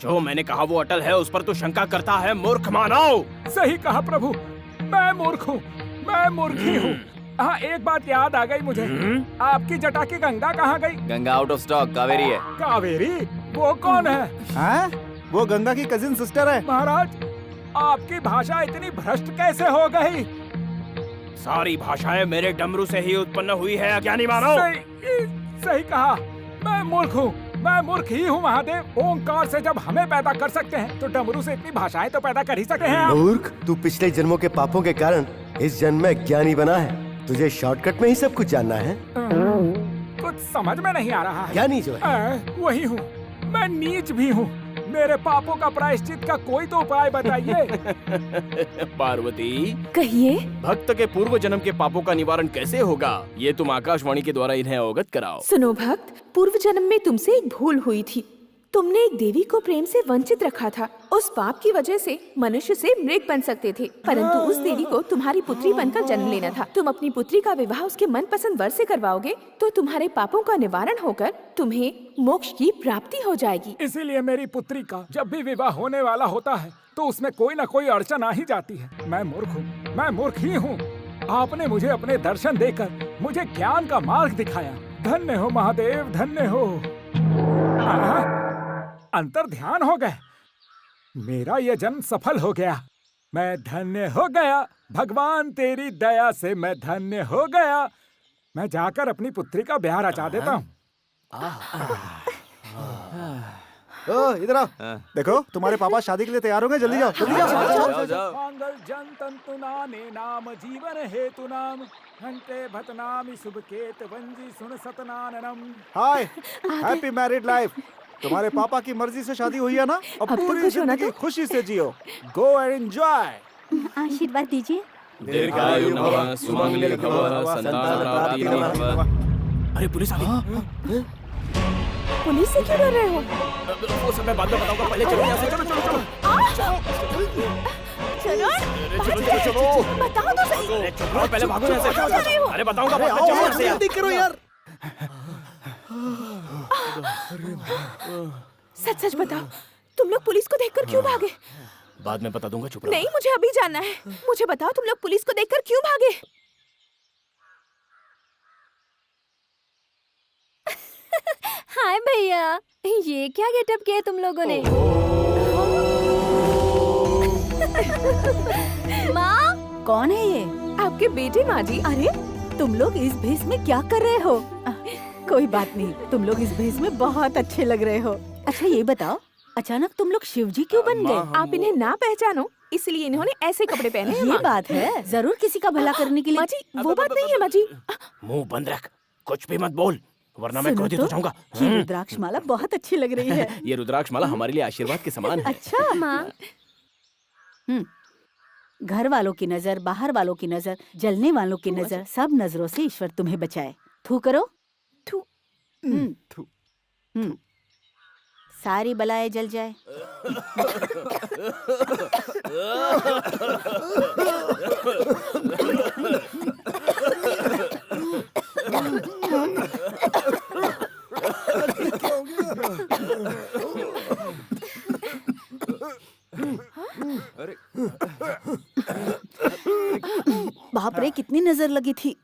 [SPEAKER 12] जो मैंने कहा वो अटल है, उस पर तो शंका करता है मूर्ख मानव।
[SPEAKER 11] सही कहा प्रभु, मैं मूर्ख हूँ, मैं मूर्ख ही हूँ। हाँ, एक बात याद आ गई मुझे, आपकी जटा की गंगा कहाँ गई?
[SPEAKER 4] Ganga out of stock, Kaveri है।
[SPEAKER 11] कावेरी? वो कौन है?
[SPEAKER 2] हाँ? वो गंगा की कजिन सिस्टर है।
[SPEAKER 11] महाराज, आपकी भाषा इतनी भ्रष्ट कैसे हो गई?
[SPEAKER 12] सारी भाषाएं मेरे डमरू से ही उत्पन्न हुई है, अज्ञानी मानव।
[SPEAKER 11] सही कहा, मैं मूर्ख हूँ, मैं मूर्ख ही हूँ महादेव। ओंकार से जब हमें पैदा कर सकते हैं, तो डमरू से इतनी भाषाएं तो पैदा कर ही सकते हैं आप।
[SPEAKER 6] मूर्ख, तू पिछले जन्मों के पापों के कारण इस जन्म में ज्ञानी बना है। तुझे शॉर्टकट में ही सब कुछ जानना है।
[SPEAKER 11] कुछ समझ में नहीं आ रहा है।
[SPEAKER 6] ज्ञानी जो है
[SPEAKER 11] वही हूँ, मैं नीच भी हूँ। मेरे पापों का प्रायश्चित का कोई तो उपाय बताइए।
[SPEAKER 12] पार्वती,
[SPEAKER 8] कहिए।
[SPEAKER 12] भक्त के पूर्व जन्म के पापों का निवारण कैसे होगा, ये तुम आकाशवाणी के द्वारा इन्हें अवगत कराओ।
[SPEAKER 8] सुनो भक्त, पूर्व जन्म में तुमसे एक भूल हुई थी। तुमने एक देवी को प्रेम से वंचित रखा था। उस पाप की वजह से मनुष्य से मृग बन सकते थे, परंतु उस देवी को तुम्हारी पुत्री बनकर जन्म लेना था। तुम अपनी पुत्री का विवाह उसके मनपसंद वर से करवाओगे तो तुम्हारे पापों का निवारण होकर तुम्हें मोक्ष की प्राप्ति हो जाएगी।
[SPEAKER 11] इसीलिए मेरी पुत्री का जब भी विवाह होने वाला होता है तो उसमें कोई न कोई अड़चन आ ही जाती है। मैं मूर्ख हूँ, मैं मूर्ख ही हूँ। आपने मुझे अपने दर्शन देकर मुझे ज्ञान का मार्ग दिखाया। धन्य हो महादेव, धन्य हो। अंतर ध्यान हो गए, मेरा यह जन्म सफल हो गया। मैं धन्य हो गया, भगवान तेरी दया से मैं धन्य हो गया। मैं जाकर अपनी पुत्री का ब्याह रचा देता हूँ।
[SPEAKER 2] इधर आओ। देखो, तुम्हारे पापा शादी के लिए तैयार हो गए, जल्दी जाओ, जल्दी जाओ।
[SPEAKER 11] मंगल जन तंतु नाने नाम जीवन हेतु नाम घंटे भतनामी शुभ केत वंजी सुन सतनाननम।
[SPEAKER 2] हाय, हैप्पी मैरिड लाइफ। तुम्हारे पापा की मर्जी से शादी हुई है ना? अब पूरी जिंदगी खुशी से जियो। Go and enjoy.
[SPEAKER 7] आशीर्वाद दीजिए।
[SPEAKER 12] दीर्घायु भव, सुमंगल भव, संतान प्राप्ति भव। अरे पुलिस आ गई।
[SPEAKER 8] पुलिस से क्यों डर रहे हो?
[SPEAKER 12] वो सब मैं बाद में बताऊंगा, पहले चलो यहाँ से। चलो चलो चलो
[SPEAKER 7] चलो
[SPEAKER 12] चलो।
[SPEAKER 8] बताओ तो सही।
[SPEAKER 12] चलो पहले भागो यहाँ से। अरे बताऊंगा,
[SPEAKER 6] जल्दी करो यार।
[SPEAKER 8] सच सच बताओ, तुम लोग पुलिस को देखकर क्यों भागे?
[SPEAKER 12] बाद में बता दूंगा, चुप रहो।
[SPEAKER 8] नहीं, मुझे अभी जानना है। मुझे बताओ, तुम लोग पुलिस को देखकर क्यों भागे?
[SPEAKER 5] हाय भैया, ये क्या गेटअप किया है तुम लोगों ने?
[SPEAKER 7] माँ, कौन है ये?
[SPEAKER 8] आपके बेटे माँ जी।
[SPEAKER 7] अरे तुम लोग इस भेष में क्या कर रहे हो? कोई बात नहीं, तुम लोग इस भेष में बहुत अच्छे लग रहे हो। अच्छा ये बताओ, अचानक तुम लोग शिवजी क्यों बन गए?
[SPEAKER 8] आप इन्हें ना पहचानो इसलिए इन्होंने ऐसे कपड़े पहने हैं।
[SPEAKER 7] ये बात है, जरूर किसी का भला करने के लिए।
[SPEAKER 8] माँ जी, वो बात नहीं है माँ जी।
[SPEAKER 12] मुंह बंद रख, कुछ भी मत बोल, वरना मैं
[SPEAKER 7] सुनो
[SPEAKER 12] क्रोधित
[SPEAKER 7] तो,
[SPEAKER 12] हो जाऊंगा।
[SPEAKER 7] ये रुद्राक्ष माला बहुत अच्छी लग रही है।
[SPEAKER 12] ये रुद्राक्ष माला हमारे लिए आशीर्वाद के समान है।
[SPEAKER 7] अच्छा माँ। घर वालों की नजर, बाहर वालों की नजर, जलने वालों की नजर, सब नजरों से ईश्वर तुम्हें बचाए। थू करो।
[SPEAKER 8] थू।
[SPEAKER 1] थू।
[SPEAKER 7] सारी बलाएं जल जाए। बाप रे, कितनी नजर लगी थी।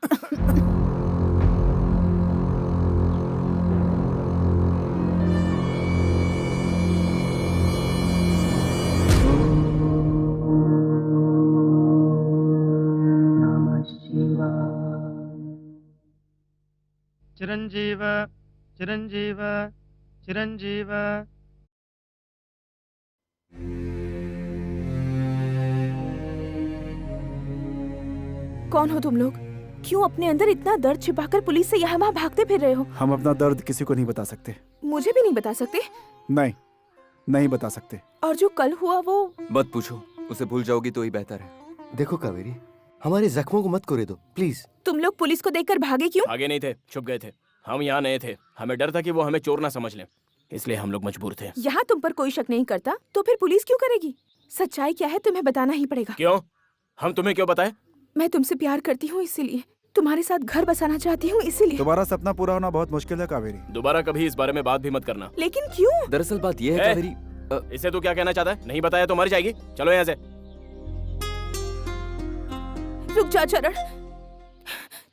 [SPEAKER 14] चिरंजीव चिरंजीव चिरंजीव।
[SPEAKER 8] कौन हो तुम लोग? क्यों अपने अंदर इतना दर्द छिपाकर पुलिस से यहाँ वहाँ भागते फिर रहे हो?
[SPEAKER 2] हम अपना दर्द किसी को नहीं बता सकते।
[SPEAKER 8] मुझे भी नहीं बता सकते?
[SPEAKER 2] नहीं, नहीं बता सकते।
[SPEAKER 8] और जो कल हुआ वो?
[SPEAKER 1] मत पूछो, उसे भूल जाओगी तो ही बेहतर है।
[SPEAKER 6] देखो कावेरी, हमारे जख्मों को मत कोरे दो प्लीज।
[SPEAKER 8] तुम लोग पुलिस को देखकर भागे क्यों?
[SPEAKER 12] आगे नहीं थे, छुप गए थे। हम यहाँ नए थे, हमें डर था कि वो हमें चोर ना समझ लें, इसलिए हम लोग मजबूर थे।
[SPEAKER 8] यहाँ तुम पर कोई शक नहीं करता तो फिर पुलिस क्यों करेगी? सच्चाई क्या है तुम्हें बताना ही पड़ेगा।
[SPEAKER 12] क्यों? हम तुम्हें क्यों बताएं?
[SPEAKER 8] मैं तुमसे प्यार करती हूँ इसीलिए, तुम्हारे साथ घर बसाना चाहती हूँ इसीलिए।
[SPEAKER 2] तुम्हारा सपना पूरा होना बहुत मुश्किल है कावेरी।
[SPEAKER 12] दोबारा कभी इस बारे में बात भी मत करना।
[SPEAKER 8] लेकिन क्यों?
[SPEAKER 1] दरअसल बात यह है कावेरी,
[SPEAKER 12] इसे तू क्या कहना चाहता है? नहीं बताया तो मर जाएगी। चलो यहाँ से।
[SPEAKER 8] रुक जा चरण,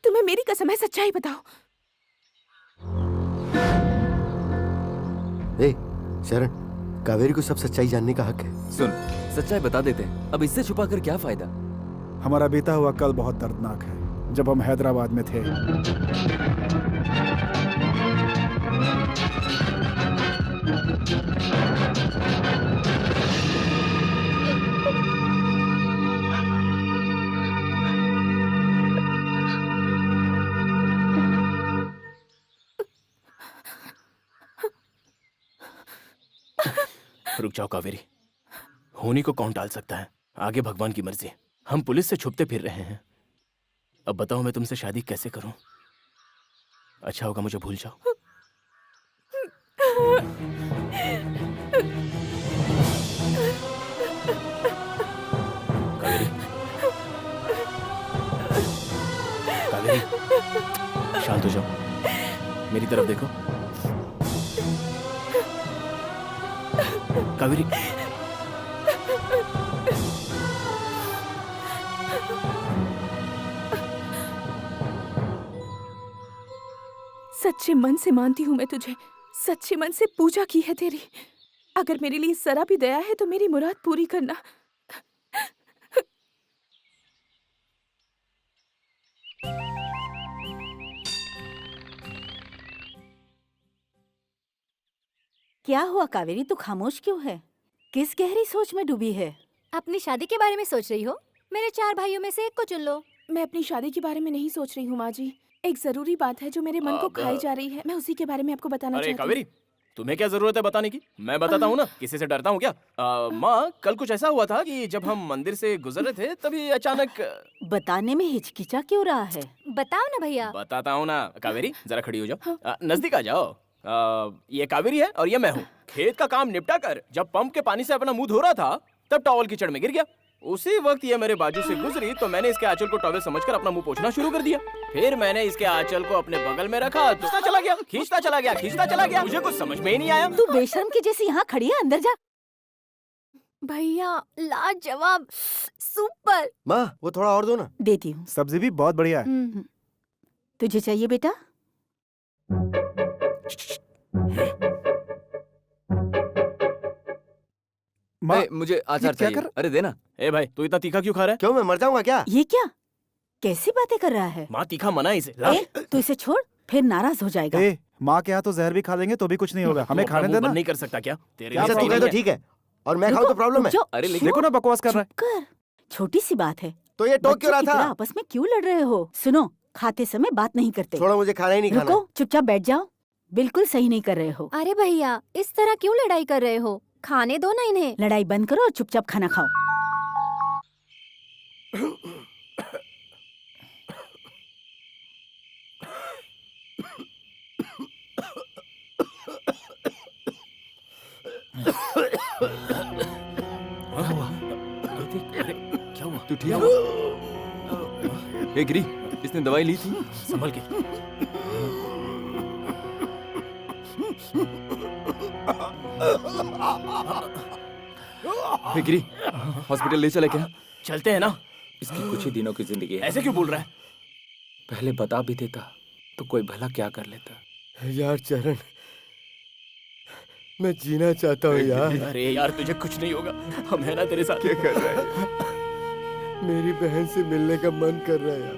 [SPEAKER 8] तुम्हें मेरी कसम है, सच्चाई बताओ।
[SPEAKER 6] ए शरण, कावेरी को सब सच्चाई जानने का हक है।
[SPEAKER 1] सुन, सच्चाई बता देते हैं, अब इससे छुपाकर क्या फायदा?
[SPEAKER 2] हमारा बीता हुआ कल बहुत दर्दनाक है। जब हम हैदराबाद में थे,
[SPEAKER 12] रुक जाओ कावेरी, होनी को कौन टाल सकता है? आगे भगवान की मर्जी। हम पुलिस से छुपते फिर रहे हैं। अब बताओ मैं तुमसे शादी कैसे करूं? अच्छा होगा मुझे भूल जाओ। कावेरी, कावेरी, शांत हो जाओ, मेरी तरफ देखो। कावेरी,
[SPEAKER 8] सच्चे मन से मानती हूँ मैं तुझे, सच्चे मन से पूजा की है तेरी। अगर मेरे लिए जरा भी दया है तो मेरी मुराद पूरी करना।
[SPEAKER 7] क्या हुआ कावेरी, तू खामोश क्यों है? किस गहरी सोच में डूबी है?
[SPEAKER 5] अपनी शादी के बारे में सोच रही हो? मेरे 4 भाइयों में से एक को चुन लो।
[SPEAKER 8] मैं अपनी शादी के बारे में नहीं सोच रही हूँ माँ जी। एक जरूरी बात है जो मेरे मन को खाई जा रही है, मैं उसी के बारे में आपको बताना
[SPEAKER 12] अरे
[SPEAKER 8] चाहती हूँ।
[SPEAKER 12] कावेरी, तुम्हें क्या जरूरत है बताने की? मैं बताता हूँ ना, किसी से डरता हूँ क्या? माँ, कल कुछ ऐसा हुआ था कि जब हम मंदिर से गुजर रहे थे तभी अचानक।
[SPEAKER 7] बताने में हिचकिचा क्यों रहा है?
[SPEAKER 5] बताओ ना भैया।
[SPEAKER 12] बताता हूँ ना। कावेरी जरा खड़ी हो जाओ, नजदीक आ जाओ। ये कावेरी है और ये मैं हूँ। खेत का काम निपटा कर जब पंप के पानी से अपना मुंह धो रहा था तब टॉवल कीचड़ में गिर गया। उसी वक्त ये मेरे बाजू से गुजरी तो मैंने इसके आंचल को टॉवल समझकर अपना मुंह पोंछना शुरू कर दिया। फिर मैंने इसके आंचल को अपने बगल में रखा, खींचता चला गया, खींचता चला गया, खींचता चला गया। मुझे कुछ समझ में ही नहीं आया।
[SPEAKER 7] तू बेशर्म की जैसी यहाँ खड़ी है, अंदर जा।
[SPEAKER 5] भैया लाजवाब, सुपर।
[SPEAKER 6] माँ वो थोड़ा और दो ना।
[SPEAKER 7] देती हूँ।
[SPEAKER 2] सब्जी भी बहुत बढ़िया है।
[SPEAKER 7] तुझे चाहिए बेटा?
[SPEAKER 2] माँ,
[SPEAKER 4] मुझे अचार
[SPEAKER 2] क्या
[SPEAKER 4] चाहिए।
[SPEAKER 2] कर-
[SPEAKER 4] अरे देना।
[SPEAKER 12] ए भाई तू इतना तीखा क्यों खा रहा है?
[SPEAKER 6] क्यों मैं मर जाऊंगा क्या?
[SPEAKER 7] ये क्या कैसी बातें कर रहा है?
[SPEAKER 12] माँ तीखा मना है इसे। ला।
[SPEAKER 7] तू इसे छोड़, फिर नाराज हो जाएगा।
[SPEAKER 2] ए, माँ के यहाँ तो जहर भी खा लेंगे तो भी कुछ नहीं होगा, हमें
[SPEAKER 12] तू
[SPEAKER 2] खाने
[SPEAKER 12] अपना मुंह
[SPEAKER 2] देना।
[SPEAKER 12] बंद नहीं कर सकता क्या? तेरे
[SPEAKER 6] अच्छा
[SPEAKER 12] लिए
[SPEAKER 6] तू
[SPEAKER 12] सही
[SPEAKER 6] कहे तो
[SPEAKER 12] नहीं है।
[SPEAKER 6] ठीक है, और मैं खाऊं तो प्रॉब्लम है?
[SPEAKER 4] अरे लेकिन
[SPEAKER 2] देखो ना बकवास कर रहा है।
[SPEAKER 7] कर, छोटी सी बात है।
[SPEAKER 6] तो ये टोक क्यों
[SPEAKER 7] बच्चों की
[SPEAKER 6] रहा
[SPEAKER 7] तरह
[SPEAKER 6] था?
[SPEAKER 7] आपस में क्यों लड़ रहे हो? सुनो, खाते समय बात नहीं करते।
[SPEAKER 6] छोड़ो, मुझे खाना ही नहीं खाना।
[SPEAKER 7] रुको, चुपचाप बैठ जाओ। बिल्कुल सही नहीं कर रहे हो।
[SPEAKER 5] अरे भैया, इस तरह क्यों लड़ाई कर रहे हो? खाने दो ना इन्हें।
[SPEAKER 7] लड़ाई बंद करो और चुपचाप खाना खाओ।
[SPEAKER 12] क्या हुआ?
[SPEAKER 4] तू ठीक है? ए गिरी, इसने दवाई ली थी?
[SPEAKER 12] संभल के।
[SPEAKER 4] ए गिरी, हॉस्पिटल ले चले क्या?
[SPEAKER 12] चलते हैं ना।
[SPEAKER 4] इसकी कुछ ही दिनों की जिंदगी है।
[SPEAKER 12] ऐसे क्यों बोल रहा है?
[SPEAKER 4] पहले बता भी देता तो कोई भला क्या कर लेता।
[SPEAKER 6] यार चरण, मैं जीना चाहता हूँ यार।
[SPEAKER 12] अरे यार तुझे कुछ नहीं होगा, हम है ना तेरे साथ। क्या
[SPEAKER 6] कर रहा है? मेरी बहन से मिलने का मन कर रहा है यार।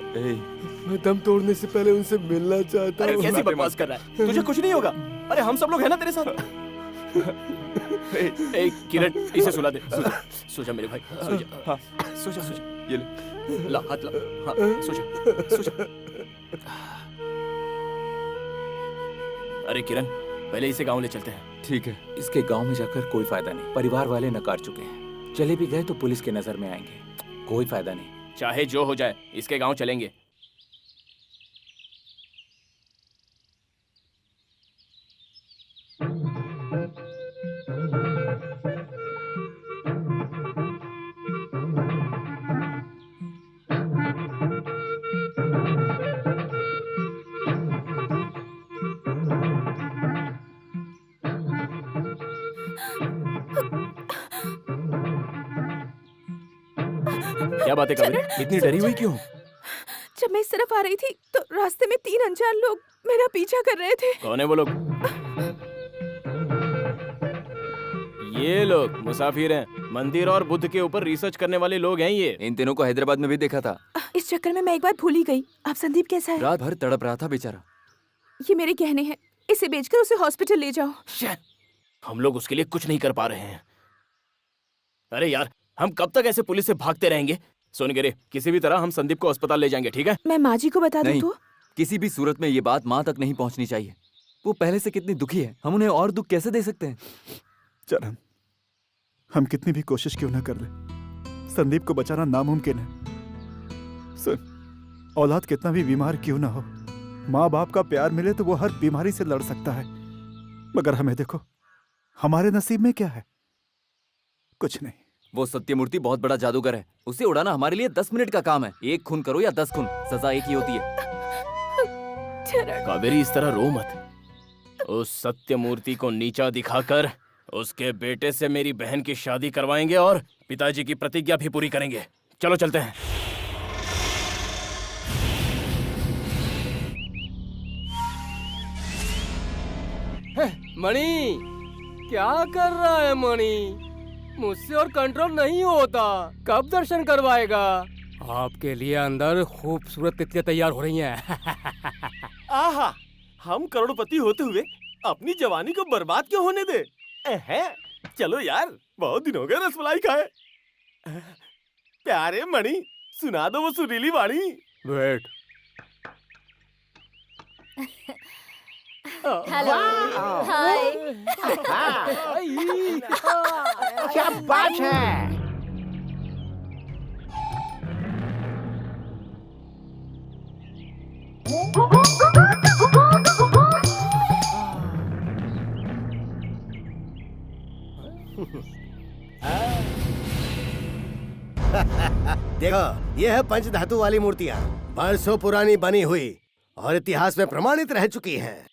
[SPEAKER 6] मैं दम तोड़ने से पहले उनसे मिलना चाहता
[SPEAKER 12] अरे
[SPEAKER 6] हूँ।
[SPEAKER 12] कैसी बकवास कर रहा है? तुझे कुछ नहीं होगा। अरे हम सब लोग हैं ना तेरे साथ। ए किरण, इसे सुला दे। सो जा मेरे भाई, सो जा। हाँ, सो जा, सो जा। ये ले, ला हाथ ला। हाँ, सो जा, सो जा। अरे किरण, पहले इसे गांव ले चलते हैं।
[SPEAKER 11] ठीक है, इसके गांव में जाकर कोई फायदा नहीं। परिवार वाले नकार चुके हैं। चले भी गए तो पुलिस के नजर में आएंगे। कोई फायदा नहीं।
[SPEAKER 12] चाहे जो हो जाए, इसके गांव चलेंगे। क्या बात है कावेरी? इतनी डरी हुई क्यों?
[SPEAKER 8] जब मैं इस तरफ आ रही थी तो रास्ते में 3 अनजान लोग मेरा पीछा कर रहे थे।
[SPEAKER 12] कौन है वो लोग? ये लोग मुसाफिर हैं। मंदिर और बुद्ध के ऊपर रिसर्च करने वाले लोग हैं ये।
[SPEAKER 4] इन तीनों को हैदराबाद में भी देखा था।
[SPEAKER 8] इस चक्कर में मैं एक बार भूल ही गई। आप संदीप कैसा है?
[SPEAKER 4] रात भर तड़प रहा था बेचारा।
[SPEAKER 8] ये मेरे गहने हैं, इसे बेचकर उसे हॉस्पिटल ले जाओ।
[SPEAKER 12] हम लोग उसके लिए कुछ नहीं कर पा रहे हैं। अरे यार, हम कब तक ऐसे पुलिस से भागते रहेंगे? सुन गिरे, किसी भी तरह हम संदीप को अस्पताल ले जाएंगे, ठीक है?
[SPEAKER 8] मैं माँ जी को बता दूं
[SPEAKER 4] नहीं,
[SPEAKER 8] तो?
[SPEAKER 4] किसी भी सूरत में ये बात माँ तक नहीं पहुंचनी चाहिए। वो पहले से कितनी दुखी है, हम उन्हें और दुख कैसे दे सकते हैं?
[SPEAKER 2] चरण, हम कितनी भी कोशिश क्यों ना कर ले, संदीप को बचाना नामुमकिन है। सुन, औलाद कितना भी बीमार क्यों ना हो, माँ बाप का प्यार मिले तो वो हर बीमारी से लड़ सकता है। मगर हमें देखो, हमारे नसीब में क्या है? कुछ नहीं।
[SPEAKER 4] वो सत्यमूर्ति बहुत बड़ा जादूगर है। उसे उड़ाना हमारे लिए 10 मिनट का काम है। 1 खून करो या 10 खून, सजा एक ही होती है।
[SPEAKER 12] कावेरी, इस तरह रो मत। उस सत्यमूर्ति को नीचा दिखाकर उसके बेटे से मेरी बहन की शादी करवाएंगे और पिताजी की प्रतिज्ञा भी पूरी करेंगे। चलो चलते हैं।
[SPEAKER 10] मणि, क्या कर रहा है मणि? मुझसे और कंट्रोल नहीं होता। कब दर्शन करवाएगा? आपके लिए अंदर खूबसूरत तितलियां तैयार हो रही हैं।
[SPEAKER 9] आहा, हम करोड़पति होते हुए अपनी जवानी को बर्बाद क्यों होने दे? चलो यार, बहुत दिन हो गए रसमलाई खाए। प्यारे मणि, सुना दो वो सुरीली वाणी।
[SPEAKER 10] वेट।
[SPEAKER 5] हेलो, हाय।
[SPEAKER 3] क्या बात है? देखो, ये है पंचधातु वाली मूर्तियां, बरसों पुरानी बनी हुई और इतिहास में प्रमाणित रह चुकी हैं।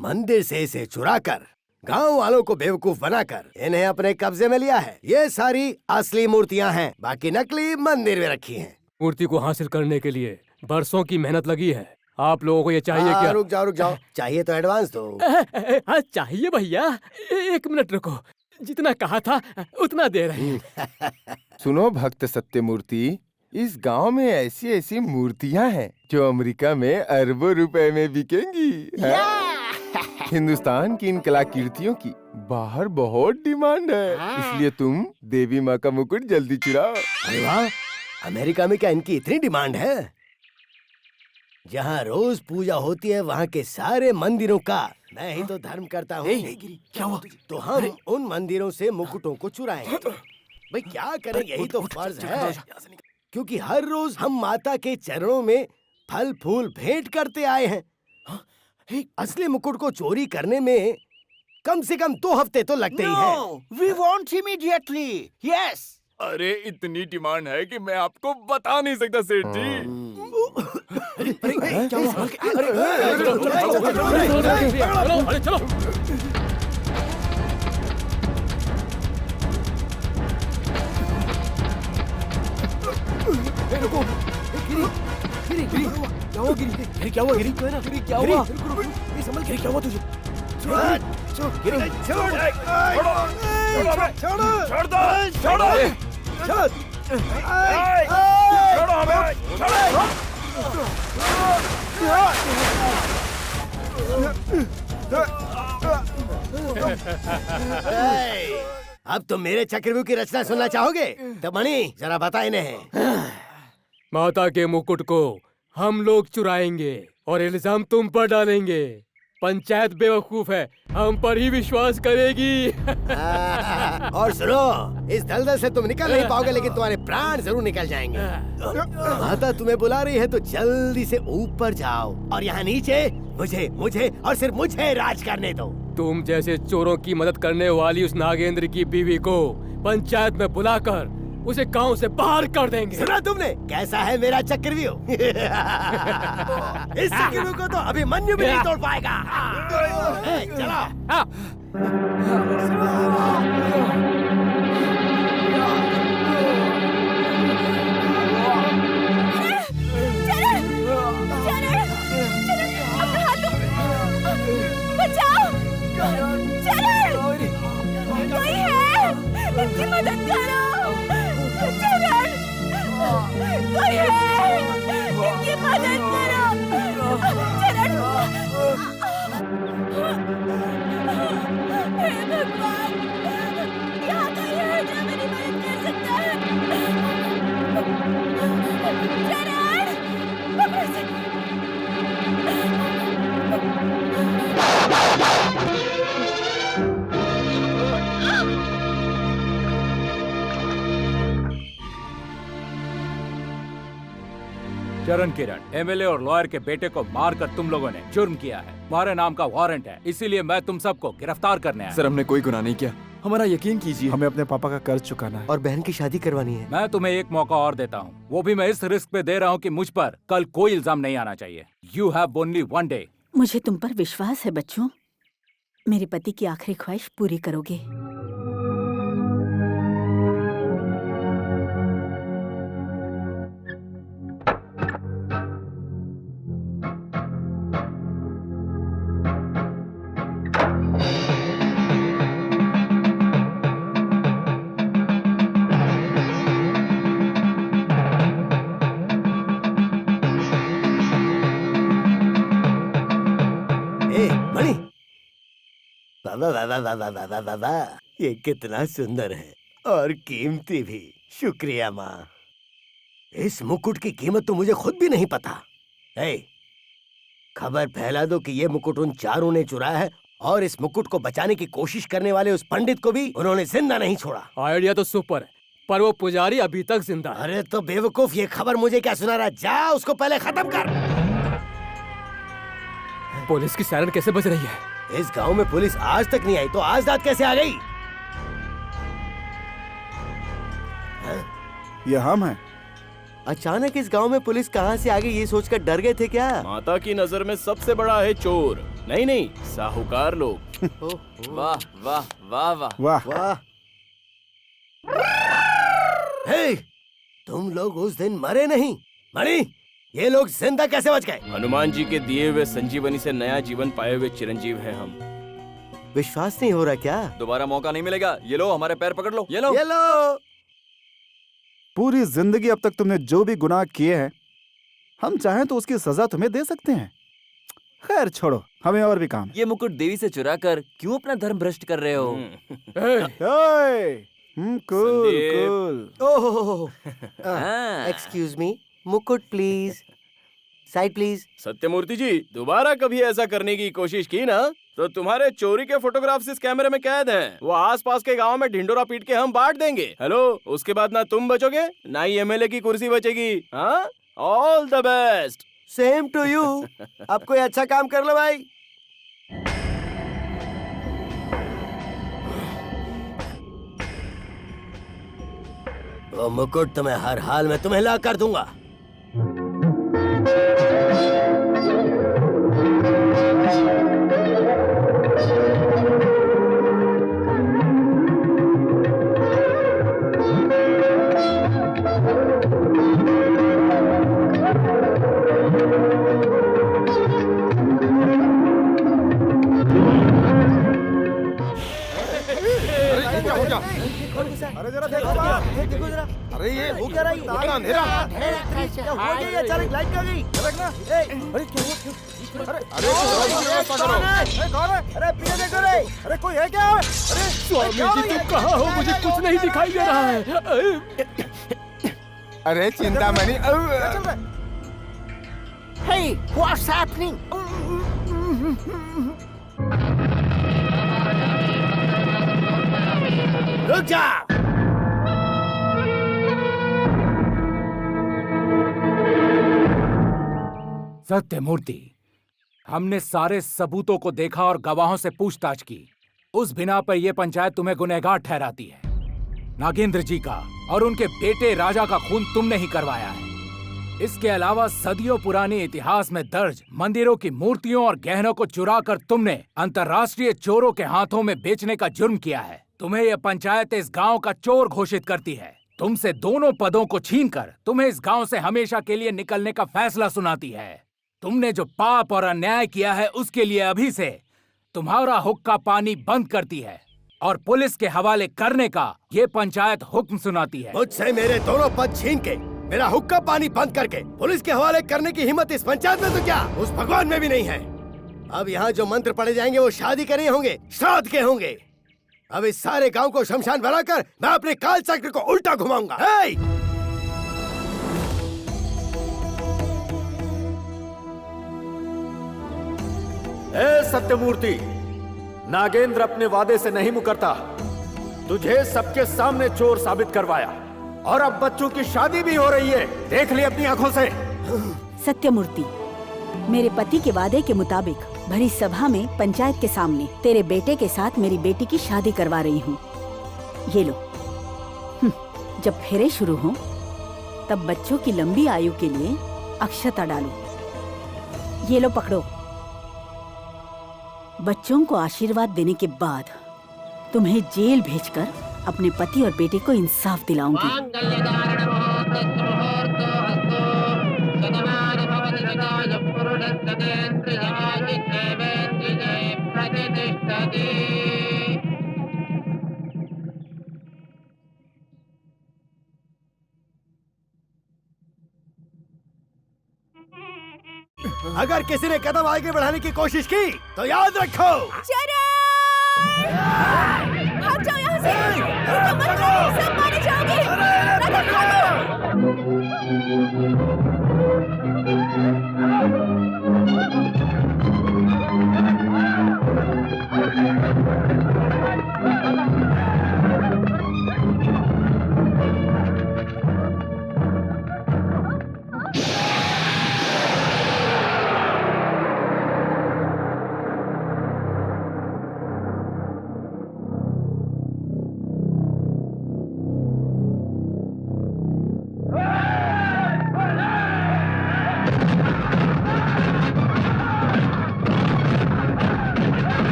[SPEAKER 3] मंदिर से इसे चुराकर
[SPEAKER 6] गांव वालों को बेवकूफ बनाकर इन्हें अपने कब्जे में लिया है। ये सारी असली मूर्तियां हैं, बाकी नकली मंदिर में रखी हैं।
[SPEAKER 10] मूर्ति को हासिल करने के लिए बरसों की मेहनत लगी है। आप लोगों को ये चाहिए क्या?
[SPEAKER 6] रुक जाओ। चाहिए तो एडवांस दो।
[SPEAKER 10] हाँ चाहिए भैया। 1 मिनट रुको, जितना कहा था उतना दे रहे हैं।
[SPEAKER 9] सुनो भक्त सत्यमूर्ति, इस गांव में ऐसी ऐसी मूर्तियां हैं जो अमेरिका में अरबों रुपए में बिकेंगी। हिंदुस्तान की इन कलाकृतियों की बाहर बहुत डिमांड है, इसलिए तुम देवी माँ का मुकुट जल्दी चुराओ।
[SPEAKER 6] अरे वाह, अमेरिका में क्या इनकी इतनी डिमांड है? जहाँ रोज पूजा होती है वहाँ के सारे मंदिरों का मैं ही तो धर्म करता हूँ। क्या हुआ? तो हम उन मंदिरों से मुकुटों को चुराएंगे। भाई क्या करें, यही तो फर्ज है, क्योंकि हर रोज हम माता के चरणों में फल फूल भेंट करते आए हैं। असली मुकुट को चोरी करने में कम से कम 2 हफ्ते तो लगते ही हैं।
[SPEAKER 3] We want immediately. Yes.
[SPEAKER 11] अरे इतनी डिमांड है कि मैं आपको बता नहीं सकता सेठ जी।
[SPEAKER 10] चलो।
[SPEAKER 6] क्या हुआ? संभल, क्या हुआ तुझे? अब तुम मेरे चक्रव्यूह की रचना सुनना चाहोगे? तो मणि जरा बता इन्हें।
[SPEAKER 10] माता के मुकुट को हम लोग चुराएंगे और इल्जाम तुम पर डालेंगे। पंचायत बेवकूफ है, हम पर ही विश्वास करेगी।
[SPEAKER 6] और सुनो, इस दलदल से तुम निकल नहीं पाओगे, लेकिन तुम्हारे प्राण जरूर निकल जाएंगे। माता तुम्हें बुला रही है तो जल्दी से ऊपर जाओ और यहाँ नीचे मुझे और सिर्फ मुझे राज करने दो।
[SPEAKER 10] तुम जैसे चोरों की मदद करने वाली उस नागेंद्र की बीवी को पंचायत में बुलाकर उसे गांव से बाहर कर देंगे।
[SPEAKER 6] सुना तुमने कैसा है मेरा चक्रव्यूह? इस चक्रव्यूह को तो अभिमन्यु भी नहीं तोड़ पाएगा। चलो।
[SPEAKER 5] इनकी मदद करो। चरण, कोई है, इनकी मदद करो। चरण, हे भगवान, यहाँ कोई है जो मेरी मदद कर सकता है? चरण, पकड़ो इसे।
[SPEAKER 11] चरण किरण, एमएलए और लॉयर के बेटे को मारकर तुम लोगों ने जुर्म किया है। तुम्हारे नाम का वारंट है, इसीलिए मैं तुम सबको गिरफ्तार करने आया।
[SPEAKER 1] सर, हमने कोई गुनाह नहीं किया, हमारा यकीन कीजिए।
[SPEAKER 2] हमें अपने पापा का कर्ज चुकाना है
[SPEAKER 6] और बहन की शादी करवानी है।
[SPEAKER 11] मैं तुम्हें एक मौका और देता हूँ, वो भी मैं इस रिस्क पे दे रहा हूँ कि मुझ पर कल कोई इल्जाम नहीं आना चाहिए। You have only 1 day.
[SPEAKER 7] मुझे तुम पर विश्वास है बच्चों, मेरे पति की आखिरी ख्वाहिश पूरी करोगे।
[SPEAKER 6] वाह, ये कितना सुंदर है और कीमती भी। शुक्रिया माँ। इस मुकुट की कीमत तो मुझे खुद भी नहीं पता। खबर फैला दो कि ये मुकुट उन चारों ने चुराया है और इस मुकुट को बचाने की कोशिश करने वाले उस पंडित को भी उन्होंने जिंदा नहीं छोड़ा।
[SPEAKER 10] आइडिया तो सुपर है, पर वो पुजारी अभी तक जिंदा है।
[SPEAKER 6] अरे तो बेवकूफ, ये खबर मुझे क्या सुना रहा? जा उसको पहले खत्म कर।
[SPEAKER 10] पुलिस की सायरन कैसे बज रही है?
[SPEAKER 6] इस गांव में पुलिस आज तक नहीं आई तो आज रात कैसे आ गई?
[SPEAKER 2] ये हम हैं।
[SPEAKER 6] अचानक इस गांव में पुलिस कहां से आ गई ये सोचकर डर गए थे क्या?
[SPEAKER 12] माता की नजर में सबसे बड़ा है चोर, नहीं नहीं, साहूकार लोग।
[SPEAKER 4] वाह वाह वाह वाह
[SPEAKER 2] वाह
[SPEAKER 6] वाह। हे, तुम लोग उस दिन मरे नहीं। मणि, ये लोग जिंदा कैसे बच गए?
[SPEAKER 12] हनुमान जी के दिए हुए संजीवनी से नया जीवन पाए हुए चिरंजीव हैं हम।
[SPEAKER 6] विश्वास नहीं हो रहा क्या?
[SPEAKER 4] दोबारा मौका नहीं मिलेगा। ये लो, हमारे पैर पकड़ लो। ये लो।
[SPEAKER 6] ये लो।
[SPEAKER 2] पूरी जिंदगी अब तक तुमने जो भी गुनाह किए हैं, हम चाहें तो उसकी सजा तुम्हें दे सकते हैं। खैर छोड़ो, हमें और भी काम है।
[SPEAKER 4] ये मुकुट देवी से चुरा कर क्यों अपना धर्म भ्रष्ट कर रहे हो?
[SPEAKER 2] कूल
[SPEAKER 12] संदीप।
[SPEAKER 2] कूल।
[SPEAKER 6] ओह,
[SPEAKER 4] हाँ।
[SPEAKER 6] एक्सक्यूज मी, मुकुट प्लीज, साइड प्लीज।
[SPEAKER 12] सत्यमूर्ति जी, दोबारा कभी ऐसा करने की कोशिश की ना तो तुम्हारे चोरी के फोटोग्राफ्स इस कैमरे में कैद हैं। वो आसपास के गांव में ढिंडोरा पीट के हम बांट देंगे। हेलो, उसके बाद ना तुम बचोगे ना ही एमएलए की कुर्सी बचेगी। हाँ, all the best.
[SPEAKER 6] Same to you. अब कोई अच्छा काम कर लो भाई। वो मुकुट तो मैं हर हाल में तुम्हें ला कर दूंगा।
[SPEAKER 2] अरे जरा देखो बाप,
[SPEAKER 6] देखो जरा।
[SPEAKER 9] अरे ये
[SPEAKER 6] वो क्या रही?
[SPEAKER 9] अंधेरा।
[SPEAKER 6] क्या हुआ? ये अचानक लाइट क्या गई? देखना। अरे क्या हुआ?
[SPEAKER 9] अरे
[SPEAKER 6] कौन है? अरे पीछे देखो रे। अरे कोई है क्या? अरे
[SPEAKER 1] स्वामी जी, तुम कहाँ हो? मुझे कुछ नहीं दिखाई दे रहा है।
[SPEAKER 9] अरे चिंतामणि।
[SPEAKER 6] Hey, what's happening? रुक जा।
[SPEAKER 11] सत्यमूर्ति, हमने सारे सबूतों को देखा और गवाहों से पूछताछ की। उस बिना पर यह पंचायत तुम्हें गुनहगार ठहराती है। नागेंद्र जी का और उनके बेटे राजा का खून तुमने ही करवाया है। इसके अलावा सदियों पुराने इतिहास में दर्ज मंदिरों की मूर्तियों और गहनों को चुराकर तुमने अंतर्राष्ट्रीय चोरों के हाथों में बेचने का जुर्म किया है। तुम्हें यह पंचायत इस गांव का चोर घोषित करती है। तुमसे दोनों पदों को छीनकर तुम्हें इस गांव से हमेशा के लिए निकलने का फैसला सुनाती है। तुमने जो पाप और अन्याय किया है उसके लिए अभी से तुम्हारा हुक्का पानी बंद करती है और पुलिस के हवाले करने का ये पंचायत हुक्म सुनाती है।
[SPEAKER 6] मुझसे मेरे दोनों पद छीन के मेरा हुक्का पानी बंद करके पुलिस के हवाले करने की हिम्मत इस पंचायत में तो क्या उस भगवान में भी नहीं है। अब यहाँ जो मंत्र पढ़े जाएंगे वो शादी के नहीं होंगे, श्राद्ध के होंगे। अब इस सारे गांव को शमशान बनाकर मैं अपने काल चक्र को उल्टा घुमाऊंगा।
[SPEAKER 1] सत्यमूर्ति, नागेंद्र अपने वादे से नहीं मुकरता। तुझे सबके सामने चोर साबित करवाया और अब बच्चों की शादी भी हो रही है। देख ली अपनी आंखों से।
[SPEAKER 7] सत्यमूर्ति, मेरे पति के वादे के मुताबिक भरी सभा में पंचायत के सामने तेरे बेटे के साथ मेरी बेटी की शादी करवा रही हूँ। ये लो। जब फेरे शुरू हों तब बच्चों की लंबी आयु के लिए अक्षता डालो। ये लो पकड़ो। बच्चों को आशीर्वाद देने के बाद तुम्हें जेल भेजकर अपने पति और बेटे को इंसाफ दिलाऊंगी।
[SPEAKER 6] अगर किसी ने कदम आगे बढ़ाने की कोशिश की तो याद रखो।
[SPEAKER 8] भाग जाओ यहाँ से। रुको मत, सब मारे जाओगे।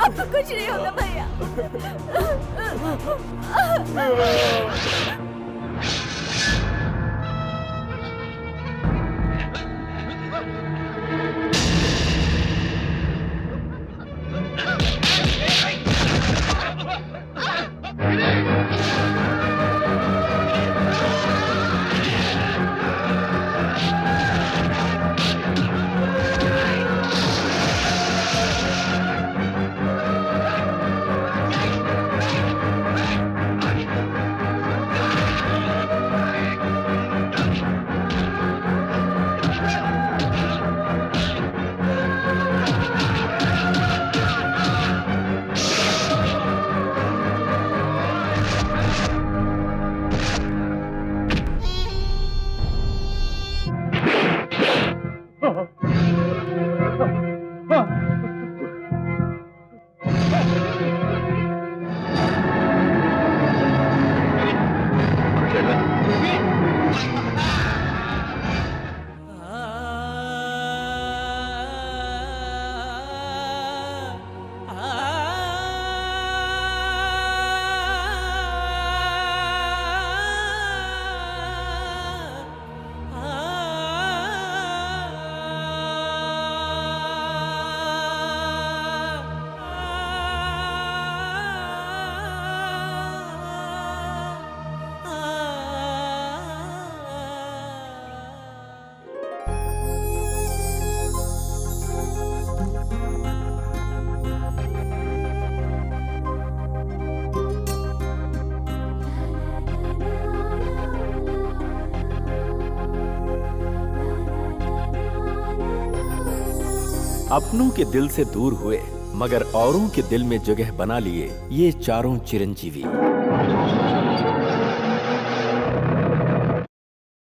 [SPEAKER 5] आपको कुछ नहीं होगा भैया।
[SPEAKER 3] अपनों के दिल से दूर हुए मगर औरों के दिल में जगह बना लिए ये चारों चिरंजीवी।